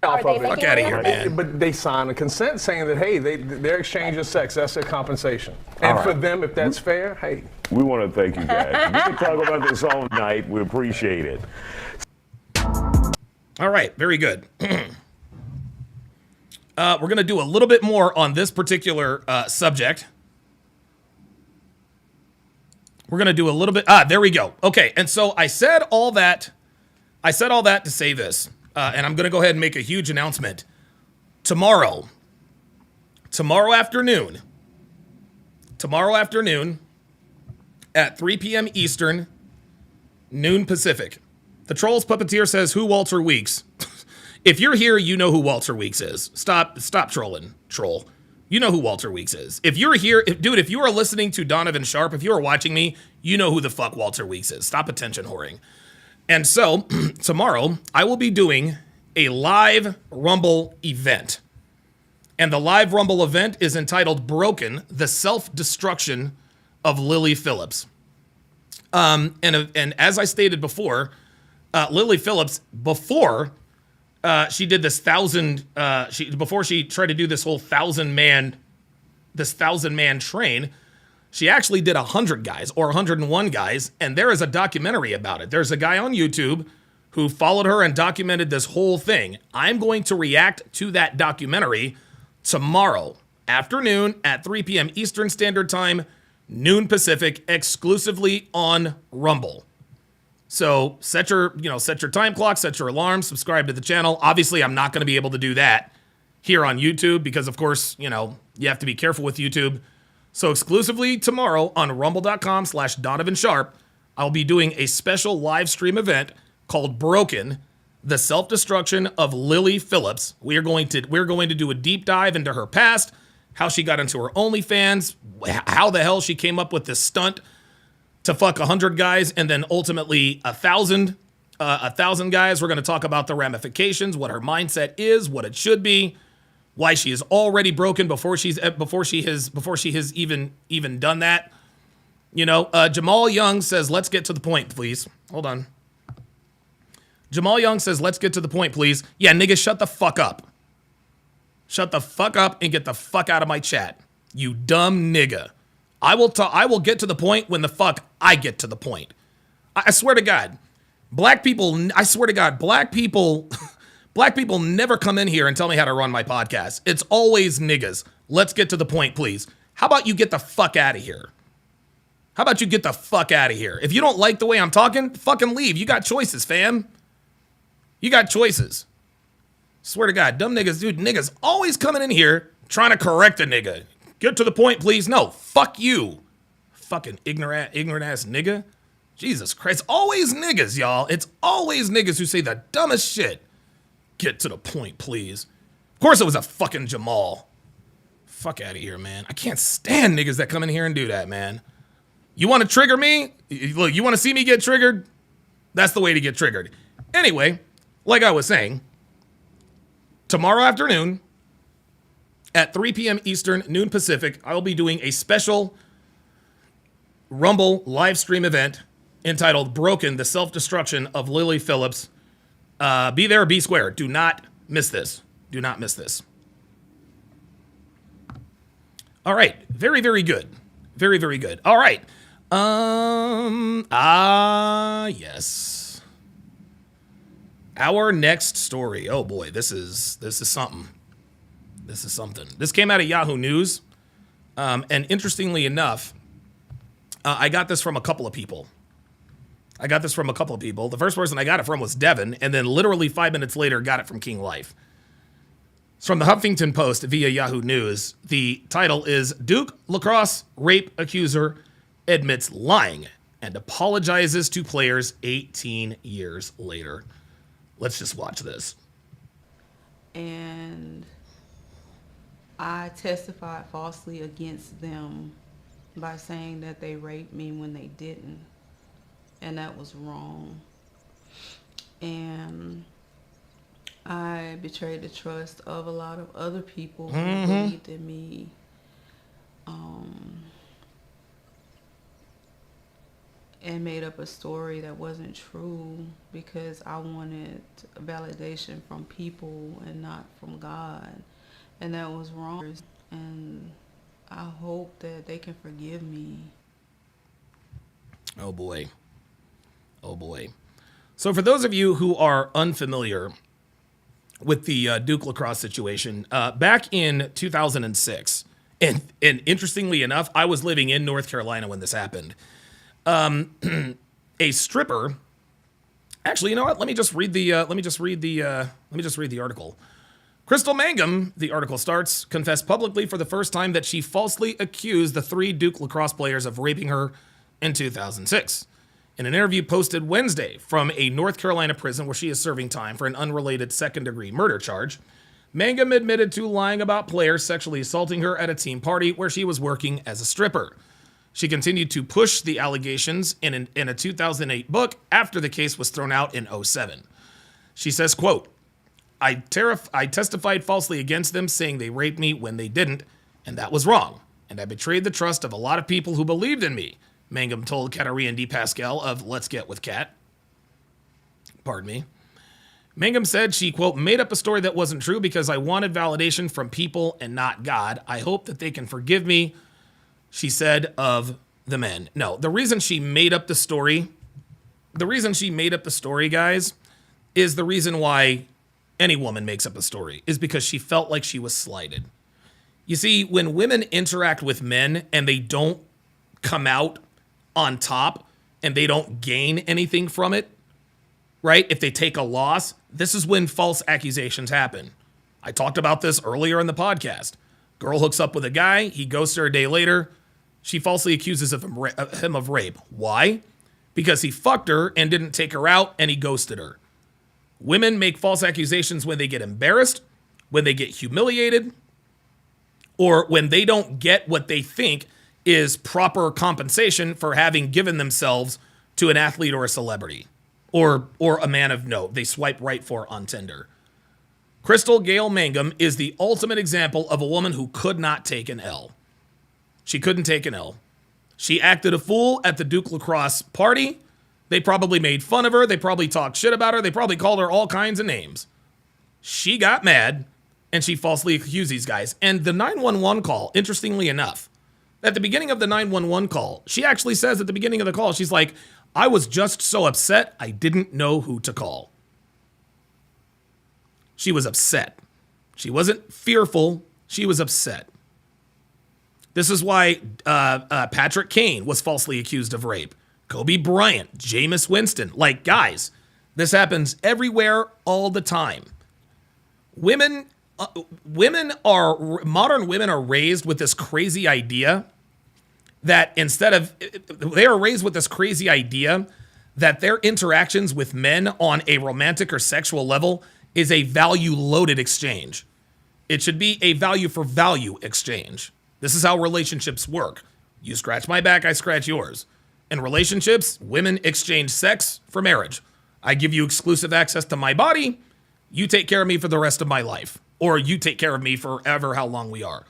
Fuck out of here, man. But they sign a consent saying that, hey, they're exchanging sex. That's their compensation. And for them, if that's fair, hey. We want to thank you guys. We can talk about this all night. We appreciate it. All right, very good. We're going to do a little bit more on this particular subject. We're going to do a little bit. There we go. Okay, and so I said all that to say this. And I'm going to go ahead and make a huge announcement. Tomorrow afternoon at 3 p.m. Eastern, noon Pacific. The Trolls Puppeteer says, who Walter Weeks? If you're here, you know who Walter Weeks is. Stop trolling, troll. You know who Walter Weeks is. If you're here, if you are listening to Donovan Sharpe, if you are watching me, you know who the fuck Walter Weeks is. Stop attention whoring. And so, tomorrow, I will be doing a live Rumble event. And the live Rumble event is entitled Broken, the Self-Destruction of Lily Phillips. And as I stated before, Lily Phillips, before she did this before she tried to do this whole 1,000-man train, she actually did 100 guys or 101 guys, and there is a documentary about it. There's a guy on YouTube who followed her and documented this whole thing. I'm going to react to that documentary tomorrow afternoon at 3 p.m. Eastern Standard Time, noon Pacific, exclusively on Rumble. So set your time clock, set your alarm, subscribe to the channel. Obviously, I'm not going to be able to do that here on YouTube because, of course, you have to be careful with YouTube. So exclusively tomorrow on rumble.com/Donovan Sharpe, I'll be doing a special live stream event called Broken, the self-destruction of Lily Phillips. We're going to do a deep dive into her past, how she got into her OnlyFans, how the hell she came up with this stunt to fuck 100 guys and then ultimately 1,000 guys. We're going to talk about the ramifications, what her mindset is, what it should be, why she is already broken before she has even done that. Jamal Young says, let's get to the point, please. Hold on. Jamal Young says, let's get to the point, please. Yeah, nigga, shut the fuck up. Shut the fuck up and get the fuck out of my chat. You dumb nigga. I will get to the point when the fuck I get to the point. I swear to God, black people never come in here and tell me how to run my podcast. It's always niggas. Let's get to the point, please. How about you get the fuck out of here? How about you get the fuck out of here? If you don't like the way I'm talking, fucking leave. You got choices, fam. You got choices. Swear to God, dumb niggas, dude, niggas always coming in here trying to correct a nigga. Get to the point, please. No, fuck you. Fucking ignorant ass nigga. Jesus Christ. Always niggas, y'all. It's always niggas who say the dumbest shit. Get to the point, please. Of course it was a fucking Jamal. Fuck out of here, man. I can't stand niggas that come in here and do that, man. You want to trigger me? Look, you want to see me get triggered? That's the way to get triggered. Anyway, like I was saying, tomorrow afternoon at 3 p.m. Eastern, noon Pacific, I'll be doing a special Rumble live stream event entitled Broken, the Self-Destruction of Lily Phillips. Be there or be square. Do not miss this. Do not miss this. All right. Very, very good. Very, very good. All right. Yes. Our next story. Oh boy, this is something. This is something. This came out of Yahoo News. And interestingly enough, I got this from a couple of people. The first person I got it from was Devin, and then literally 5 minutes later got it from King Life. It's from the Huffington Post via Yahoo News. The title is Duke Lacrosse Rape Accuser Admits Lying and Apologizes to Players 18 years later. Let's just watch this. And I testified falsely against them by saying that they raped me when they didn't. And that was wrong. And I betrayed the trust of a lot of other people who believed in me. And made up a story that wasn't true because I wanted validation from people and not from God. And that was wrong. And I hope that they can forgive me. Oh boy. Oh boy. So for those of you who are unfamiliar with the Duke Lacrosse situation, back in 2006, and interestingly enough, I was living in North Carolina when this happened. A stripper. Actually, you know what? Let me just read the article. Crystal Mangum, the article starts, confessed publicly for the first time that she falsely accused the 3 Duke Lacrosse players of raping her in 2006. In an interview posted Wednesday from a North Carolina prison where she is serving time for an unrelated second-degree murder charge, Mangum admitted to lying about players sexually assaulting her at a team party where she was working as a stripper. She continued to push the allegations in a 2008 book after the case was thrown out in 2007. She says, quote, I testified falsely against them, saying they raped me when they didn't, and that was wrong. And I betrayed the trust of a lot of people who believed in me, Mangum told Katarina D. Pascal of Let's Get With Kat. Pardon me. Mangum said she, quote, made up a story that wasn't true because I wanted validation from people and not God. I hope that they can forgive me, she said of the men. No, the reason she made up the story, guys, is the reason why any woman makes up a story, is because she felt like she was slighted. You see, when women interact with men and they don't come out on top and they don't gain anything from it, right? If they take a loss, this is when false accusations happen. I talked about this earlier in the podcast. Girl hooks up with a guy, he ghosts her a day later. She falsely accuses him of rape. Why? Because he fucked her and didn't take her out and he ghosted her. Women make false accusations when they get embarrassed, when they get humiliated, or when they don't get what they think is proper compensation for having given themselves to an athlete or a celebrity or a man of note they swipe right for on Tinder. Crystal Gail Mangum is the ultimate example of a woman who could not take an L. She couldn't take an L. She acted a fool at the Duke Lacrosse party. They probably made fun of her. They probably talked shit about her. They probably called her all kinds of names. She got mad and she falsely accused these guys. And the 911 call, interestingly enough, at the beginning of the 911 call, she actually says at the beginning of the call, she's like, I was just so upset, I didn't know who to call. She was upset. She wasn't fearful. She was upset. This is why Patrick Kane was falsely accused of rape. Kobe Bryant, Jameis Winston. Like, guys, this happens everywhere all the time. Modern women are raised with this crazy idea that they are raised with this crazy idea that their interactions with men on a romantic or sexual level is a value-loaded exchange. It should be a value-for-value exchange. This is how relationships work. You scratch my back, I scratch yours. In relationships, women exchange sex for marriage. I give you exclusive access to my body. You take care of me for the rest of my life. Or you take care of me forever, how long we are.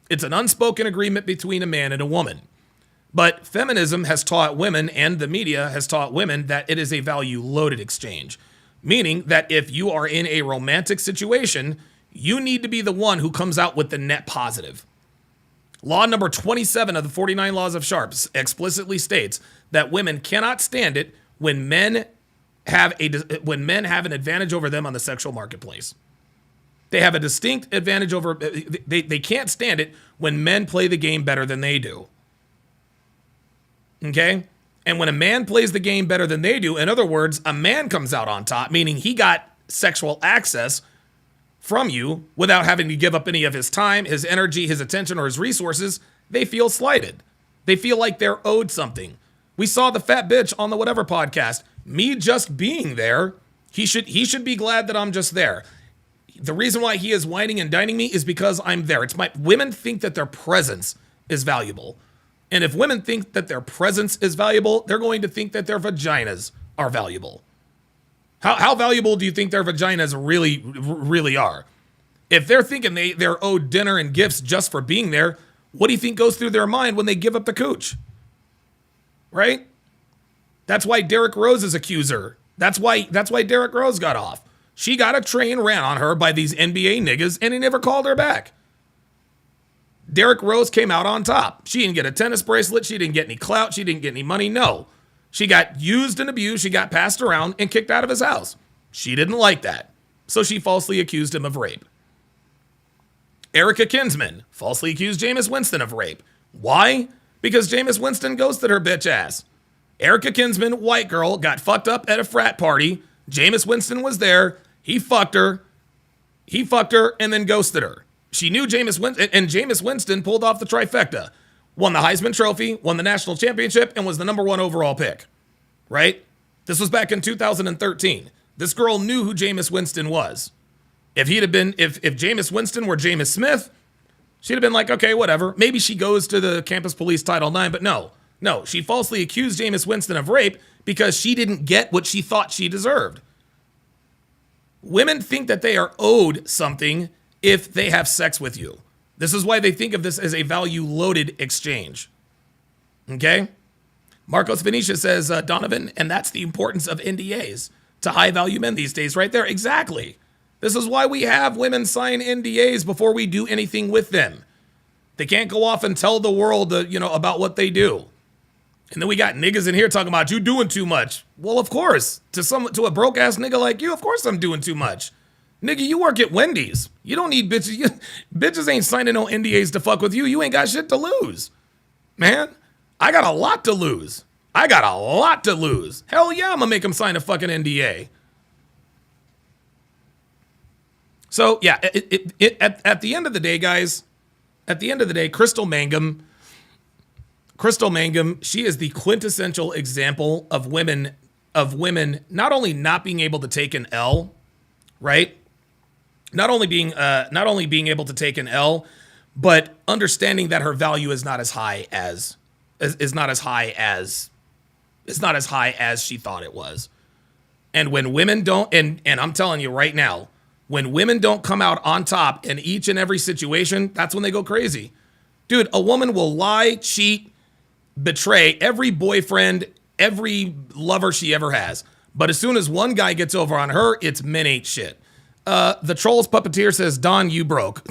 It's an unspoken agreement between a man and a woman. But feminism has taught women, and the media has taught women, that it is a value-loaded exchange. Meaning that if you are in a romantic situation, you need to be the one who comes out with the net positive. Law number 27 of the 49 Laws of Sharpe explicitly states that women cannot stand it when men have an advantage over them on the sexual marketplace. They have a distinct advantage over, they can't stand it when men play the game better than they do. Okay? And when a man plays the game better than they do, in other words, a man comes out on top, meaning he got sexual access from you without having to give up any of his time, his energy, his attention, or his resources, they feel slighted. They feel like they're owed something. We saw the fat bitch on the whatever podcast. Me just being there, he should be glad that I'm just there. The reason why he is whining and dining me is because I'm there. Women think that their presence is valuable. And if women think that their presence is valuable, they're going to think that their vaginas are valuable. How valuable do you think their vaginas really are? If they're thinking they're owed dinner and gifts just for being there, what do you think goes through their mind when they give up the cooch? Right? That's why Derrick Rose is accuser. That's why Derrick Rose got off. She got a train ran on her by these NBA niggas, and he never called her back. Derrick Rose came out on top. She didn't get a tennis bracelet. She didn't get any clout. She didn't get any money. No. She got used and abused. She got passed around and kicked out of his house. She didn't like that. So she falsely accused him of rape. Erica Kinsman falsely accused Jameis Winston of rape. Why? Because Jameis Winston ghosted her bitch ass. Erica Kinsman, white girl, got fucked up at a frat party. Jameis Winston was there. He fucked her and then ghosted her. She knew Jameis Winston, and Jameis Winston pulled off the trifecta. Won the Heisman Trophy, won the national championship, and was the number 1 overall pick. Right? This was back in 2013. This girl knew who Jameis Winston was. If Jameis Winston were Jameis Smith, she'd have been like, okay, whatever. Maybe she goes to the campus police Title IX, but no. She falsely accused Jameis Winston of rape because she didn't get what she thought she deserved. Women think that they are owed something if they have sex with you. This is why they think of this as a value-loaded exchange. Okay? Marcos Venetia says, Donovan, and that's the importance of NDAs to high-value men these days, right there. Exactly. This is why we have women sign NDAs before we do anything with them. They can't go off and tell the world, about what they do. And then we got niggas in here talking about you doing too much. Well, of course. To a broke-ass nigga like you, of course I'm doing too much. Nigga, you work at Wendy's. You don't need bitches. Bitches ain't signing no NDAs to fuck with you. You ain't got shit to lose. Man, I got a lot to lose. I got a lot to lose. Hell yeah, I'm gonna make them sign a fucking NDA. So yeah, at the end of the day, guys, at the end of the day, Crystal Mangum, she is the quintessential example of women not only not being able to take an L, right? Not only being able to take an L, but understanding that her value is not as high as she thought it was. And when women don't, and I'm telling you right now, when women don't come out on top in each and every situation, that's when they go crazy. Dude, a woman will lie, cheat, betray every boyfriend, every lover she ever has. But as soon as one guy gets over on her, it's men ain't shit. The Trolls Puppeteer says, Don, you broke.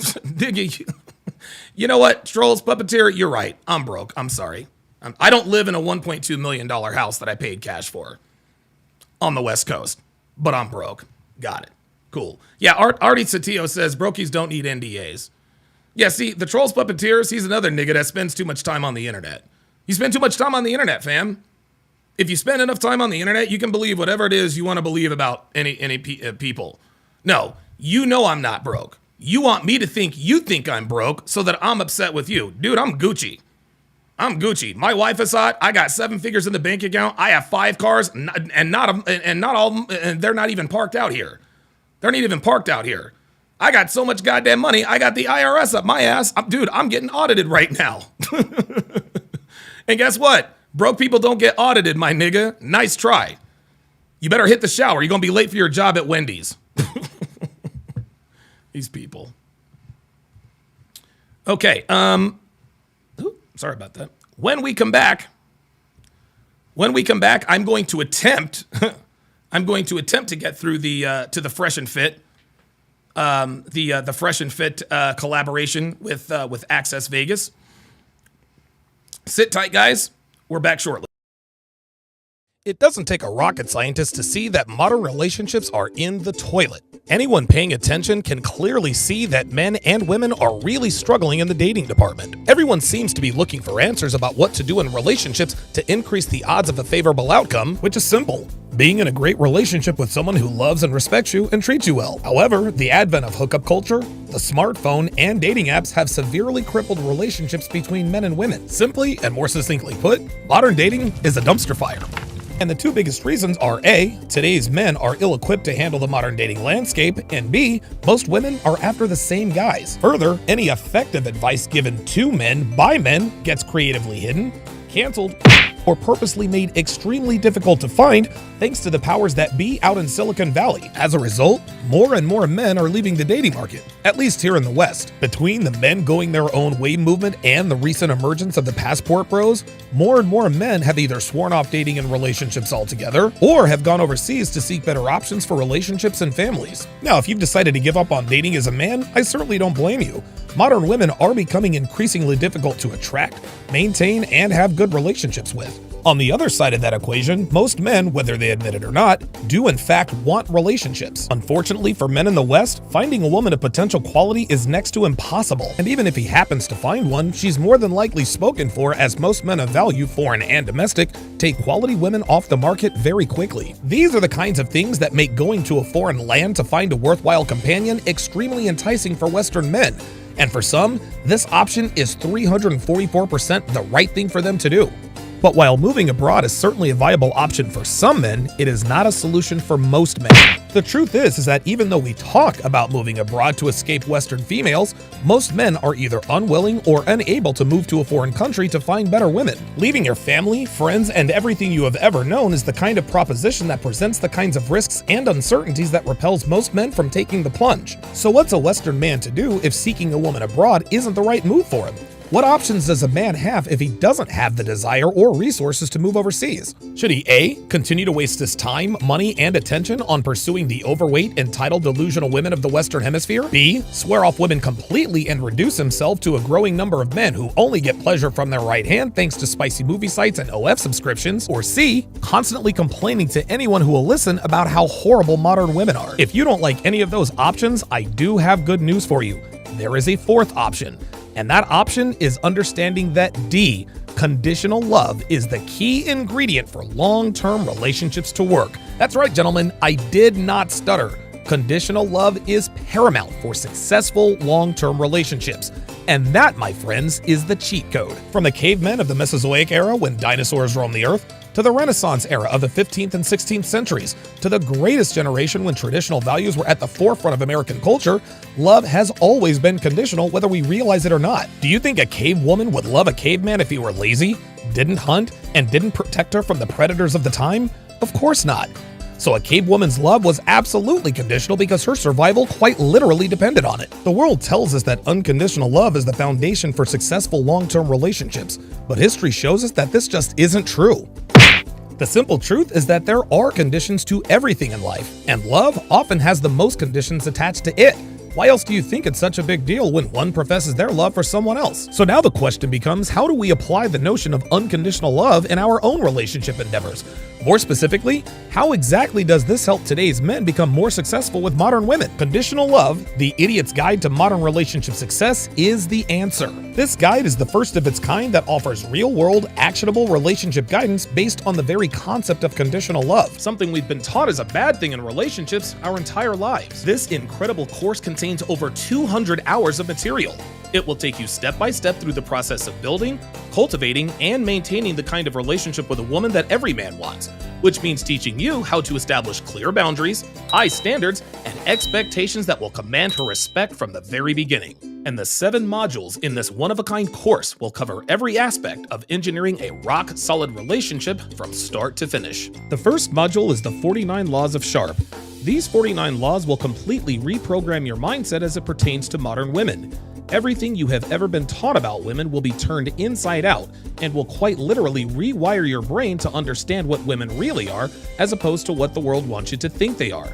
You know what, Trolls Puppeteer, you're right. I'm broke. I'm sorry. I don't live in a $1.2 million house that I paid cash for on the West Coast, but I'm broke. Got it. Cool. Yeah, Artie Satillo says brokies don't need NDAs. Yeah, see, the Trolls Puppeteers, he's another nigga that spends too much time on the internet. You spend too much time on the internet, fam. If you spend enough time on the internet, you can believe whatever it is you want to believe about any people. No, you know I'm not broke. You want me to think you think I'm broke so that I'm upset with you. Dude, I'm Gucci. I'm Gucci. My wife is hot. I got 7 figures in the bank account. I have 5 cars, and not all of them, and they're not even parked out here. They're not even parked out here. I got so much goddamn money. I got the IRS up my ass. Dude, I'm getting audited right now. And guess what? Broke people don't get audited, my nigga. Nice try. You better hit the shower. You're going to be late for your job at Wendy's. These people. Okay. Sorry about that. When we come back, I'm going to attempt to get through to the Fresh and Fit, the Fresh and Fit collaboration with Access Vegas. Sit tight, guys. We're back shortly. It doesn't take a rocket scientist to see that modern relationships are in the toilet. Anyone paying attention can clearly see that men and women are really struggling in the dating department. Everyone seems to be looking for answers about what to do in relationships to increase the odds of a favorable outcome, which is simple. Being in a great relationship with someone who loves and respects you and treats you well. However, the advent of hookup culture, the smartphone, and dating apps have severely crippled relationships between men and women. Simply and more succinctly put, modern dating is a dumpster fire. And the 2 biggest reasons are A, today's men are ill-equipped to handle the modern dating landscape, and B, most women are after the same guys. Further, any effective advice given to men by men gets creatively hidden, canceled, or purposely made extremely difficult to find thanks to the powers that be out in Silicon Valley. As a result, more and more men are leaving the dating market, at least here in the West. Between the men going their own way movement and the recent emergence of the passport bros, more and more men have either sworn off dating and relationships altogether, or have gone overseas to seek better options for relationships and families. Now, if you've decided to give up on dating as a man, I certainly don't blame you. Modern women are becoming increasingly difficult to attract, maintain, and have good relationships with. On the other side of that equation, most men, whether they admit it or not, do in fact want relationships. Unfortunately for men in the West, finding a woman of potential quality is next to impossible. And even if he happens to find one, she's more than likely spoken for, as most men of value, foreign and domestic, take quality women off the market very quickly. These are the kinds of things that make going to a foreign land to find a worthwhile companion extremely enticing for Western men. And for some, this option is 344% the right thing for them to do. But while moving abroad is certainly a viable option for some men, it is not a solution for most men. The truth is that even though we talk about moving abroad to escape Western females, most men are either unwilling or unable to move to a foreign country to find better women. Leaving your family, friends, and everything you have ever known is the kind of proposition that presents the kinds of risks and uncertainties that repels most men from taking the plunge. So what's a Western man to do if seeking a woman abroad isn't the right move for him? What options does a man have if he doesn't have the desire or resources to move overseas? Should he A, continue to waste his time, money, and attention on pursuing the overweight, entitled, delusional women of the Western Hemisphere? B, swear off women completely and reduce himself to a growing number of men who only get pleasure from their right hand thanks to spicy movie sites and OF subscriptions? Or C, constantly complaining to anyone who will listen about how horrible modern women are? If you don't like any of those options, I do have good news for you. There is a fourth option. And that option is understanding that D, conditional love, is the key ingredient for long-term relationships to work. That's right, gentlemen, I did not stutter. Conditional love is paramount for successful long-term relationships. And that, my friends, is the cheat code. From the cavemen of the Mesozoic era when dinosaurs roamed the earth, to the Renaissance era of the 15th and 16th centuries, to the greatest generation when traditional values were at the forefront of American culture, love has always been conditional whether we realize it or not. Do you think a cave woman would love a caveman if he were lazy, didn't hunt, and didn't protect her from the predators of the time? Of course not. So a cave woman's love was absolutely conditional because her survival quite literally depended on it. The world tells us that unconditional love is the foundation for successful long-term relationships, but history shows us that this just isn't true. The simple truth is that there are conditions to everything in life, and love often has the most conditions attached to it. Why else do you think it's such a big deal when one professes their love for someone else? So now the question becomes, how do we apply the notion of unconditional love in our own relationship endeavors? More specifically, how exactly does this help today's men become more successful with modern women? Conditional Love, the Idiot's Guide to Modern Relationship Success, is the answer. This guide is the first of its kind that offers real-world, actionable relationship guidance based on the very concept of conditional love, something we've been taught is a bad thing in relationships our entire lives. This incredible course contains over 200 hours of material. It will take you step by step through the process of building, cultivating, and maintaining the kind of relationship with a woman that every man wants, which means teaching you how to establish clear boundaries, high standards, and expectations that will command her respect from the very beginning. And the 7 modules in this one-of-a-kind course will cover every aspect of engineering a rock-solid relationship from start to finish. The first module is the 49 Laws of Sharpe. These 49 laws will completely reprogram your mindset as it pertains to modern women. Everything you have ever been taught about women will be turned inside out and will quite literally rewire your brain to understand what women really are as opposed to what the world wants you to think they are.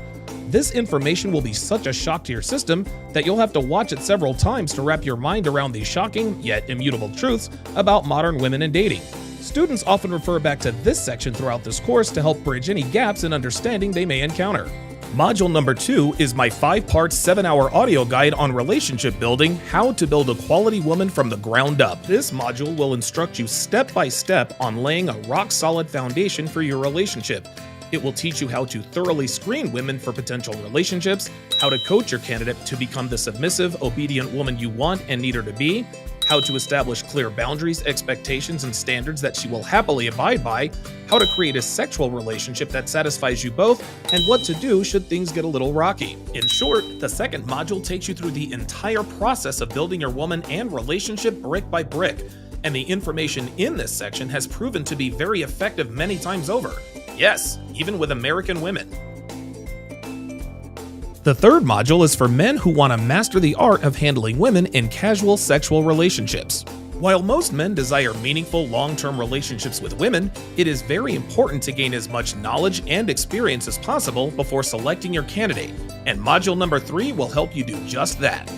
This information will be such a shock to your system that you'll have to watch it several times to wrap your mind around these shocking yet immutable truths about modern women and dating. Students often refer back to this section throughout this course to help bridge any gaps in understanding they may encounter. Module number 2 is my 5-part 7-hour audio guide on relationship building, how to build a quality woman from the ground up. This module will instruct you step by step on laying a rock-solid foundation for your relationship. It will teach you how to thoroughly screen women for potential relationships, how to coach your candidate to become the submissive, obedient woman you want and need her to be, how to establish clear boundaries, expectations, and standards that she will happily abide by, how to create a sexual relationship that satisfies you both, and what to do should things get a little rocky. In short, the second module takes you through the entire process of building your woman and relationship brick by brick, and the information in this section has proven to be very effective many times over. Yes, even with American women. The third module is for men who want to master the art of handling women in casual sexual relationships. While most men desire meaningful long-term relationships with women, it is very important to gain as much knowledge and experience as possible before selecting your candidate, and module number 3 will help you do just that.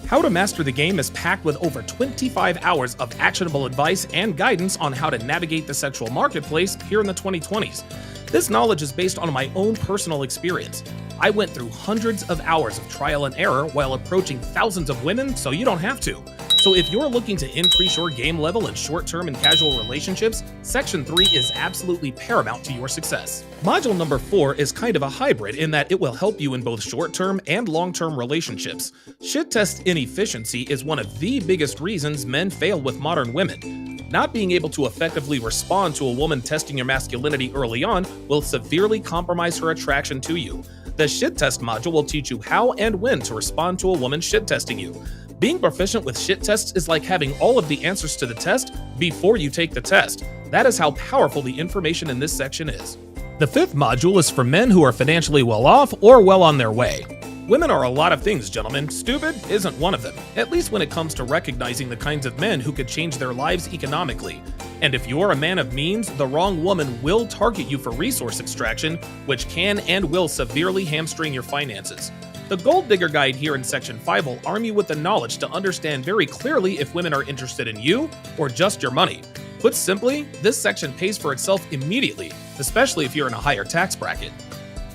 How to Master the Game is packed with over 25 hours of actionable advice and guidance on how to navigate the sexual marketplace here in the 2020s. This knowledge is based on my own personal experience. I went through hundreds of hours of trial and error while approaching thousands of women, so you don't have to. So if you're looking to increase your game level in short-term and casual relationships, Section 3 is absolutely paramount to your success. Module number 4 is kind of a hybrid in that it will help you in both short-term and long-term relationships. Shit test inefficiency is one of the biggest reasons men fail with modern women. Not being able to effectively respond to a woman testing your masculinity early on will severely compromise her attraction to you. The shit test module will teach you how and when to respond to a woman shit testing you. Being proficient with shit tests is like having all of the answers to the test before you take the test. That is how powerful the information in this section is. The 5th module is for men who are financially well off or well on their way. Women are a lot of things, gentlemen. Stupid isn't one of them, at least when it comes to recognizing the kinds of men who could change their lives economically. And if you're a man of means, the wrong woman will target you for resource extraction, which can and will severely hamstring your finances. The Gold Digger Guide here in Section 5 will arm you with the knowledge to understand very clearly if women are interested in you or just your money. Put simply, this section pays for itself immediately, especially if you're in a higher tax bracket.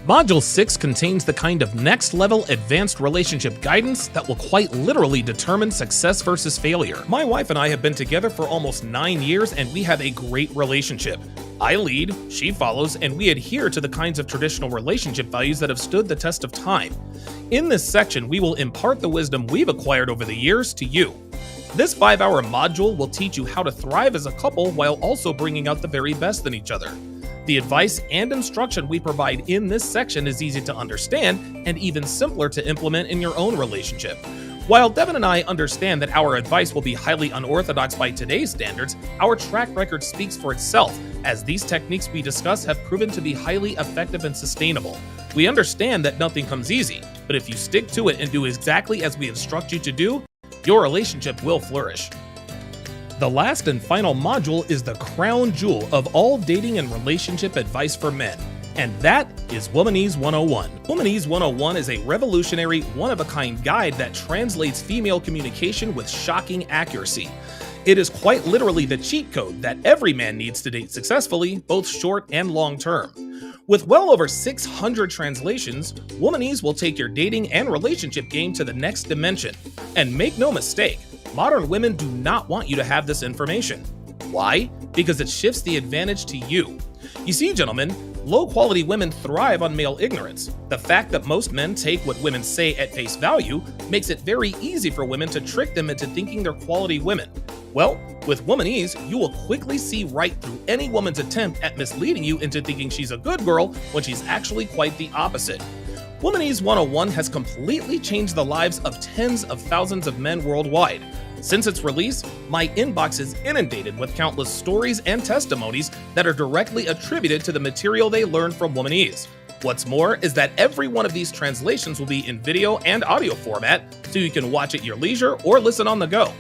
Module 6 contains the kind of next-level advanced relationship guidance that will quite literally determine success versus failure. My wife and I have been together for almost 9 years and we have a great relationship. I lead, she follows, and we adhere to the kinds of traditional relationship values that have stood the test of time. In this section, we will impart the wisdom we've acquired over the years to you. This 5-hour module will teach you how to thrive as a couple while also bringing out the very best in each other. The advice and instruction we provide in this section is easy to understand and even simpler to implement in your own relationship. While Devin and I understand that our advice will be highly unorthodox by today's standards, our track record speaks for itself, as these techniques we discuss have proven to be highly effective and sustainable. We understand that nothing comes easy, but if you stick to it and do exactly as we instruct you to do, your relationship will flourish. The last and final module is the crown jewel of all dating and relationship advice for men, and that is Womanese 101. Womanese 101 is a revolutionary, one-of-a-kind guide that translates female communication with shocking accuracy. It is quite literally the cheat code that every man needs to date successfully, both short and long term. With well over 600 translations, Womanese will take your dating and relationship game to the next dimension. And make no mistake, modern women do not want you to have this information. Why? Because it shifts the advantage to you. You see, gentlemen, low-quality women thrive on male ignorance. The fact that most men take what women say at face value makes it very easy for women to trick them into thinking they're quality women. Well, with Womanese, you will quickly see right through any woman's attempt at misleading you into thinking she's a good girl when she's actually quite the opposite. Womanese 101 has completely changed the lives of tens of thousands of men worldwide. Since its release, my inbox is inundated with countless stories and testimonies that are directly attributed to the material they learned from Womanese. What's more is that every one of these translations will be in video and audio format, so you can watch at your leisure or listen on the go.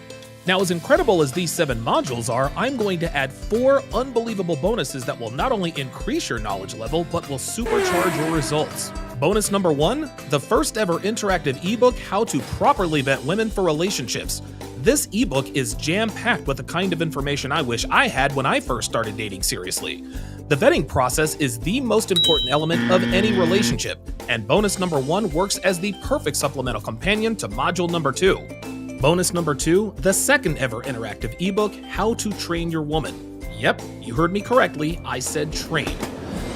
Now, as incredible as these 7 modules are, I'm going to add 4 unbelievable bonuses that will not only increase your knowledge level, but will supercharge your results. Bonus number 1, the first ever interactive ebook, How to Properly Vet Women for Relationships. This ebook is jam-packed with the kind of information I wish I had when I first started dating seriously. The vetting process is the most important element of any relationship, and bonus number 1 works as the perfect supplemental companion to module number 2. Bonus number 2, the second ever interactive ebook, How to Train Your Woman. Yep, you heard me correctly, I said train.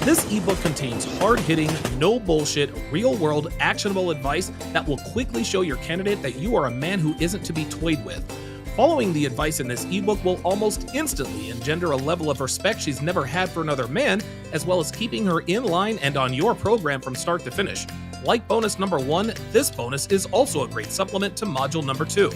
This ebook contains hard-hitting, no bullshit, real-world, actionable advice that will quickly show your candidate that you are a man who isn't to be toyed with. Following the advice in this ebook will almost instantly engender a level of respect she's never had for another man, as well as keeping her in line and on your program from start to finish. Like bonus number 1, this bonus is also a great supplement to module number 2.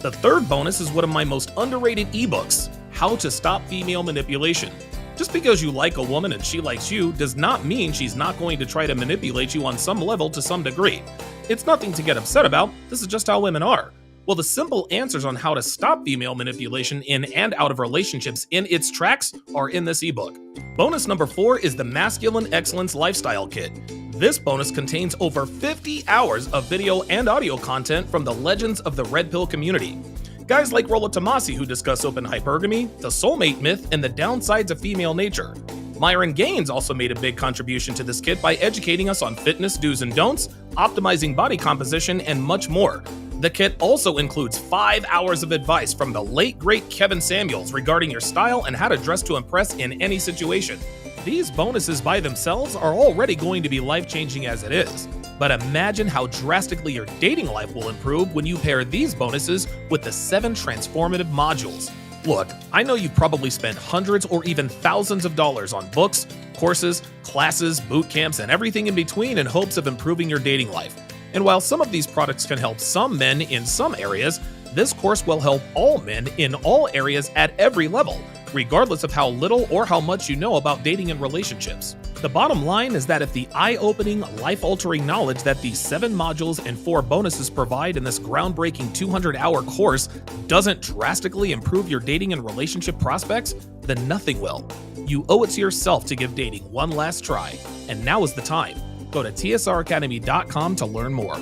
The third bonus is one of my most underrated ebooks, How to Stop Female Manipulation. Just because you like a woman and she likes you does not mean she's not going to try to manipulate you on some level to some degree. It's nothing to get upset about, this is just how women are. Well, the simple answers on how to stop female manipulation in and out of relationships in its tracks are in this ebook. Bonus number 4 is the Masculine Excellence Lifestyle Kit. This bonus contains over 50 hours of video and audio content from the legends of the Red Pill community. Guys like Rollo Tomasi, who discuss open hypergamy, the soulmate myth, and the downsides of female nature. Myron Gaines also made a big contribution to this kit by educating us on fitness do's and don'ts, optimizing body composition, and much more. The kit also includes 5 hours of advice from the late great Kevin Samuels regarding your style and how to dress to impress in any situation. These bonuses by themselves are already going to be life-changing as it is, but imagine how drastically your dating life will improve when you pair these bonuses with the 7 transformative modules. Look, I know you've probably spent hundreds or even thousands of dollars on books, courses, classes, boot camps, and everything in between in hopes of improving your dating life. And while some of these products can help some men in some areas, this course will help all men in all areas at every level, regardless of how little or how much you know about dating and relationships. The bottom line is that if the eye-opening, life-altering knowledge that the 7 modules and 4 bonuses provide in this groundbreaking 200-hour course doesn't drastically improve your dating and relationship prospects, then nothing will. You owe it to yourself to give dating one last try, and now is the time. Go to tsracademy.com to learn more.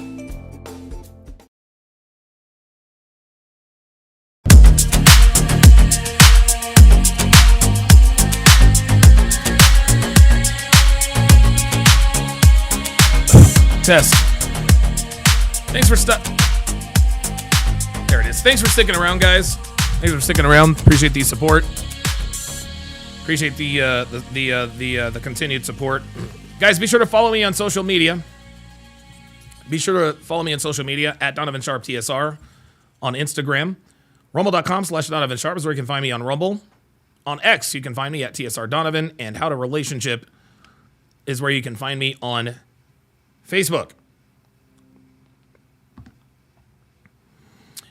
Test. Thanks for There it is. Thanks for sticking around, guys. Thanks for sticking around. Appreciate the support. Appreciate the continued support. Guys, be sure to follow me on social media. Be sure to follow me on social media at Donovan Sharpe TSR on Instagram. Rumble.com/Donovan Sharpe is where you can find me on Rumble. On X, you can find me at TSR Donovan, and How to Relationship is where you can find me on Facebook.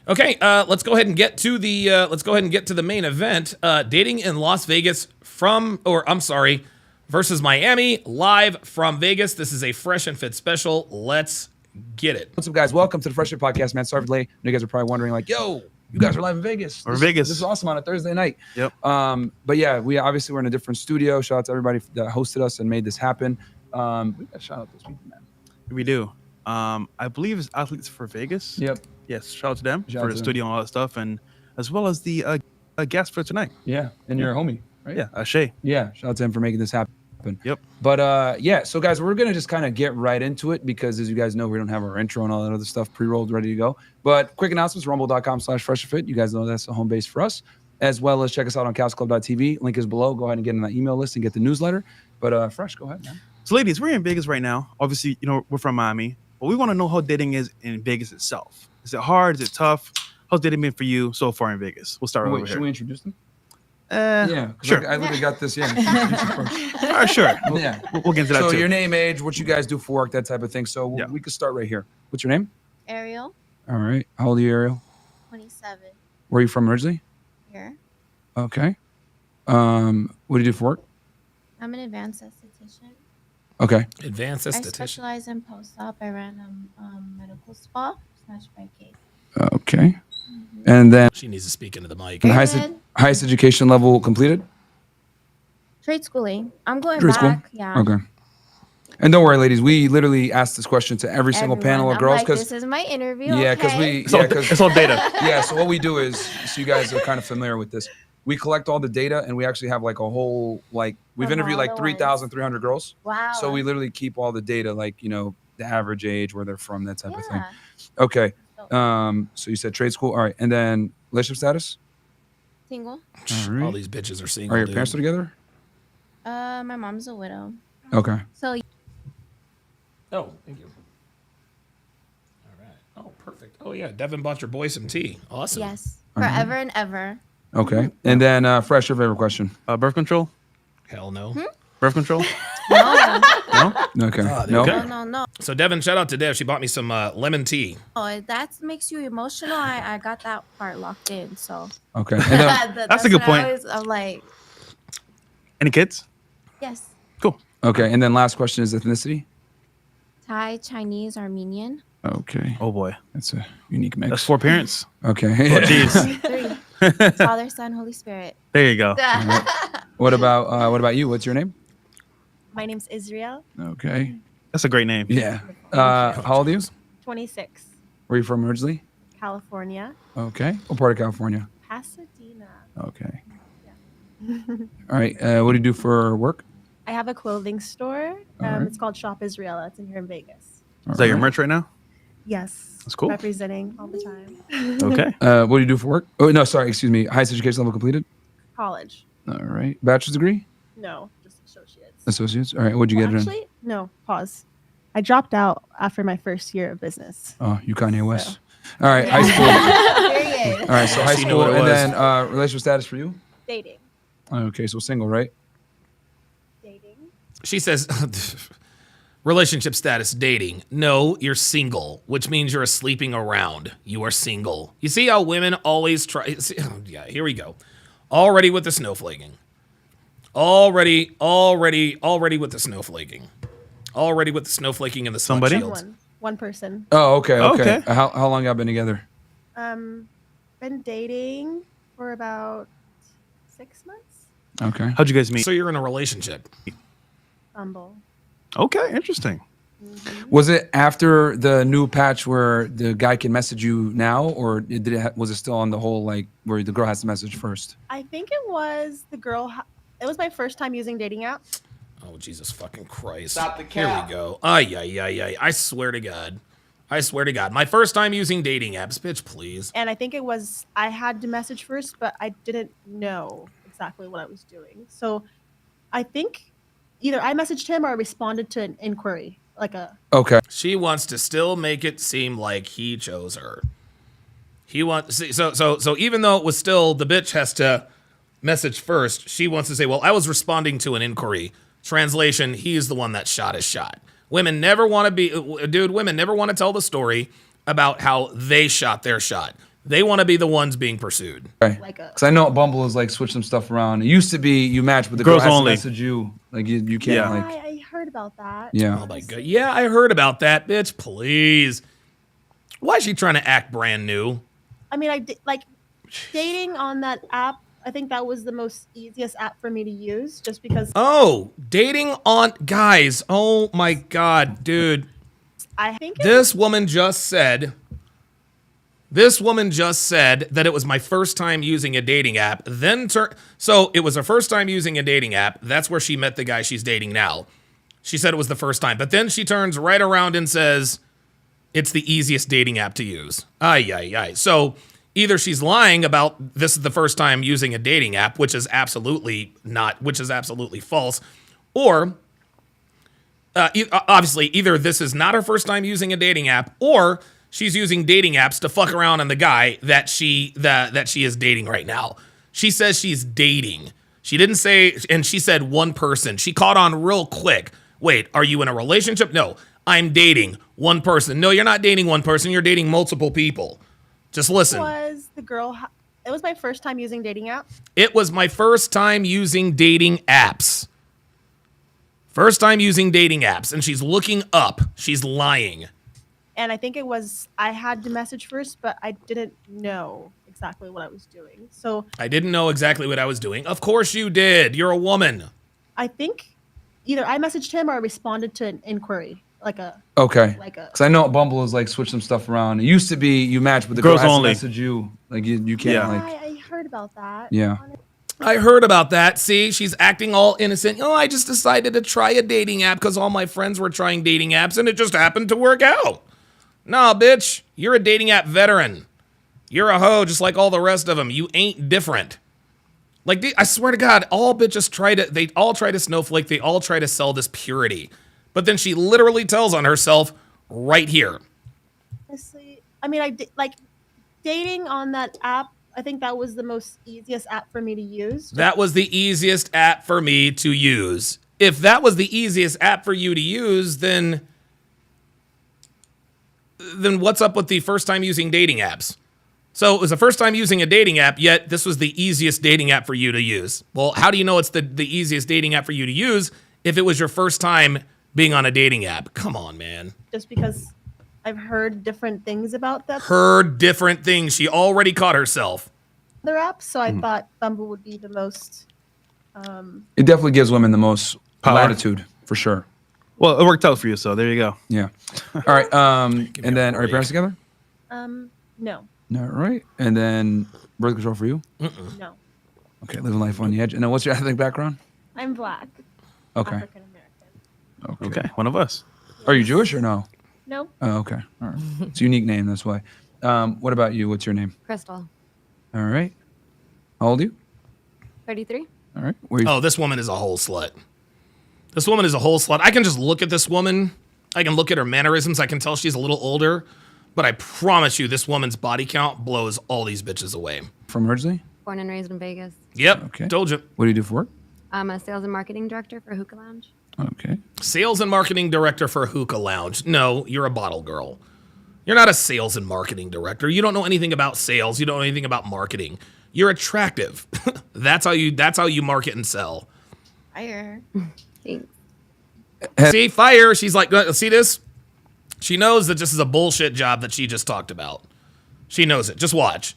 Okay, let's go ahead and get to the main event. Dating in Las Vegas versus Miami, live from Vegas. This is a Fresh and Fit special. Let's get it. What's up, guys? Welcome to the Fresh Fit Podcast, man. Sorry for late. You guys are probably wondering, like, yo, you guys are live in Vegas. This is awesome on a Thursday night. Yep. But yeah, we're in a different studio. Shout out to everybody that hosted us and made this happen. We got to shout out those people, man. We do. I believe it's Athletes for Vegas. Yep. Yes. Shout out to them Shout for out the to studio and all that stuff, and as well as the guest for tonight. Yeah, and your homie, right? Yeah, Shay. Yeah, shout out to him for making this happen. Yep. But yeah, so guys, we're gonna just kind of get right into it because, as you guys know, we don't have our intro and all that other stuff pre-rolled, ready to go. But quick announcements: rumble.com/freshfit. You guys know that's the home base for us, as well as check us out on couchclub.tv. Link is below. Go ahead and get in that email list and get the newsletter. But Fresh, go ahead, man. So, ladies, we're in Vegas right now. Obviously, we're from Miami, but we want to know how dating is in Vegas itself. Is it hard? Is it tough? How's dating been for you so far in Vegas? We'll start over here. Should we introduce them? Yeah, sure. I literally got this. Yeah. All right, sure. We'll get into that So too. your name, age, what you guys do for work, that type of thing. So we could start right here. What's your name? Ariel, All right. How old are you, Ariel? 27, Where are you from originally? here. Okay. What do you do for work? I'm an advanced esthetician. Okay. Advanced I esthetician. specialize in post-op. I ran a medical spa / by case. Okay. And then She needs to speak into the mic. and highest education level completed? Trade schooling. I'm going Trade school? back. Yeah. Okay. And don't worry, ladies, we literally ask this question to every single panel of I'm girls like, this is my interview. yeah, because okay? It's all data. Yeah, so what we do is, so you guys are kind of familiar with this. We collect all the data, and we actually have like a whole, like, we've From interviewed all like the 3,300 girls. Wow. So we literally keep all the data, like, the average age, where they're from, that type of thing. Okay. So you said trade school. All right. And then relationship status? Single. All right. All these bitches are single. Are your dude. parents still together? My mom's a widow. Okay. So Oh, thank you. All right. Oh, perfect. Oh, yeah. Devin bought your boy some tea. Awesome. yes, All right. forever and ever. Okay. And then, Fresh, your favorite question? Birth control? Hell no. Birth control? No. No? Okay. Oh, no? okay. No. So, Devin, shout out to Dev. She bought me some lemon tea. Oh, that makes you emotional. I got that part locked in. So. Okay. And then, That's a good what I point. always- I'm like, Any kids? yes. okay. And then last question is ethnicity? Thai, Chinese, Armenian. Okay. Oh, boy. That's a unique mix. That's 4 parents. Okay. Oh, jeez. 3. Father, Son, Holy Spirit. There you go. What about you? What's your name? My name's Israel. Okay. That's a great name. Yeah. How old are you? 26. Where are you from originally? California. Okay. What part of California? Pasadena. Okay. All right. What do you do for work? I have a clothing store. All right. It's called Sharpe Israel. It's in here in Vegas. Is that your merch right now? Yes. That's cool. Representing all the time. Okay. What do you do for work? Oh, no, sorry. Excuse me. Highest education level completed? College. All right. Bachelor's degree? No, just associates. Associates? All right. What'd you get it in? Actually, no, pause. I dropped out after my first year of business. Oh, you Kanye West. All right. High school. All right. So high She knew school. what it And was. then relationship status for you? Dating. Okay. So single, right? Dating. She says, relationship status, dating. No, you're single, which means you're sleeping around. You are single. You see how women always try. See, yeah, here we go. Already with the snowflaking. Already with the snowflaking. Already with the snowflaking and the smut Somebody? shields. One person. Oh, okay. Okay. How long y'all been together? Been dating for about 6 months. Okay. How'd you guys meet? So you're in a relationship. Bumble. Okay, interesting. Was it after the new patch where the guy can message you now, or was it still on the whole like where the girl has to message first? I think it was the girl. It was my first time using dating app. Oh, Jesus fucking Christ. Stop the Here cap. we go. Ay. I swear to God. My first time using dating apps. Bitch, please. And I think it was, I had to message first, but I didn't know exactly what I was doing. So I think either I messaged him or I responded to an inquiry, like a. Okay. She wants to still make it seem like he chose her. He wants, so even though it was still, the bitch has to message first, she wants to say, well, I was responding to an inquiry. Translation, he's the one that shot his shot. Women never want to be, women never want to tell the story about how they shot their shot. They want to be the ones being pursued. Okay. Because I know Bumble is like switch some stuff around. It used to be you match, but the girl Girls has only. to message you. Like you can't Yeah. like. I heard about that. Yeah. Oh my God. Yeah, I heard about that, bitch. Please. Why is she trying to act brand new? I mean, like dating on that app. I think that was the most easiest app for me to use, just because. Oh, dating on guys. Oh my God, dude. I think This woman just said that it was my first time using a dating app. So it was her first time using a dating app. That's where she met the guy she's dating now. She said it was the first time, but then she turns right around and says it's the easiest dating app to use. Ay. So either she's lying about this is the first time using a dating app, which is absolutely false, or obviously either this is not her first time using a dating app, or she's using dating apps to fuck around on the guy that she is dating right now. She says she's dating. She didn't say, and she said one person. She caught on real quick. Wait, are you in a relationship? No, I'm dating one person. No, you're not dating one person. You're dating multiple people. Just listen. It was my first time using dating app. It was my first time using dating apps. First time using dating apps. And she's looking up. She's lying. And I think it was, I had to message first, but I didn't know exactly what I was doing. So I didn't know exactly what I was doing. Of course you did. You're a woman. I think either I messaged him or I responded to an inquiry, like a. Okay. Like a. Because I know Bumble is like switch some stuff around. It used to be you match, but the Girls girl has only. to message you. Like you can't Yeah. like. I heard about that. Yeah. I heard about that. See, she's acting all innocent. Oh, I just decided to try a dating app because all my friends were trying dating apps and it just happened to work out. Nah, bitch, you're a dating app veteran. You're a hoe just like all the rest of them. You ain't different. Like, I swear to God, all bitches they all try to snowflake. They all try to sell this purity. But then she literally tells on herself right here. Honestly, I mean, like dating on that app. I think that was the most easiest app for me to use. That was the easiest app for me to use. If that was the easiest app for you to use, then what's up with the first time using dating apps? So it was the first time using a dating app, yet this was the easiest dating app for you to use. Well, how do you know it's the easiest dating app for you to use if it was your first time being on a dating app? Come on, man. Just because I've heard different things about that Heard different things. She already caught herself. other apps, so I thought Bumble would be the most. It definitely gives women the most Power. latitude for sure. Well, it worked out for you, so there you go. Yeah. All right. And then are your parents together? No, All right. And then birth control for you? no, Okay. Living life on the edge. And then what's your ethnic background? I'm Black. Okay. African American. Okay, one of us. Are you Jewish or no? No. Oh, okay. All right. It's a unique name. That's why. What about you? What's your name? Crystal, All right. How old are you? 33. All right. Where you Oh, this woman is a whole slut. This woman is a whole slut. I can just look at this woman. I can look at her mannerisms. I can tell she's a little older. But I promise you, this woman's body count blows all these bitches away. from originally? Born and raised in Vegas. Yep. Okay. Told you. What do you do for work? I'm a sales and marketing director for Hookah Lounge. Okay. Sales and marketing director for Hookah Lounge. No, you're a bottle girl. You're not a sales and marketing director. You don't know anything about sales. You don't know anything about marketing. You're attractive. That's how you market and sell. Fire. Thanks. See, fire. She's like, see this? She knows that this is a bullshit job that she just talked about. She knows it. Just watch.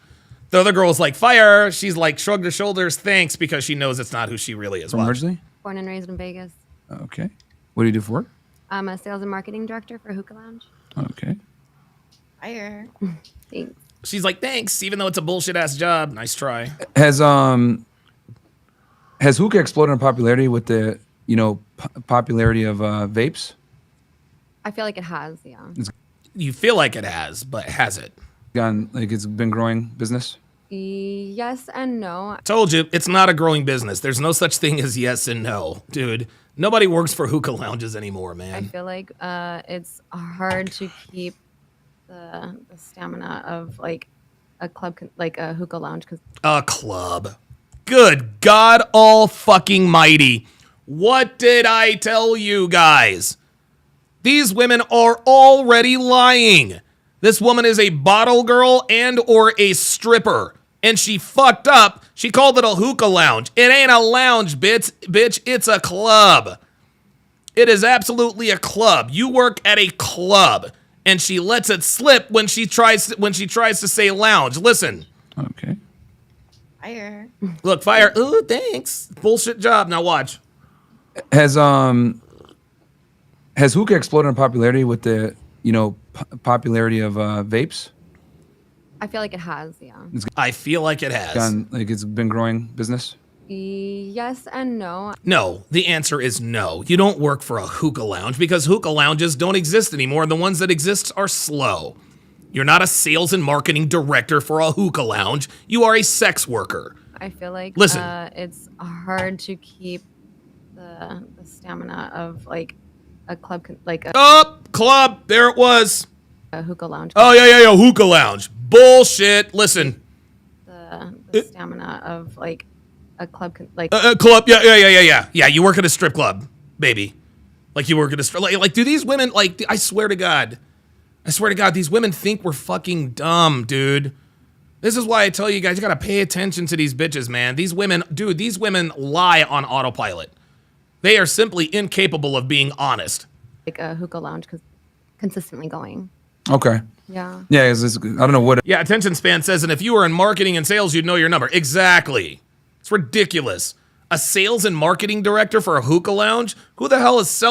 The other girl's like, fire. She's like, shrugged her shoulders, thanks, because she knows it's not who she really is. From Watch. originally? Born and raised in Vegas. Okay. What do you do for work? I'm a sales and marketing director for Hookah Lounge. Okay. Fire. Thanks. She's like, thanks, even though it's a bullshit ass job. Nice try. Has hookah exploded in popularity with the popularity of vapes? I feel like it has, yeah. You feel like it has, but has it? It's been growing business? Yes and no. Told you, it's not a growing business. There's no such thing as yes and no. Dude, nobody works for hookah lounges anymore, I man. feel like it's hard to keep the stamina of like a club, like a hookah lounge. A club. Good God all fucking mighty. What did I tell you guys? These women are already lying. This woman is a bottle girl and or a stripper. And she fucked up. She called it a hookah lounge. It ain't a lounge, bitch. It's a club. It is absolutely a club. You work at a club. And she lets it slip when she tries to say lounge. Listen. Okay. Fire. Look, fire. Ooh, thanks. Bullshit job. Now watch. Has hookah exploded in popularity with the popularity of vapes? I feel like it has, yeah. I feel like it has. It's been growing business? Yes and no. No, the answer is no. You don't work for a hookah lounge because hookah lounges don't exist anymore. The ones that exist are slow. You're not a sales and marketing director for a hookah lounge. You are a sex worker. I feel like Listen. It's hard to keep the stamina of like a club, like a club. There it was. A hookah lounge. Oh, yeah. Hookah lounge. Bullshit. Listen. The stamina of like a club, like club. Yeah. Yeah, you work at a strip club, baby. Like you work at a strip. Like, do these women, like, I swear to God, these women think we're fucking dumb, dude. This is why I tell you guys, you gotta pay attention to these bitches, man. These women lie on autopilot. They are simply incapable of being honest. Like a hookah lounge, consistently going. Okay. Yeah. Yeah, I don't know what. Yeah, attention span says, and if you were in marketing and sales, you'd know your number. Exactly. It's ridiculous. A sales and marketing director for a hookah lounge? Who the hell is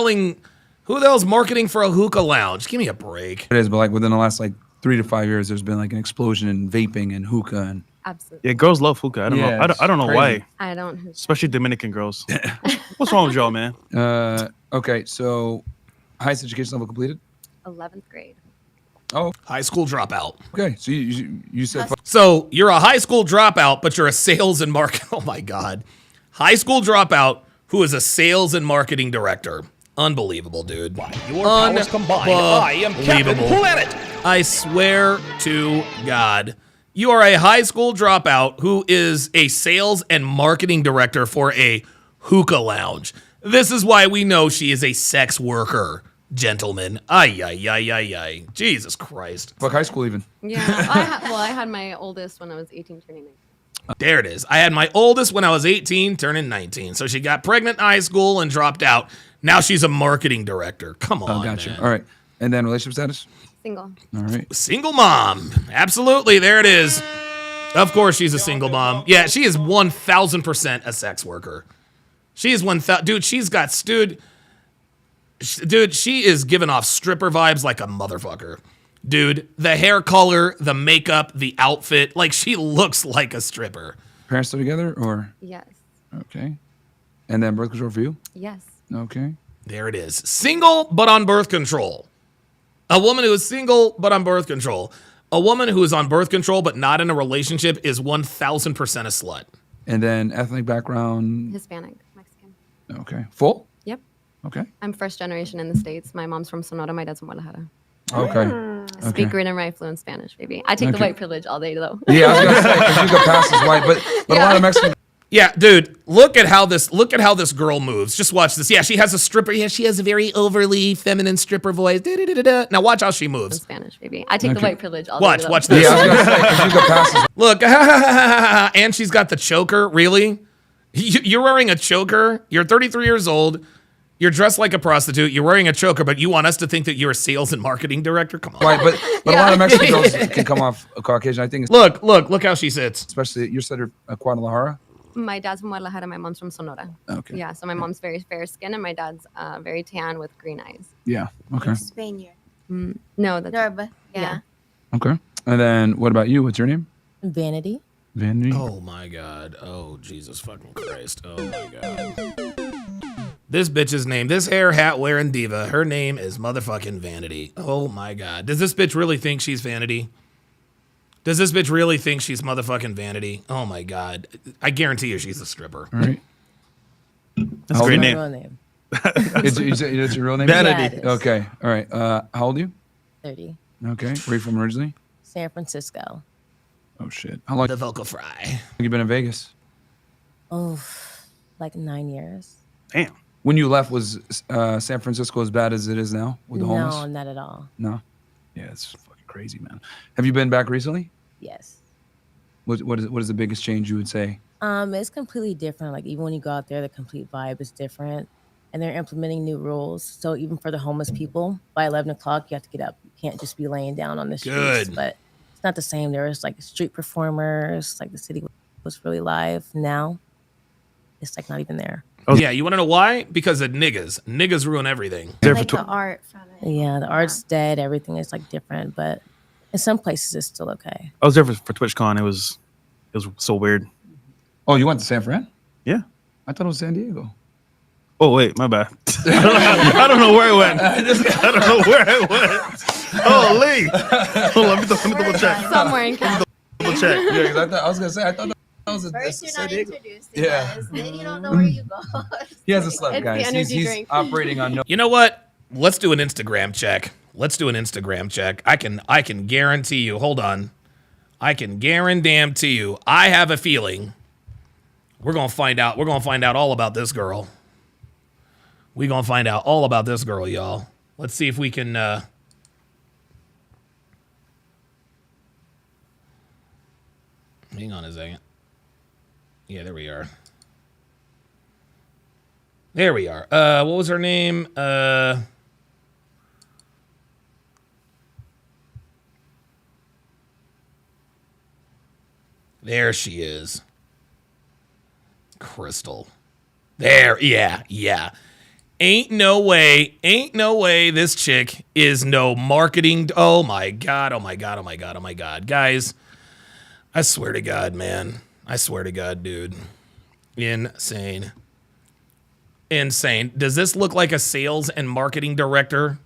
marketing for a hookah lounge? Give me a break. It is, but like within the last 3 to 5 years, there's been like an explosion in vaping and hookah and. Absolutely. Yeah, girls love hookah. I don't know. I don't know crazy. why. I don't. Especially Dominican girls. What's wrong with y'all, man? Okay, so highest education level completed? 11th grade. Oh, high school dropout. Okay, so you said. So you're a high school dropout, but you're a sales and marketing. Oh my God, high school dropout who is a sales and marketing director. Unbelievable, dude. Your powers combined, I am Captain Planet. I swear to God. You are a high school dropout who is a sales and marketing director for a hookah lounge. This is why we know she is a sex worker, gentlemen. Ay. Jesus Christ. Fuck high school even. Yeah. I had my oldest when I was 18 turning 19. There it is. I had my oldest when I was 18 turning 19. So she got pregnant in high school and dropped out. Now she's a marketing director. Come on, gotcha. man. All right. And then relationship status? Single. All right. Single mom. Absolutely. There it is. Of course she's a single mom. Yeah, she is 1,000% a sex worker. She is 1,000. Dude, she's got, dude, she is giving off stripper vibes like a motherfucker. Dude, the hair color, the makeup, the outfit, like she looks like a stripper. Parents still together or? Yes. Okay. And then birth control for you? Yes. Okay. There it is. Single, but on birth control. A woman who is single, but on birth control. A woman who is on birth control, but not in a relationship is 1,000% a slut. And then ethnic background? Hispanic, Mexican. Okay. Full? Yep. Okay. I'm first generation in the States. My mom's from Sonora, my dad's from Guadalajara. Okay. Speak, read, and write fluent Spanish, baby. I take the white privilege all day, though. Yeah, I was going to say, because you go past as white, but a lot of Mexicans. Yeah, dude, look at how this girl moves. Just watch this. Yeah, she has a stripper. Yeah, she has a very overly feminine stripper voice. Da-da-da-da-da. Now watch how she moves. Spanish, baby. I take the white privilege all Watch, day. watch this. Look, and she's got the choker. Really? You're wearing a choker. You're 33 years old. You're dressed like a prostitute. You're wearing a choker, but you want us to think that you're a sales and marketing director? Come on. Right, but a lot of Mexican girls can come off a Caucasian. I think. It's, look how she sits. Especially you said her Guadalajara. My dad's from Guadalajara. My mom's from Sonora. Okay. Yeah, so my mom's very fair skin, and my dad's very tan with green eyes. Yeah. Okay. Spaniard. No, that's Yorba. Yeah. Okay. And then what about you? What's your name? Vanity. Vanity. Oh my God. Oh Jesus fucking Christ. Oh my God. This bitch's name, this hair hat wearing diva, her name is motherfucking Vanity. Oh my God. Does this bitch really think she's Vanity? Does this bitch really think she's motherfucking Vanity? Oh my God. I guarantee you she's a stripper. All right. That's a great name. Real name. It's your real name? Vanity. Yeah, okay. All right. How old are you? 30. Okay. Where are you from originally? San Francisco. Oh shit. How long? The vocal fry. Have you been in Vegas? Oh, like 9 years. Damn. When you left, was San Francisco as bad as it is now with the homeless? No, not at all. No. Yeah, it's fucking crazy, man. Have you been back recently? Yes. What is the biggest change you would say? It's completely different. Like even when you go out there, the complete vibe is different, and they're implementing new rules. So even for the homeless people, by 11 o'clock, you have to get up. You can't just be laying down on the streets. Good. But it's not the same. There was like street performers. Like the city was really live. Now, it's like not even there. Oh yeah, you want to know why? Because of niggas. Niggas ruin everything. Like the art from it. Yeah, the art's dead. Everything is like different, but in some places it's still okay. I was there for TwitchCon. It was so weird. Oh, you went to San Fran? Yeah. I thought it was San Diego. Oh wait, my bad. I don't know where I went. I don't know where I went. Oh, Lee. Hold on, let me double check. somewhere in California. Double check. Yeah, because I was gonna say I thought that was First, you're San not Diego. introduced. Yeah. Then you don't know where you go. He hasn't slept, It's the guys. energy He's drink. operating on no. You know what? Let's do an Instagram check. I can guarantee you. Hold on. I can guarantee you. I have a feeling we're gonna find out. We're gonna find out all about this girl. We're gonna find out all about this girl, y'all. Let's see if we can. Hang on a second. Yeah, there we are. There we are. What was her name? There she is. Crystal. There, yeah. Ain't no way this chick is no marketing. Oh my God. Guys, I swear to God, man. I swear to God, dude. Insane. Does this look like a sales and marketing director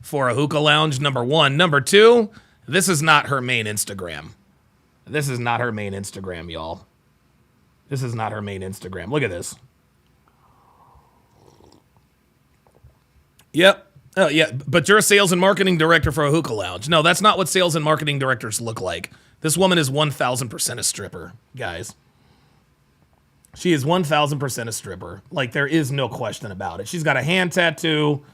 for a hookah lounge? Number one. Number two, this is not her main Instagram. This is not her main Instagram, y'all. This is not her main Instagram. Look at this. Yep. Oh, yeah. But you're a sales and marketing director for a hookah lounge. No, that's not what sales and marketing directors look like. This woman is 1,000% a stripper, guys. She is 1,000% a stripper. Like, there is no question about it. She's got a hand tattoo.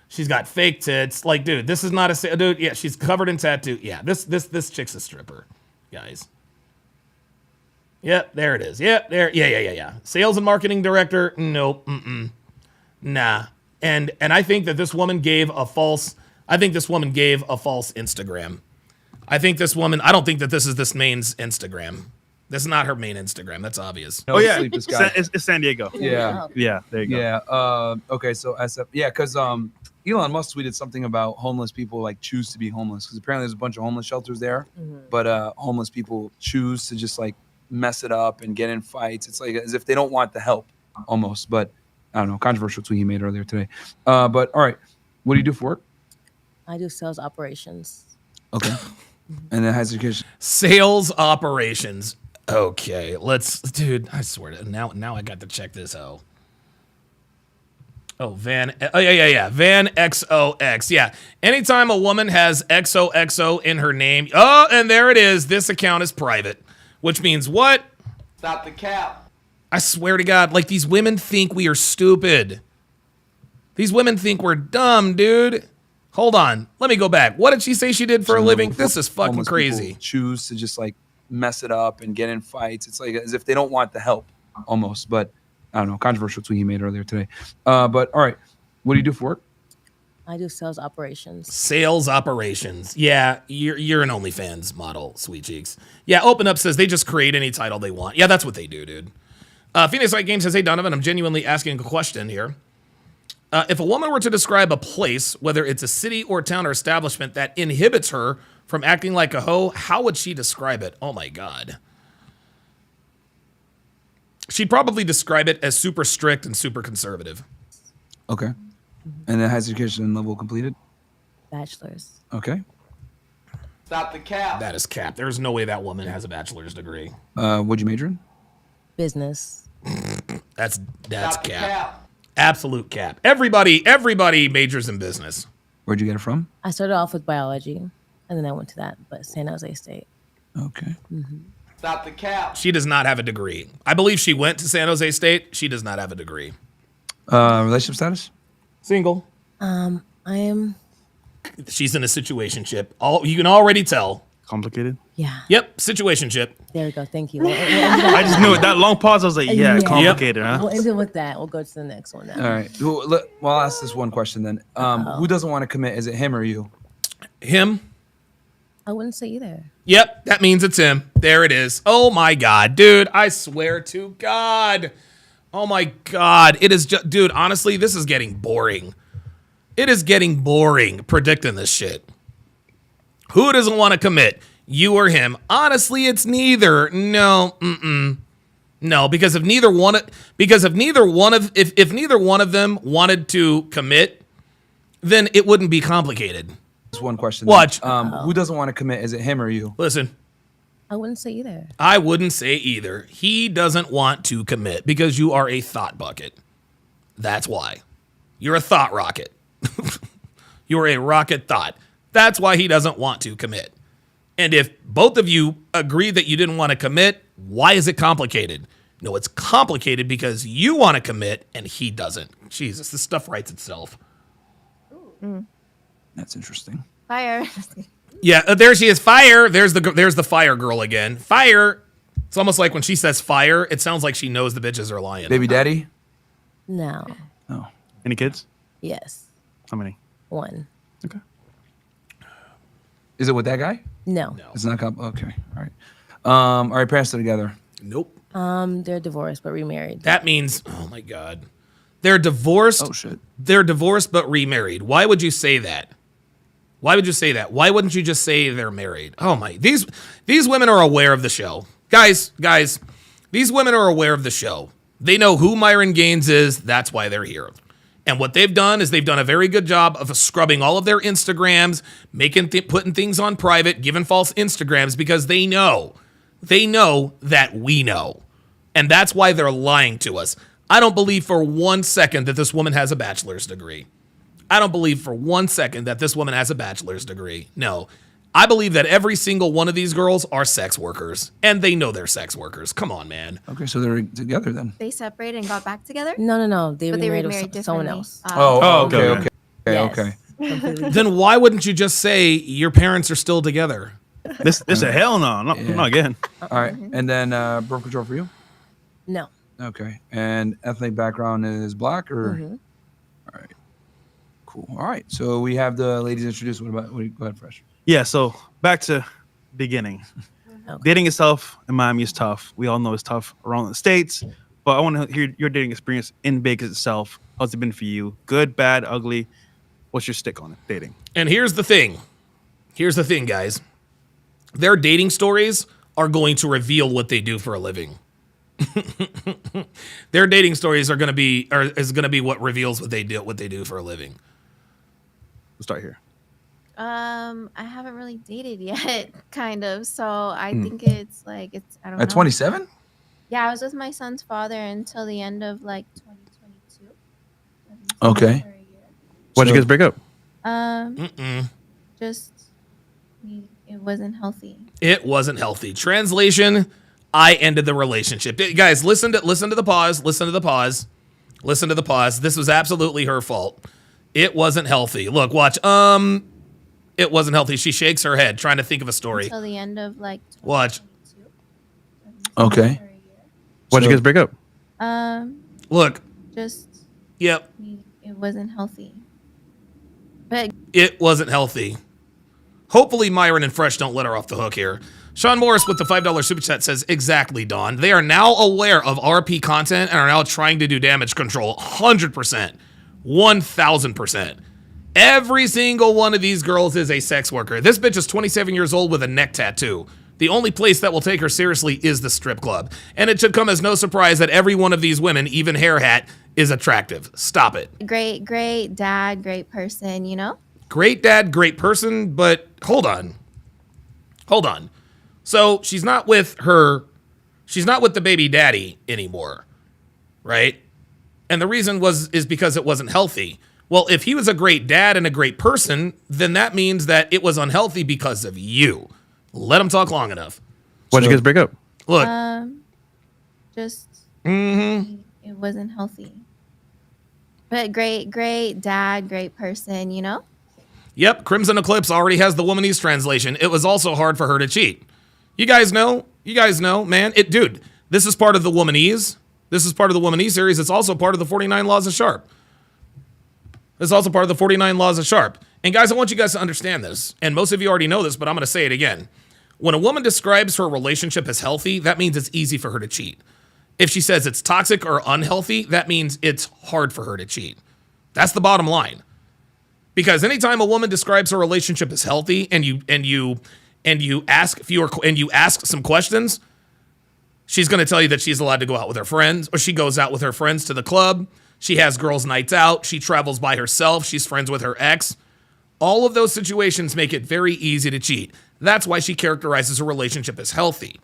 She's got fake tits. Like, dude, this is not a... Dude, yeah, she's covered in tattoo. Yeah, this chick's a stripper, guys. Yep, there it is. Yep, there. Yeah. Sales and marketing director. Nope. Nah. And I think that this woman gave a false. I think this woman gave a false Instagram. I think this woman. I don't think that this is this main's Instagram. This is not her main Instagram. That's obvious. Oh yeah, it's San Diego. Yeah. Yeah. There you go. Yeah. Okay. So because Elon Musk tweeted something about homeless people like choose to be homeless because apparently there's a bunch of homeless shelters there, but homeless people choose to just like mess it up and get in fights. It's like as if they don't want the help almost. But I don't know. Controversial tweet he made earlier today. But all right, what do you do for work? I do sales operations. Okay. And then higher education. Sales operations. Okay, dude, I swear to now I got to check this out. Oh, Van XOX. Yeah. Anytime a woman has XOXO in her name, and there it is. This account is private, which means what? Stop the cap. I swear to God, like these women think we are stupid. These women think we're dumb, dude. Hold on. Let me go back. What did she say she did for a living? This is fucking Homeless crazy. people choose to just like mess it up and get in fights. It's like as if they don't want the help almost. But I don't know. Controversial tweet he made earlier today. But all right. What do you do for work? I do sales operations. Sales operations. Yeah, you're an OnlyFans model, sweet cheeks. Yeah, Open Up says they just create any title they want. Yeah, that's what they do, dude. Phoenix Light Games says, hey, Donovan, I'm genuinely asking a question here. If a woman were to describe a place, whether it's a city or town or establishment that inhibits her from acting like a hoe, how would she describe it? Oh my God. She'd probably describe it as super strict and super conservative. Okay. And then higher education level completed? Bachelor's. Okay. Stop the cap. That is cap. There's no way that woman has a bachelor's degree. What'd you major in? Business. That's Stop the cap. cap. Absolute cap. Everybody majors in business. Where'd you get it from? I started off with biology, and then I went to that, but San Jose State. Okay. Stop the cap. She does not have a degree. I believe she went to San Jose State. She does not have a degree. Relationship status? Single. I am. She's in a situationship. You can already tell. Complicated? Yeah. Yep, situationship. There we go. Thank you. I just knew it. That long pause, I was like, yeah, complicated, huh? We'll end it with that. We'll go to the next one now. All right. Well, I'll ask this one question then. Who doesn't want to commit? Is it him or you? Him. I wouldn't say either. Yep, that means it's him. There it is. Oh my God, dude. I swear to God. Oh my God. It is just, dude, honestly, this is getting boring. It is getting boring predicting this shit. Who doesn't want to commit? You or him? Honestly, it's neither. No, no, because if neither one of them wanted to commit, then it wouldn't be complicated. Just one question. Watch. Who doesn't want to commit? Is it him or you? Listen. I wouldn't say either. I wouldn't say either. He doesn't want to commit because you are a thought bucket. That's why. You're a thought rocket. You're a rocket thought. That's why he doesn't want to commit. And if both of you agree that you didn't want to commit, why is it complicated? No, it's complicated because you want to commit and he doesn't. Jesus, this stuff writes itself. That's interesting. Fire. Yeah, there she is. Fire. There's the fire girl again. Fire. It's almost like when she says fire, it sounds like she knows the bitches are lying. Baby daddy? No. Oh. Any kids? Yes. How many? One. Okay. Is it with that guy? No. It's not okay. All right. All right, parents still together. Nope. They're divorced but remarried. That means, oh my God. They're divorced. Oh shit. They're divorced but remarried. Why would you say that? Why would you say that? Why wouldn't you just say they're married? Oh my, these women are aware of the show. Guys, these women are aware of the show. They know who Myron Gaines is. That's why they're here. And what they've done is they've done a very good job of scrubbing all of their Instagrams, putting things on private, giving false Instagrams because they know that we know. And that's why they're lying to us. I don't believe for 1 second that this woman has a bachelor's degree. I don't believe for 1 second that this woman has a bachelor's degree. No. I believe that every single one of these girls are sex workers, and they know they're sex workers. Come on, man. Okay, so they're together then. They separated and got back together? No. They But they remarried remarried with someone differently. else. Okay. Yes. Okay. Completely. Then why wouldn't you just say your parents are still together? This a hell no. Not again. All right. And then birth control for you? No. Okay. And ethnic background is black or? Mhm. All right. Cool. All right. So we have the ladies introduced. Go ahead, Fresh. Yeah, so back to beginning. Dating itself in Miami is tough. We all know it's tough around the States. But I want to hear your dating experience in Vegas itself. How's it been for you? Good, bad, ugly? What's your stick on it, dating? And here's the thing. Here's the thing, guys. Their dating stories are going to reveal what they do for a living. Their dating stories is going to be what reveals what they do for a living. We'll start here. I haven't really dated yet, kind of. So I think it's I don't know. At 27? Yeah, I was with my son's father until the end of 2022. Okay. Why'd you guys break up? Just it wasn't healthy. It wasn't healthy. Translation, I ended the relationship. Guys, listen to the pause. Listen to the pause. Listen to the pause. This was absolutely her fault. It wasn't healthy. Look, watch. It wasn't healthy. She shakes her head, trying to think of a story. Until the end of like. Watch. Okay. Why'd you guys break up? Look. Just. Yep. It wasn't healthy. But It wasn't healthy. Hopefully Myron and Fresh don't let her off the hook here. Sean Morris with the $5 super chat says, exactly, Don. They are now aware of RP content and are now trying to do damage control. 100%. 1,000%. Every single one of these girls is a sex worker. This bitch is 27 years old with a neck tattoo. The only place that will take her seriously is the strip club. And it should come as no surprise that every one of these women, even Hair Hat, is attractive. Stop it. great dad, great person, you know? Great dad, great person, but hold on. Hold on. So she's not with the baby daddy anymore, right? And the reason is because it wasn't healthy. Well, if he was a great dad and a great person, then that means that it was unhealthy because of you. Let him talk long enough. Why'd you guys break up? Look. Just. Mm-hmm. It wasn't healthy. But great dad, great person, you know? Yep, Crimson Eclipse already has the Womanese translation. It was also hard for her to cheat. You guys know, man. Dude, this is part of the Womanese. This is part of the Womanese series. It's also part of the 49 Laws of Sharpe. It's also part of the 49 Laws of Sharpe. And guys, I want you guys to understand this. And most of you already know this, but I'm going to say it again. When a woman describes her relationship as healthy, that means it's easy for her to cheat. If she says it's toxic or unhealthy, that means it's hard for her to cheat. That's the bottom line. Because anytime a woman describes her relationship as healthy and you ask some questions, she's going to tell you that she's allowed to go out with her friends, or she goes out with her friends to the club. She has girls' nights out. She travels by herself. She's friends with her ex. All of those situations make it very easy to cheat. That's why she characterizes her relationship as healthy.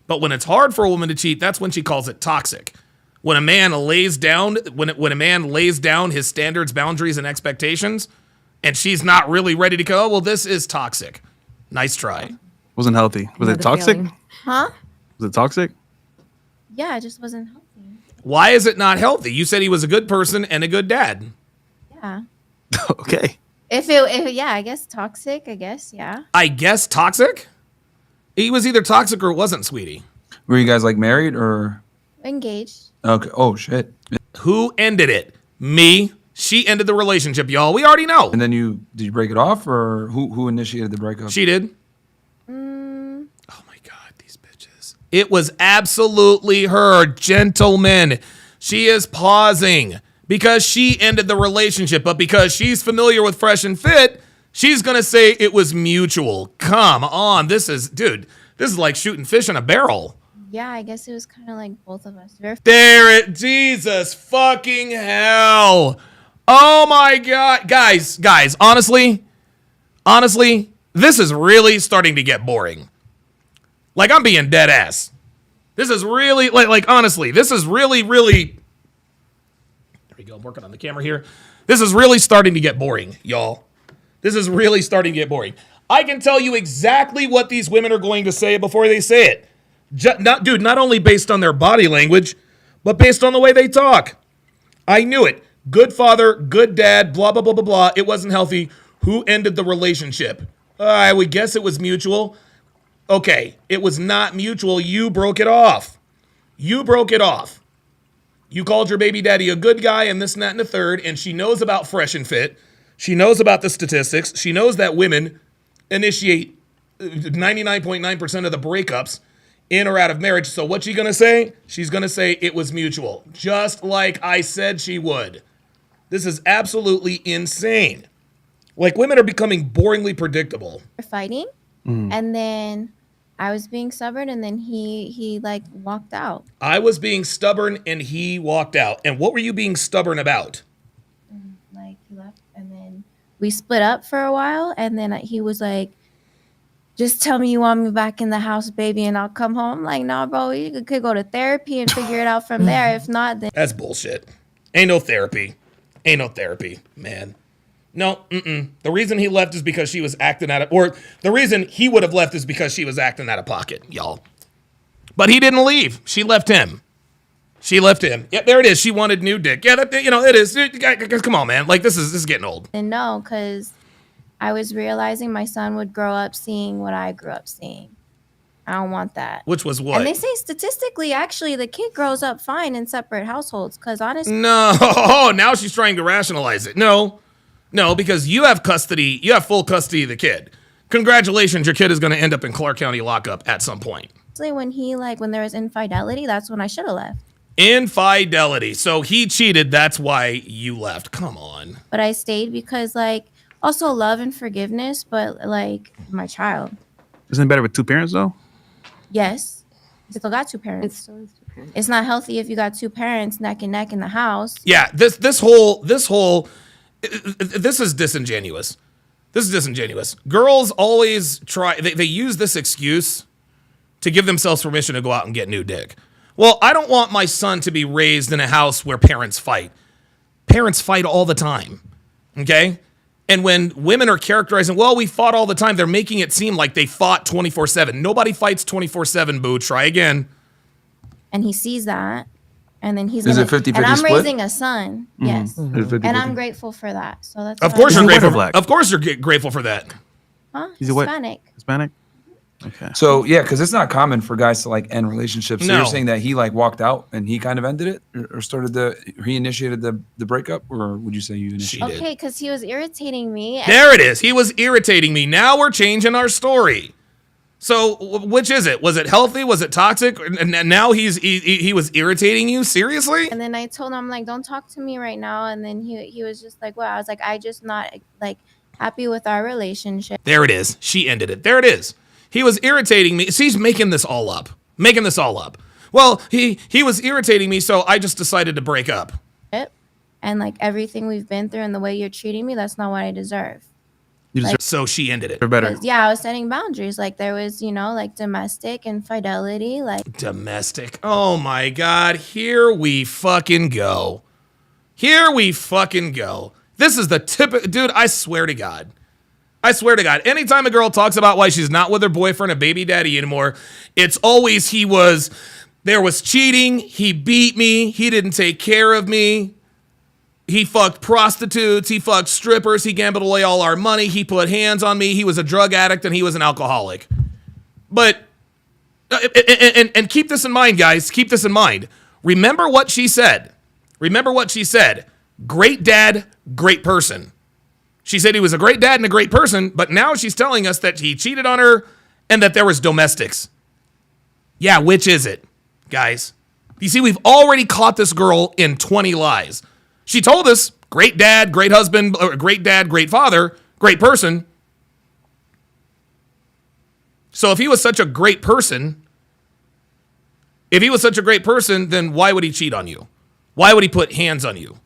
But when it's hard for a woman to cheat, that's when she calls it toxic. When a man lays down his standards, boundaries, and expectations, and she's not really ready to go, well, this is toxic. Nice try. Wasn't healthy. Was it toxic? Huh? Was it toxic? Yeah, it just wasn't healthy. Why is it not healthy? You said he was a good person and a good dad. Yeah. Okay. If yeah, I guess toxic, yeah. I guess toxic? He was either toxic or it wasn't, sweetie. Were you guys like married or? Engaged. Okay. Oh, shit. Who ended it? Me. She ended the relationship, y'all. We already know. And then did you break it off, or who initiated the breakup? She did. Oh my God, these bitches. It was absolutely her, gentlemen. She is pausing because she ended the relationship, but because she's familiar with Fresh and Fit, she's gonna say it was mutual. Come on, this is like shooting fish in a barrel. Yeah, I guess it was kind of like both of us. Jesus fucking hell. Oh my God. Guys, honestly, this is really starting to get boring. Like, I'm being dead ass. This is really, honestly, this is really, there we go, I'm working on the camera here. This is really starting to get boring, y'all. This is really starting to get boring. I can tell you exactly what these women are going to say before they say it. Not only based on their body language, but based on the way they talk. I knew it. Good father, good dad, blah, blah, blah, blah, blah. It wasn't healthy. Who ended the relationship? I would guess it was mutual. Okay, it was not mutual. You broke it off. You called your baby daddy a good guy and this and that and the third, and she knows about Fresh and Fit. She knows about the statistics. She knows that women initiate 99.9% of the breakups in or out of marriage. So what's she going to say? She's going to say it was mutual, just like I said she would. This is absolutely insane. Like, women are becoming boringly predictable. We're fighting, and then I was being stubborn, and then he like walked out. I was being stubborn, and he walked out. And what were you being stubborn about? Like, he left, and then we split up for a while, and then he was like, just tell me you want me back in the house, baby, and I'll come home. I'm like, nah, bro, you could go to therapy and figure it out from there. If not, then... That's bullshit. Ain't no therapy, man. No, The reason he left is because she was acting out of... Or the reason he would have left is because she was acting out of pocket, y'all. But he didn't leave. She left him. Yeah, there it is. She wanted new dick. Yeah, it is. Come on, man. Like, this is getting old. And no, because I was realizing my son would grow up seeing what I grew up seeing. I don't want that. Which was what? And they say statistically, actually, the kid grows up fine in separate households. Because honestly, No, now she's trying to rationalize it. No, because you have custody. You have full custody of the kid. Congratulations, your kid is going to end up in Clark County lockup at some point. when there was infidelity, that's when I should have left. Infidelity. So he cheated. That's why you left. Come on. But I stayed because, also love and forgiveness, but, my child. Isn't it better with two parents, though? Yes. I still got two parents. It's not healthy if you got two parents neck and neck in the house. Yeah, this is disingenuous. This is disingenuous. Girls always try, they use this excuse to give themselves permission to go out and get new dick. Well, I don't want my son to be raised in a house where parents fight. Parents fight all the time, okay? And when women are characterizing, well, we fought all the time, they're making it seem like they fought 24/7. Nobody fights 24/7, boo. Try again. And he sees that. And then he's Is gonna, it 50-50 and I'm split? raising a son. Mhm. Yes. Is it 50-50? And I'm grateful for that. So that's Of why course I'm- you're grateful. Black. Of course you're grateful for that. Huh? He's a what? Hispanic. Okay. So yeah, because it's not common for guys to end relationships. So No. you're saying that he walked out and he kind of ended it, or he initiated the breakup, or would you say you initiated? Okay, because he was irritating me. There it is. He was irritating me. Now we're changing our story. So which is it? Was it healthy? Was it toxic? And now he was irritating you? Seriously? And then I told him, don't talk to me right now. And then he was just like, well, I was like, I just not happy with our relationship. There it is. She ended it. There it is. He was irritating me. She's making this all up. Well, he was irritating me, so I just decided to break up. And everything we've been through and the way you're treating me, that's not what I deserve. So she ended it. Better. Yeah, I was setting boundaries. There was, domestic infidelity, Domestic. Oh my God. Here we fucking go. This is the tip. Dude, I swear to God. Anytime a girl talks about why she's not with her boyfriend, a baby daddy anymore, it's always there was cheating. He beat me. He didn't take care of me. He fucked prostitutes. He fucked strippers. He gambled away all our money. He put hands on me. He was a drug addict and he was an alcoholic. But, and keep this in mind, guys. Keep this in mind. Remember what she said. Great dad, great person. She said he was a great dad and a great person, but now she's telling us that he cheated on her and that there was domestics. Yeah, which is it, guys? You see, we've already caught this girl in 20 lies. She told us, great dad, great husband, great dad, great father, great person. So if he was such a great person, then why would he cheat on you? Why would he put hands on you?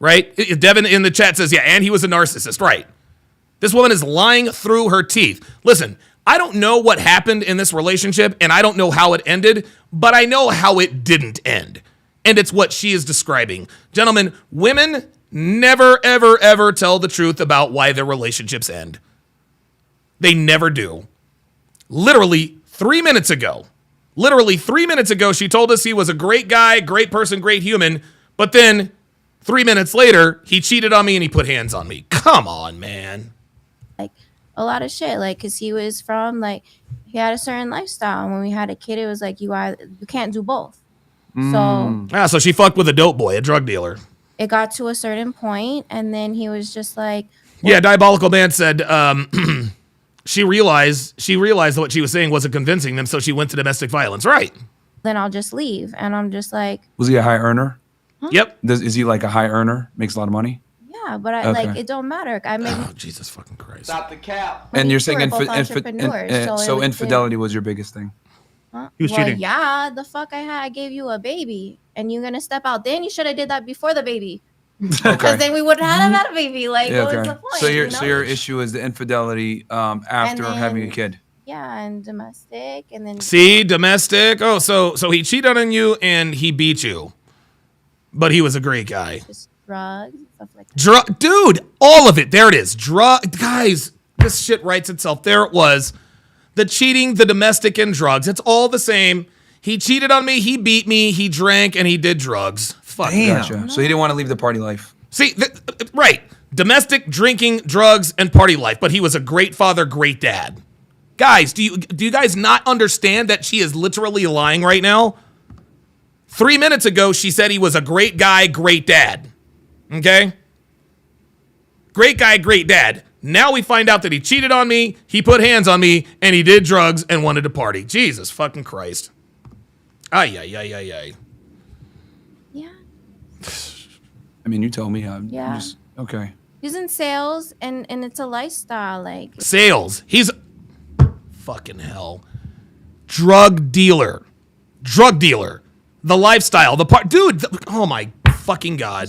Right? Devin in the chat says, yeah, and he was a narcissist, right? This woman is lying through her teeth. Listen, I don't know what happened in this relationship, and I don't know how it ended, but I know how it didn't end. And it's what she is describing. Gentlemen, women never, ever, ever tell the truth about why their relationships end. They never do. Literally 3 minutes ago, she told us he was a great guy, great person, great human, but then 3 minutes later, he cheated on me and he put hands on me. Come on, man. A lot of shit, because he was from, he had a certain lifestyle. And when we had a kid, it was you can't do both. So she fucked with a dope boy, a drug dealer. It got to a certain point, and then he was just Yeah, Diabolical Man said she realized what she was saying wasn't convincing them, so she went to domestic violence. Right. Then I'll just leave. And I'm just Was he a high earner? Huh? Yep. Is he a high earner? Makes a lot of money? yeah, but Okay. it don't matter. I make Jesus fucking Christ. Stop the cap. And you're saying we're both entrepreneurs, so it- infidelity was your biggest thing. Huh? He was well, cheating. yeah, the fuck I gave you a baby, and you're gonna step out. Then you should have did that before the baby, because then we wouldn't have had a baby. What was the point? So your issue is the infidelity after then- having a kid. Yeah, and domestic, and then See, domestic. Oh, so he cheated on you and he beat you, but he was a great guy. drugs, and stuff like that. Dude, all of it. There it is. Guys, this shit writes itself. There it was. The cheating, the domestic, and drugs. It's all the same. He cheated on me, he beat me, he drank, and he did drugs. Fuck. Gotcha. So he didn't want to leave the party life. See, right. Domestic, drinking, drugs, and party life. But he was a great father, great dad. Guys, do you guys not understand that she is literally lying right now? 3 minutes ago, she said he was a great guy, great dad. Okay? Great guy, great dad. Now we find out that he cheated on me, he put hands on me, and he did drugs and wanted to party. Jesus fucking Christ. Ay, ay, ay, ay, ay. Yeah. I mean, you tell me. Yeah. Okay. He's in sales, and it's a lifestyle. Like Sales. He's fucking hell. Drug dealer. Drug dealer. The lifestyle. The part. Dude. Oh my fucking God.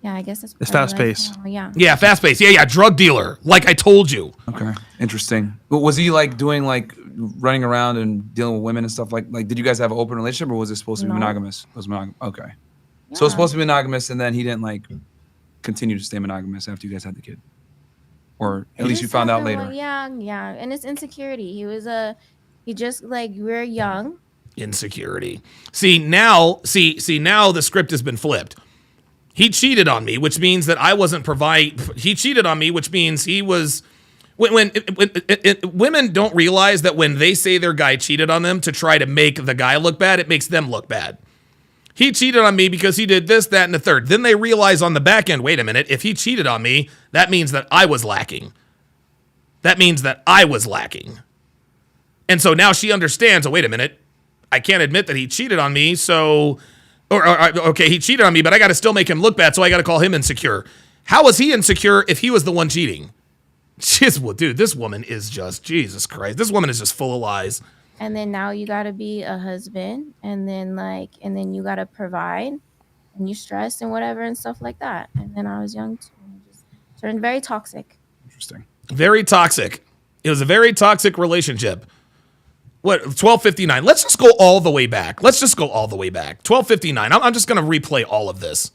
yeah, I guess it's It's part of fast life paced. now, Yeah. Yeah, fast paced. Yeah. Drug dealer. Like I told you. Okay. Interesting. But was he like doing like running around and dealing with women and stuff like did you guys have an open relationship or was it supposed to be No. monogamous? It was monogamous. Okay. So it's supposed to be monogamous and then he didn't like continue to stay monogamous after you guys had the kid. Or at least you found out later. Yeah, and it's insecurity. He just like we're young. Insecurity. See now the script has been flipped. He cheated on me, which means that I wasn't he cheated on me, which means he was when women don't realize that when they say their guy cheated on them to try to make the guy look bad, it makes them look bad. He cheated on me because he did this, that, and the third. Then they realize on the back end, wait a minute, if he cheated on me, that means that I was lacking. That means that I was lacking. And so now she understands, oh, wait a minute, I can't admit that he cheated on me, so, okay, he cheated on me, but I got to still make him look bad, so I got to call him insecure. How was he insecure if he was the one cheating? Dude, this woman is just, Jesus Christ, this woman is just full of lies. And then now you gotta be a husband, and then you gotta provide, and you stress and whatever and stuff like that. And then I was young too, and it just turned very toxic. Interesting. Very toxic. It was a very toxic relationship. What, 12:59? Let's just go all the way back. 12:59. I'm just gonna replay all of this,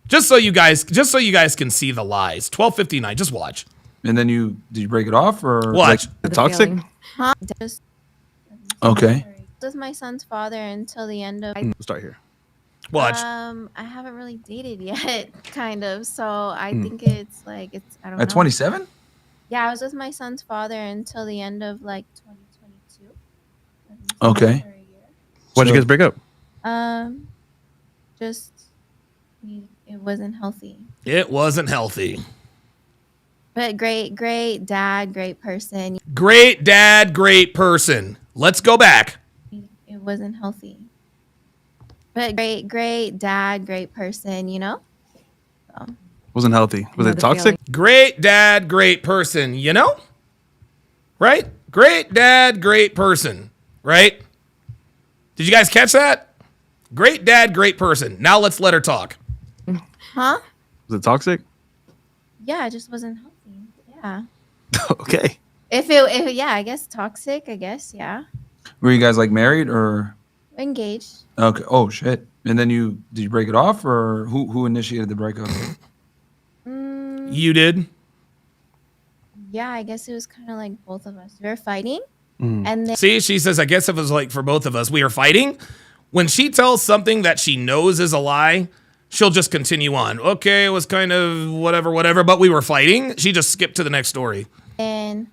just so you guys can see the lies. 12:59. Just watch. And then did you break it off or watch? The toxic? Huh? Just Okay. with my son's father until the end of. Let's start here. Watch. I haven't really dated yet, kind of. So I think it's I don't know. At 27? Yeah, I was with my son's father until the end of like 2022. Okay. Why'd you guys break up? Just it wasn't healthy. It wasn't healthy. But great dad, great person. Great dad, great person. Let's go back. It wasn't healthy. But great dad, great person, you know? So. Wasn't healthy. Was it toxic? Great dad, great person, you know? Right? Great dad, great person, right? Did you guys catch that? Great dad, great person. Now let's let her talk. Huh? Was it toxic? Yeah, it just wasn't healthy. Yeah. Okay. If yeah, I guess toxic, I guess, yeah. Were you guys like married or Engaged. okay? Oh shit. And then did you break it off or who initiated the breakup? You did? Yeah, I guess it was kind of like both of us. We were fighting. Mm. And then See, she says, I guess if it was like for both of us, we were fighting. When she tells something that she knows is a lie, she'll just continue on. Okay, it was kind of whatever, but we were fighting. She just skipped to the next story. and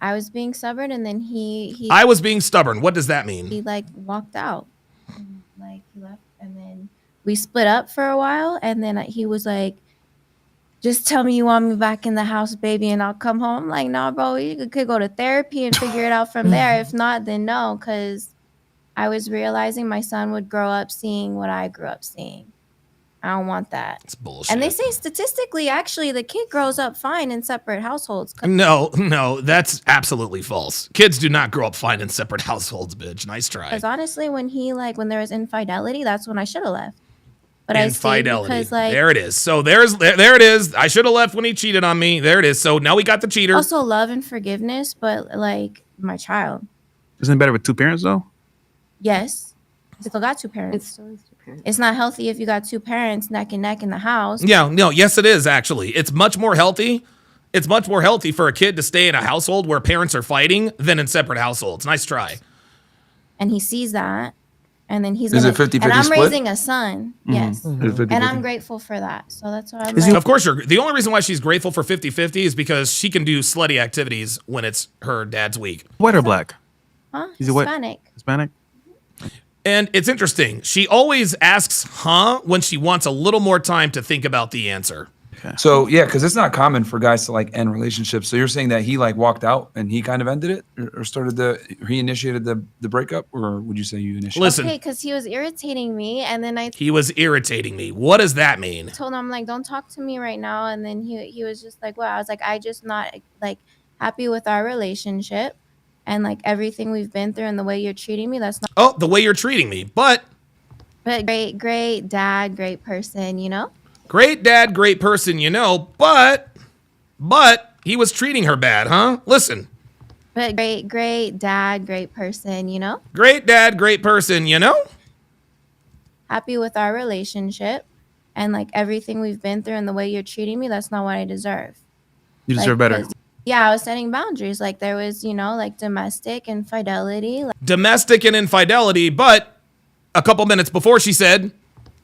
I was being stubborn, and then he I was being stubborn. What does that mean? he like walked out. And, like he left, and then we split up for a while, and then he was like, just tell me you want me back in the house, baby, and I'll come home. I'm like, nah, bro, you could go to therapy and figure it out from there. If not, then no, because I was realizing my son would grow up seeing what I grew up seeing. I don't want that. It's bullshit. And they say statistically, actually, the kid grows up fine in separate households. No, that's absolutely false. Kids do not grow up fine in separate households, bitch. Nice try. Because honestly, when there was infidelity, that's when I should have left. But I stayed Infidelity. because like There it is. So there it is. I should have left when he cheated on me. There it is. So now we got the cheater. also love and forgiveness, but like my child. Isn't it better with two parents though? Yes. Still got two parents. It's not healthy if you got two parents neck and neck in the house. Yeah, no, yes, it is actually. It's much more healthy. It's much more healthy for a kid to stay in a household where parents are fighting than in separate households. Nice try. and he sees that, and then he's Is gonna, it 50-50 and I'm split? raising a son. Mhm. Yes, Is it 50-50? and I'm grateful for that. So that's why I'm Of course, the only reason why she's grateful for 50-50 is because she can do slutty activities when it's her dad's week. White or black? Huh? Is it white? Hispanic. Hispanic? And it's interesting. She always asks, huh, when she wants a little more time to think about the answer. So yeah, because it's not common for guys to like end relationships. So you're saying that he like walked out and he kind of ended it, or he initiated the breakup, or would you say you initiated? Listen. Okay, because he was irritating me, and then I He was irritating me. What does that mean? told him, I'm like, don't talk to me right now. And then he was just like, well, I was like, I just not like happy with our relationship, and like everything we've been through and the way you're treating me. That's not. Oh, the way you're treating me. But great dad, great person, you know. great dad, great person, you know, but he was treating her bad, huh? Listen. But great dad, great person, you know. Great dad, great person, you know. Happy with our relationship, and like everything we've been through and the way you're treating me. That's not what I deserve. You Like, deserve better. 'cause, yeah, I was setting boundaries. Like there was, you know, like domestic infidelity. Like, Domestic and infidelity, but a couple minutes before she said,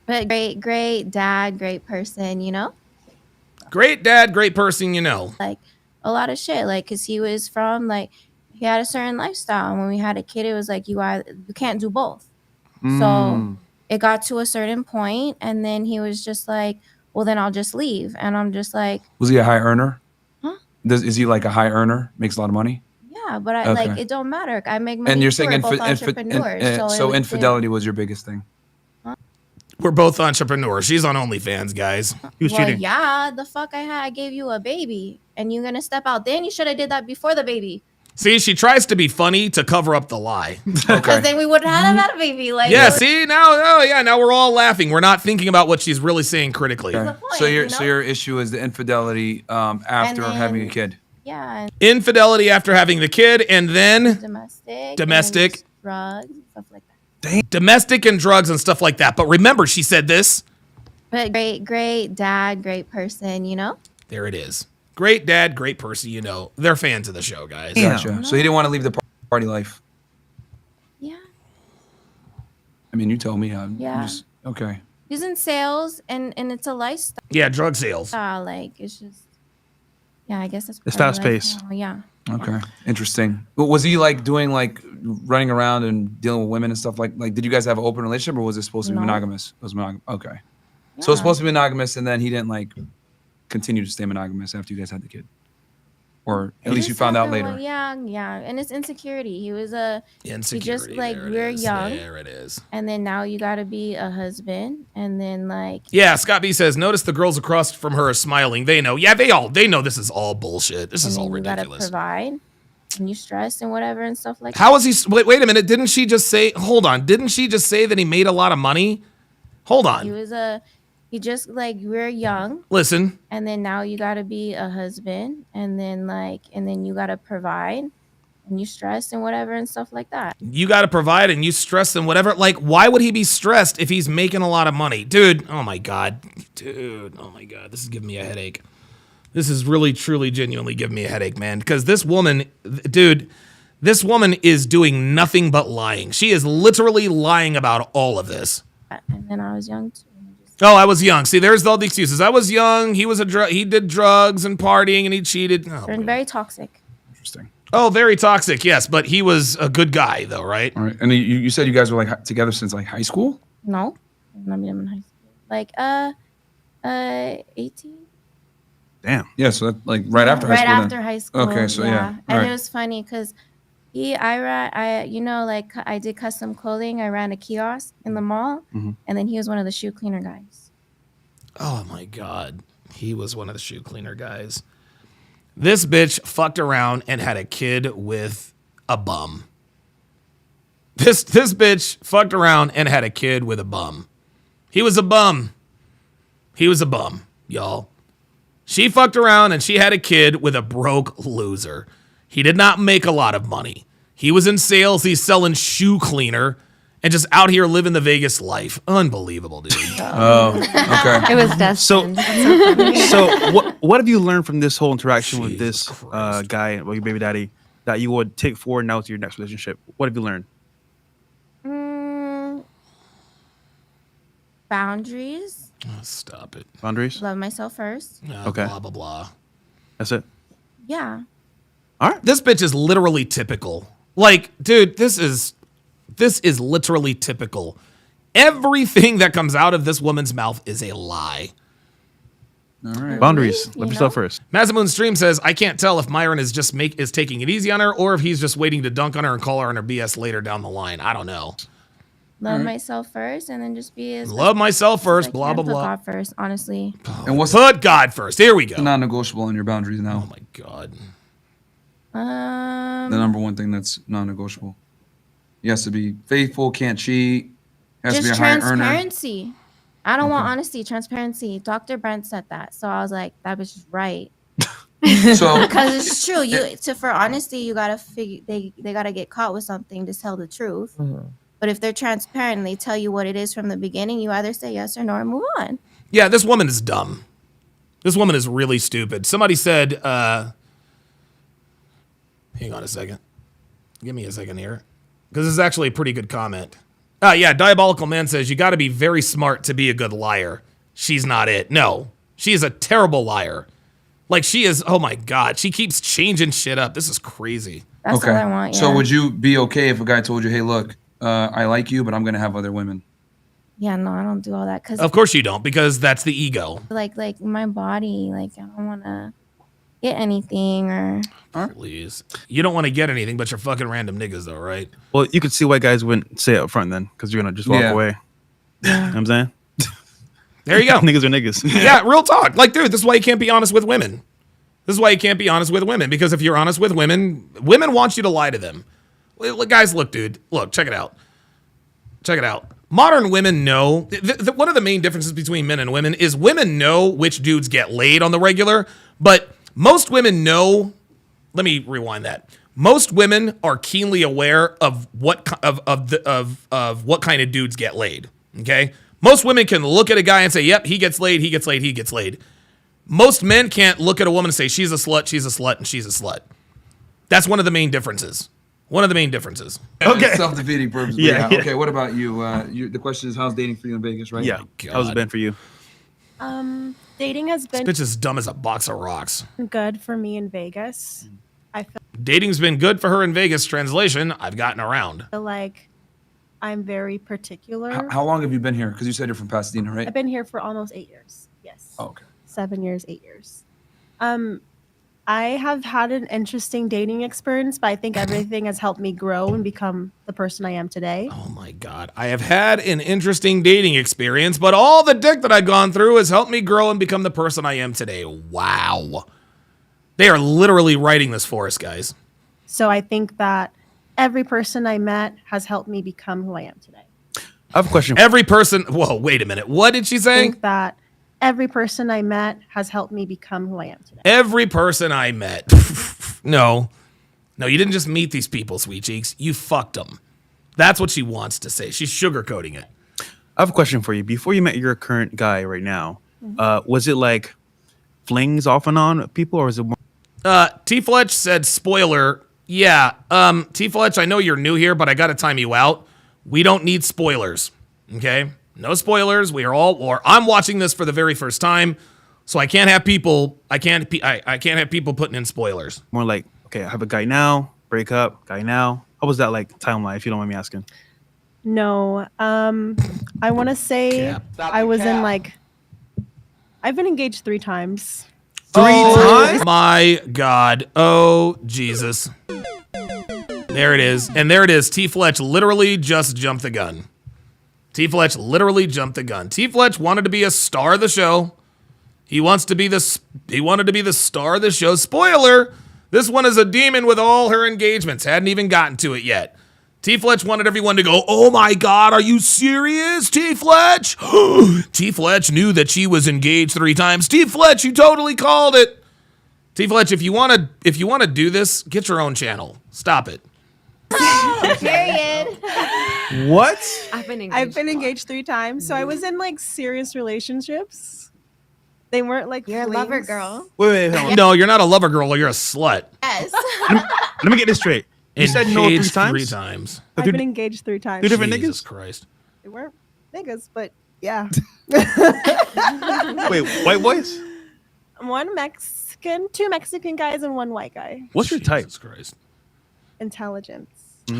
but great dad, great person, you know. great dad, great person, you know. Like a lot of shit. Like, cause he was from like he had a certain lifestyle, and when we had a kid, it was like you can't do both. So it got to a certain point, and then he was just like, well, then I'll just leave. And I'm just like, Was he a high earner? Huh? Is he like a high earner? Makes a lot of money? yeah, but I Okay. like it don't matter. I make money. And you're too. saying We're both entrepreneurs. so it was- infidelity was your biggest thing? We're both entrepreneurs. She's on OnlyFans, guys. He was Well, cheating. yeah, the fuck I gave you a baby, and you're gonna step out. Then you should have did that before the baby, See, she tries to be funny to cover up the lie. because then we would have had a baby. Like Yeah, see, now we're all laughing. We're not thinking about what she's really saying critically. Okay. So your issue is the infidelity after then- having a kid. Yeah, and Infidelity after having the kid, and then domestic, and drugs, and stuff like that. domestic and drugs and stuff like that. But remember, she said this. But great dad, great person, you know. There it is. Great dad, great person, you know. They're fans of the show, guys. Gotcha. So he didn't want to leave the party life. Yeah. I mean, you told me. Yeah. Okay. He's in sales, and it's a lifestyle. Yeah, drug sales. Like it's just. Yeah, I guess that's. It's part of fast-paced. life now, yeah. Okay. Interesting. But was he like doing like running around and dealing with women and stuff like did you guys have an open relationship, or was it supposed to be No. monogamous? It was monogamous. Okay. So it's supposed to be monogamous, and then he didn't like continue to stay monogamous after you guys had the kid, or at least you found out later. Yeah, and it's insecurity. He was He just Insecurity, like there it we're is, young. there it is. And then now you got to be a husband, and then like. Yeah, Scott B says, notice the girls across from her are smiling. They know. Yeah, they know this is all bullshit. This is all You gotta ridiculous. provide, and you stress and whatever and stuff like. How is he? Wait a minute. Didn't she just say, hold on. Didn't she just say that he made a lot of money? Hold on. He was He just like we're young. Listen. And then now you gotta be a husband, and then you gotta provide, and you stress and whatever and stuff like that. You got to provide and you stress and whatever. Like, why would he be stressed if he's making a lot of money? Dude, oh my God. Dude, oh my God. This is giving me a headache. This is really, truly, genuinely giving me a headache, man. Because this woman, dude, this woman is doing nothing but lying. She is literally lying about all of this. And then I was young too. Oh, I was young. See, there's all the excuses. I was young. He did drugs and partying and he cheated. Oh, Turned very toxic. oh, very toxic. Yes, but he was a good guy though, right? All right. And you said you guys were like together since like high school? No, I met him in high school. Like 18. Damn. Yeah. So that, like right after high Right school. after then. high school. Okay. So yeah. And All it right. was funny because I did custom clothing. I ran a kiosk in the mall, Mhm. and then he was one of the shoe cleaner guys. Oh my God. He was one of the shoe cleaner guys. This bitch fucked around and had a kid with a bum. This bitch fucked around and had a kid with a bum. He was a bum. He was a bum, y'all. She fucked around and she had a kid with a broke loser. He did not make a lot of money. He was in sales. He's selling shoe cleaner and just out here living the Vegas life. Unbelievable, dude. Oh, okay. It was destined. So what have you learned from this whole interaction with this guy, well, your baby daddy, that you would take forward now to your next relationship? What have you learned? Boundaries. Oh, stop it. Boundaries. Love myself first. Okay. Blah, blah, blah. That's it. Yeah. All right. This bitch is literally typical. Like, dude, this is literally typical. Everything that comes out of this woman's mouth is a lie. All right. Boundaries. Love yourself first. Mazamoon Stream says, I can't tell if Myron is just is taking it easy on her or if he's just waiting to dunk on her and call her on her BS later down the line. I don't know. Love myself first, and then just be as Love myself first, I blah, can. blah, Put blah. God first, honestly. And what's Put God first. Here we go. the non-negotiable in your boundaries now? Oh my God. The number one thing that's non-negotiable. He has to be faithful, can't cheat, has to be a Just high earner. transparency. I don't want honesty, transparency. Dr. Brent said that, so I was like, that bitch is right. So Because it's true. For honesty, you gotta figure they gotta get caught with something to tell the truth. But if they're transparent and they tell you what it is from the beginning, you either say yes or no or move on. Yeah, this woman is dumb. This woman is really stupid. Somebody said, hang on a second. Give me a second here. Because this is actually a pretty good comment. Yeah, Diabolical Man says, you got to be very smart to be a good liar. She's not it. No, she is a terrible liar. Like, she is, oh my God, she keeps changing shit up. This is crazy. That's all I want, So yeah. would you be okay if a guy told you, hey, look, I like you, but I'm going to have other women? Yeah, no, I don't do all that. Cause Of course you don't, because that's the ego. like my body, like I don't want to get anything or. Please. You don't want to get anything, but you're fucking random niggas, though, right? Well, you could see why guys wouldn't say it up front then, because you're gonna just walk Yeah. away. You know what I'm saying? There you go. Niggas are niggas. Yeah, real talk. Like, dude, this is why you can't be honest with women. This is why you can't be honest with women, because if you're honest with women, women want you to lie to them. Well, guys, look, dude. Look, check it out. Check it out. Modern women know, one of the main differences between men and women is women know which dudes get laid on the regular, but most women know, let me rewind that. Most women are keenly aware of what what kind of dudes get laid, okay? Most women can look at a guy and say, yep, he gets laid, he gets laid, he gets laid. Most men can't look at a woman and say, she's a slut, and she's a slut. That's one of the main differences. One of the main differences. Okay. Self-defeating purpose. Yeah. Okay, what about you? The question is, how's dating for you in Vegas, right? Yeah. How's it been for you? Dating has This been bitch is dumb as a box of rocks. good for me in Vegas. I Dating's been good for her in Vegas. Translation, I've gotten around. feel like I'm very particular. How long have you been here? Because you said you're from Pasadena, right? I've been here for almost 8 years. Yes. Oh, okay. 7 years, 8 years. I have had an interesting dating experience, but I think everything has helped me grow and become the person I am today. Oh my God. I have had an interesting dating experience, but all the dick that I've gone through has helped me grow and become the person I am today. Wow. They are literally writing this for us, guys. So I think that every person I met has helped me become who I am today. I have a question. Every person, whoa, wait a minute. What did she I say? think that every person I met has helped me become who I am today. Every person I met. No, you didn't just meet these people, sweet cheeks. You fucked them. That's what she wants to say. She's sugarcoating it. I have a question for you. Before you met your current guy right now, was it like flings off and on with people, or is it more? T. Fletch said, spoiler. Yeah, T. Fletch, I know you're new here, but I got to time you out. We don't need spoilers, okay? No spoilers. We are all, or I'm watching this for the very first time, so I can't have people. I can't have people putting in spoilers. More like, okay, I have a guy now, break up, guy now. How was that like timeline, if you don't mind me asking? No, I want to say I was in like, I've been engaged 3 times. Oh my God. Oh, Jesus. There it is. And there it is. T. Fletch literally just jumped the gun. T. Fletch literally jumped the gun. T. Fletch wanted to be a star of the show. He wanted to be the star of the show. Spoiler, this one is a demon with all her engagements. Hadn't even gotten to it yet. T. Fletch wanted everyone to go, oh my God, are you serious, T. Fletch? T. Fletch knew that she was engaged 3 times. T. Fletch, you totally called it. T. Fletch, if you want to do this, get your own channel. Stop it. Period. What? I've been engaged 3 times. So I was in like serious relationships. They weren't like You're a lover girl. Wait, hold on. No, you're not a lover girl. You're a slut. Yes. Let me get this straight. You said no 3 times? 3 times. I've been engaged 3 times. 2 different Jesus niggas? Christ. They weren't niggas, but Yeah. Wait, white boys? One Mexican, 2 Mexican guys, and 1 white guy. What's your type? Jesus Christ. Intelligence. God,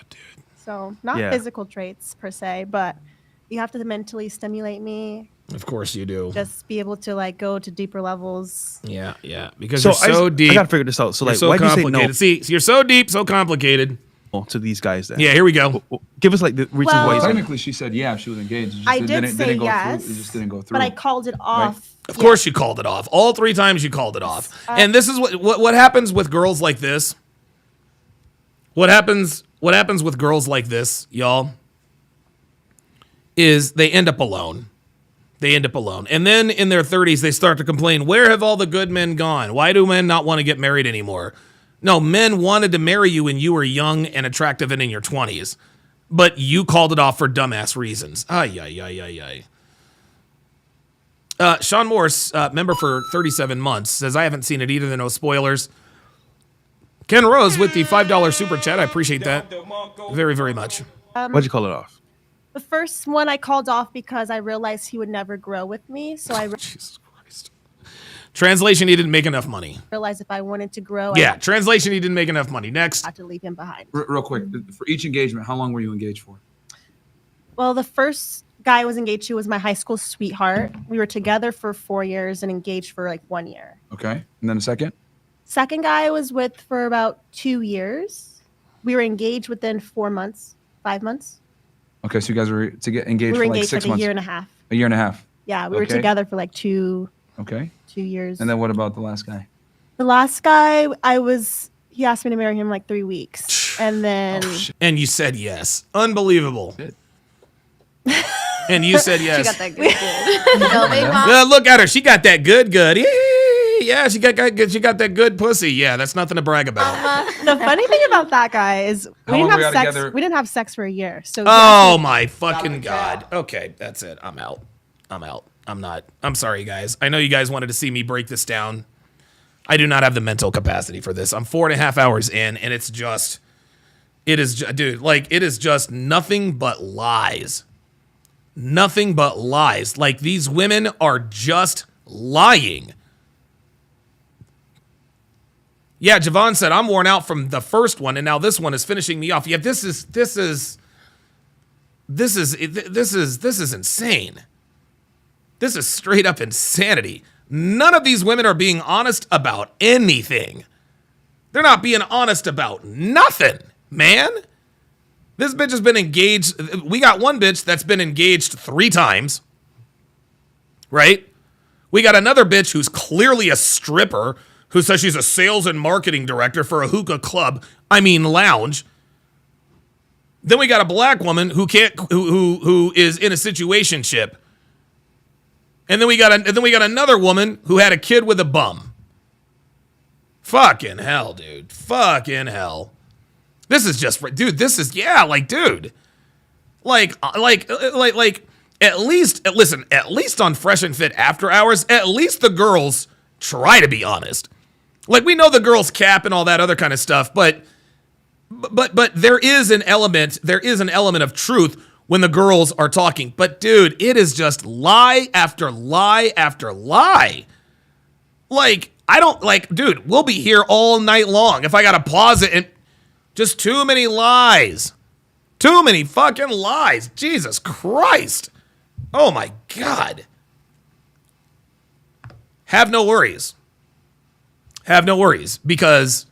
dude. So not Yeah. physical traits per se, but you have to mentally stimulate me. Of course you do. Just be able to like go to deeper levels. Yeah, yeah. Because So you're so deep. I gotta figure this out. So You're like, so why'd you say complicated. no See, you're so deep, so complicated. to these guys then? Yeah, here we go. Give us like the reasons Well- why you said Technically, she said yeah, she was engaged. It just I did didn't say go yes, through. It just didn't go through. but I called it off. Of course you called it off. All 3 times you called it off. And this is what happens with girls like this. What happens with girls like this, y'all, is they end up alone. They end up alone. And then in their 30s, they start to complain, where have all the good men gone? Why do men not want to get married anymore? No, men wanted to marry you when you were young and attractive and in your 20s. But you called it off for dumbass reasons. Ay, ay, ay, ay, ay. Sean Morse, member for 37 months, says, I haven't seen it either. There are no spoilers. Ken Rose with the $5 super chat. I appreciate that very, very much. Why'd you call it off? The first one I called off because I realized he would never grow with me. So I Jesus Christ. Translation, he didn't make enough money. realized if I wanted to grow, Yeah, I translation, he didn't make enough money. Next. had to leave him behind. Real quick, for each engagement, how long were you engaged for? Well, the first guy I was engaged to was my high school sweetheart. We were together for 4 years and engaged for like 1 year. Okay, and then the second. Second guy I was with for about 2 years. We were engaged within 4 months, 5 months. Okay, so you guys were to get engaged We were for like engaged 6 for like months. a year and a half. A year and a half. Yeah, we were Okay. together for like 2 Okay. years. And then what about the last guy? The last guy he asked me to marry him in like 3 weeks. And then And you said yes. Unbelievable. And you said yes. She got that good. Go, big mom. Look at her. She got that good. Yeah, she got that good pussy. Yeah, that's nothing to brag about. the funny thing about that guy is How we long didn't were have y'all sex. together? We didn't have sex for a year. So Oh my fucking God. Okay, that's it. I'm out. I'm not. I'm sorry, guys. I know you guys wanted to see me break this down. I do not have the mental capacity for this. I'm 4.5 hours in, and it is just nothing but lies. Nothing but lies. Like, these women are just lying. Yeah, Javon said, I'm worn out from the first one, and now this one is finishing me off. Yeah, this is insane. This is straight up insanity. None of these women are being honest about anything. They're not being honest about nothing, man. This bitch has been engaged. We got one bitch that's been engaged 3 times, right? We got another bitch who's clearly a stripper who says she's a sales and marketing director for a hookah club. Lounge. Then we got a black woman who is in a situationship. And then we got another woman who had a kid with a bum. Fucking hell, dude. Fucking hell. This is just, dude, dude. At least on Fresh and Fit After Hours, at least the girls try to be honest. Like, we know the girls cap and all that other kind of stuff, but there is an element of truth when the girls are talking. But dude, it is just lie after lie after lie. Dude, we'll be here all night long if I gotta pause it, and just too many lies. Too many fucking lies. Jesus Christ. Oh my God. Have no worries. Have no worries, because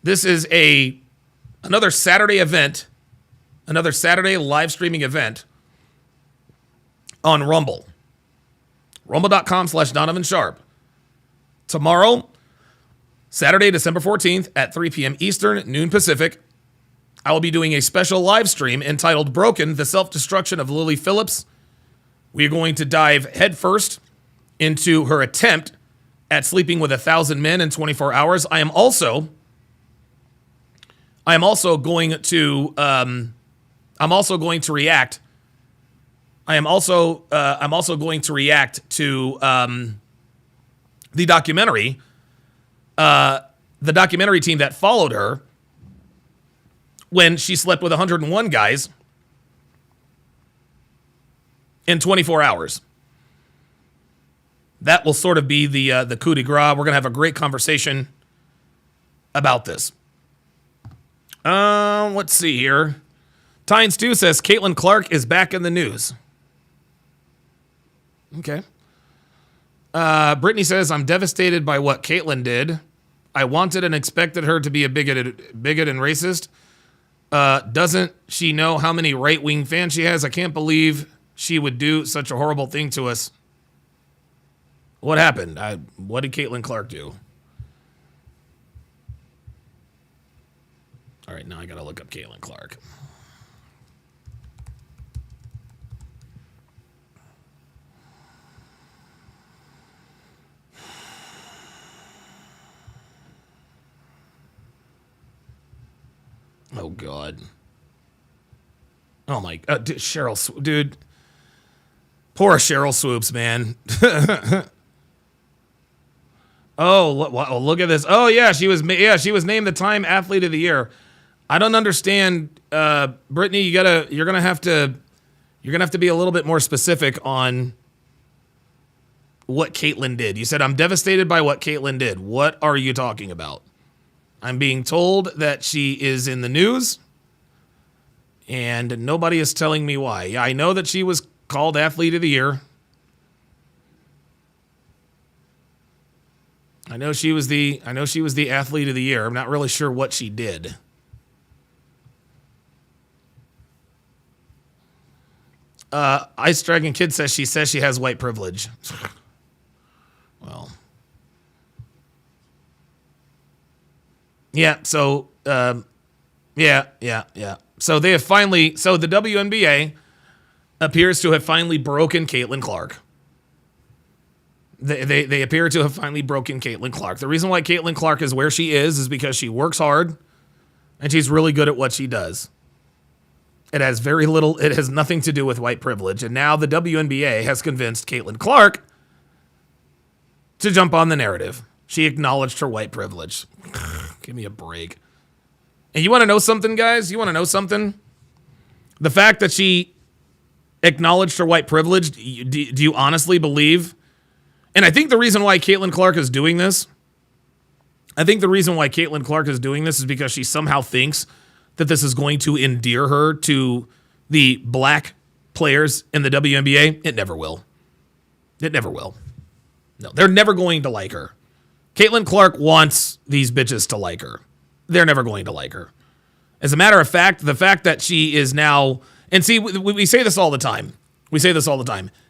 this is another Saturday event, another Saturday live streaming event on Rumble. Rumble.com/Donovan Sharpe. Tomorrow, Saturday, December 14th at 3 p.m. Eastern, noon Pacific, I will be doing a special live stream entitled Broken, the Self-Destruction of Lily Phillips. We are going to dive headfirst into her attempt at sleeping with 1,000 men in 24 hours. I am also going to react. I'm also going to react to the documentary team that followed her when she slept with 101 guys. in 24 hours. That will sort of be the coup de grace. We're going to have a great conversation about this. Let's see here. Tyne Stew says Caitlin Clark is back in the news. Okay. Brittany says, I'm devastated by what Caitlin did. I wanted and expected her to be a bigot and racist. Doesn't she know how many right-wing fans she has? I can't believe she would do such a horrible thing to us. What happened? What did Caitlin Clark do? All right, now I got to look up Caitlin Clark. Oh, God. Oh, my God. Dude. Poor Cheryl Swoops, man. Look at this. Oh, yeah, she was named the Time Athlete of the Year. I don't understand, Brittany. You're gonna have to be a little bit more specific on what Caitlin did. You said, I'm devastated by what Caitlin did. What are you talking about? I'm being told that she is in the news, and nobody is telling me why. Yeah, I know that she was called Athlete of the Year. I know she was the Athlete of the Year. I'm not really sure what she did. Ice Dragon Kid says she has white privilege. Well. Yeah, so yeah. So the WNBA appears to have finally broken Caitlin Clark. They appear to have finally broken Caitlin Clark. The reason why Caitlin Clark is where she is because she works hard and she's really good at what she does. It has nothing to do with white privilege. And now the WNBA has convinced Caitlin Clark to jump on the narrative. She acknowledged her white privilege. Give me a break. And you want to know something, guys? You want to know something? The fact that she acknowledged her white privilege, do you honestly believe? And I think the reason why Caitlin Clark is doing this, is because she somehow thinks that this is going to endear her to the black players in the WNBA. It never will. No, they're never going to like her. Caitlin Clark wants these bitches to like her. They're never going to like her. As a matter of fact, the fact that she is now, and see, we say this all the time.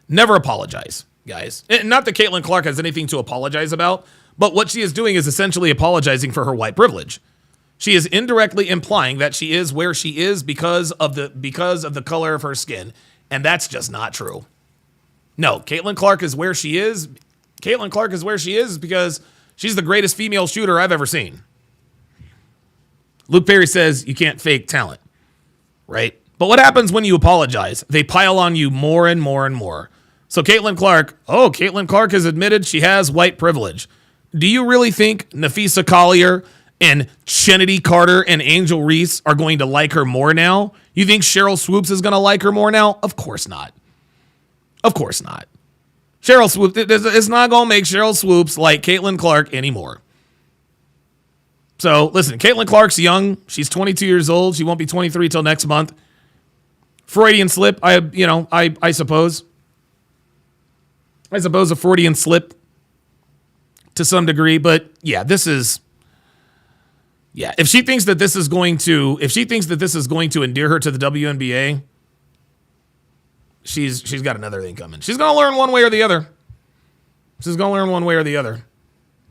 Never apologize, guys. And not that Caitlin Clark has anything to apologize about, but what she is doing is essentially apologizing for her white privilege. She is indirectly implying that she is where she is because of the color of her skin, and that's just not true. No, Caitlin Clark is where she is. Caitlin Clark is where she is because she's the greatest female shooter I've ever seen. Luke Perry says you can't fake talent, right? But what happens when you apologize? They pile on you more and more and more. So Caitlin Clark has admitted she has white privilege. Do you really think Nafisa Collier and Chennedy Carter and Angel Reese are going to like her more now? You think Cheryl Swoops is going to like her more now? Of course not. Cheryl Swoops, it's not going to make Cheryl Swoops like Caitlin Clark anymore. So listen, Caitlin Clark's young. She's 22 years old. She won't be 23 till next month. Freudian slip, I suppose. I suppose a Freudian slip to some degree, but yeah, if she thinks that this is going to endear her to the WNBA, she's got another thing coming. She's going to learn one way or the other.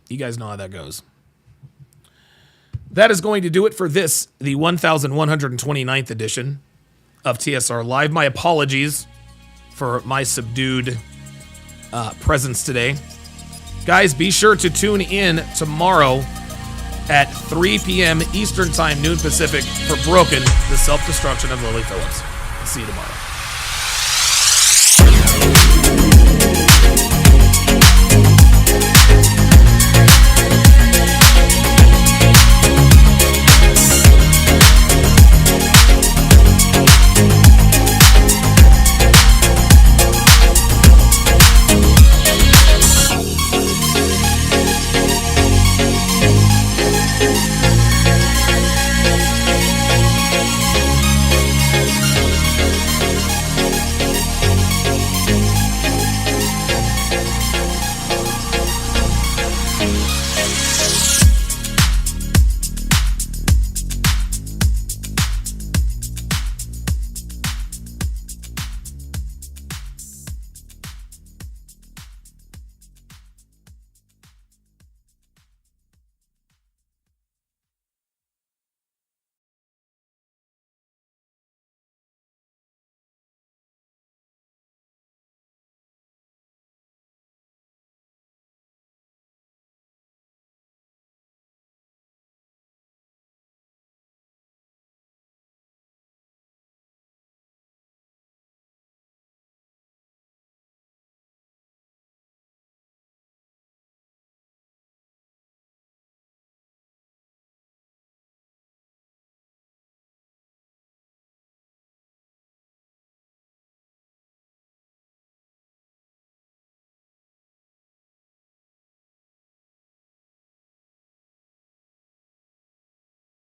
You guys know how that goes. That is going to do it for this, the 1129th edition of TSR Live. My apologies for my subdued presence today. Guys, be sure to tune in tomorrow at 3 p.m. Eastern Time, noon Pacific, for Broken, the Self-Destruction of Lily Phillips. See you tomorrow.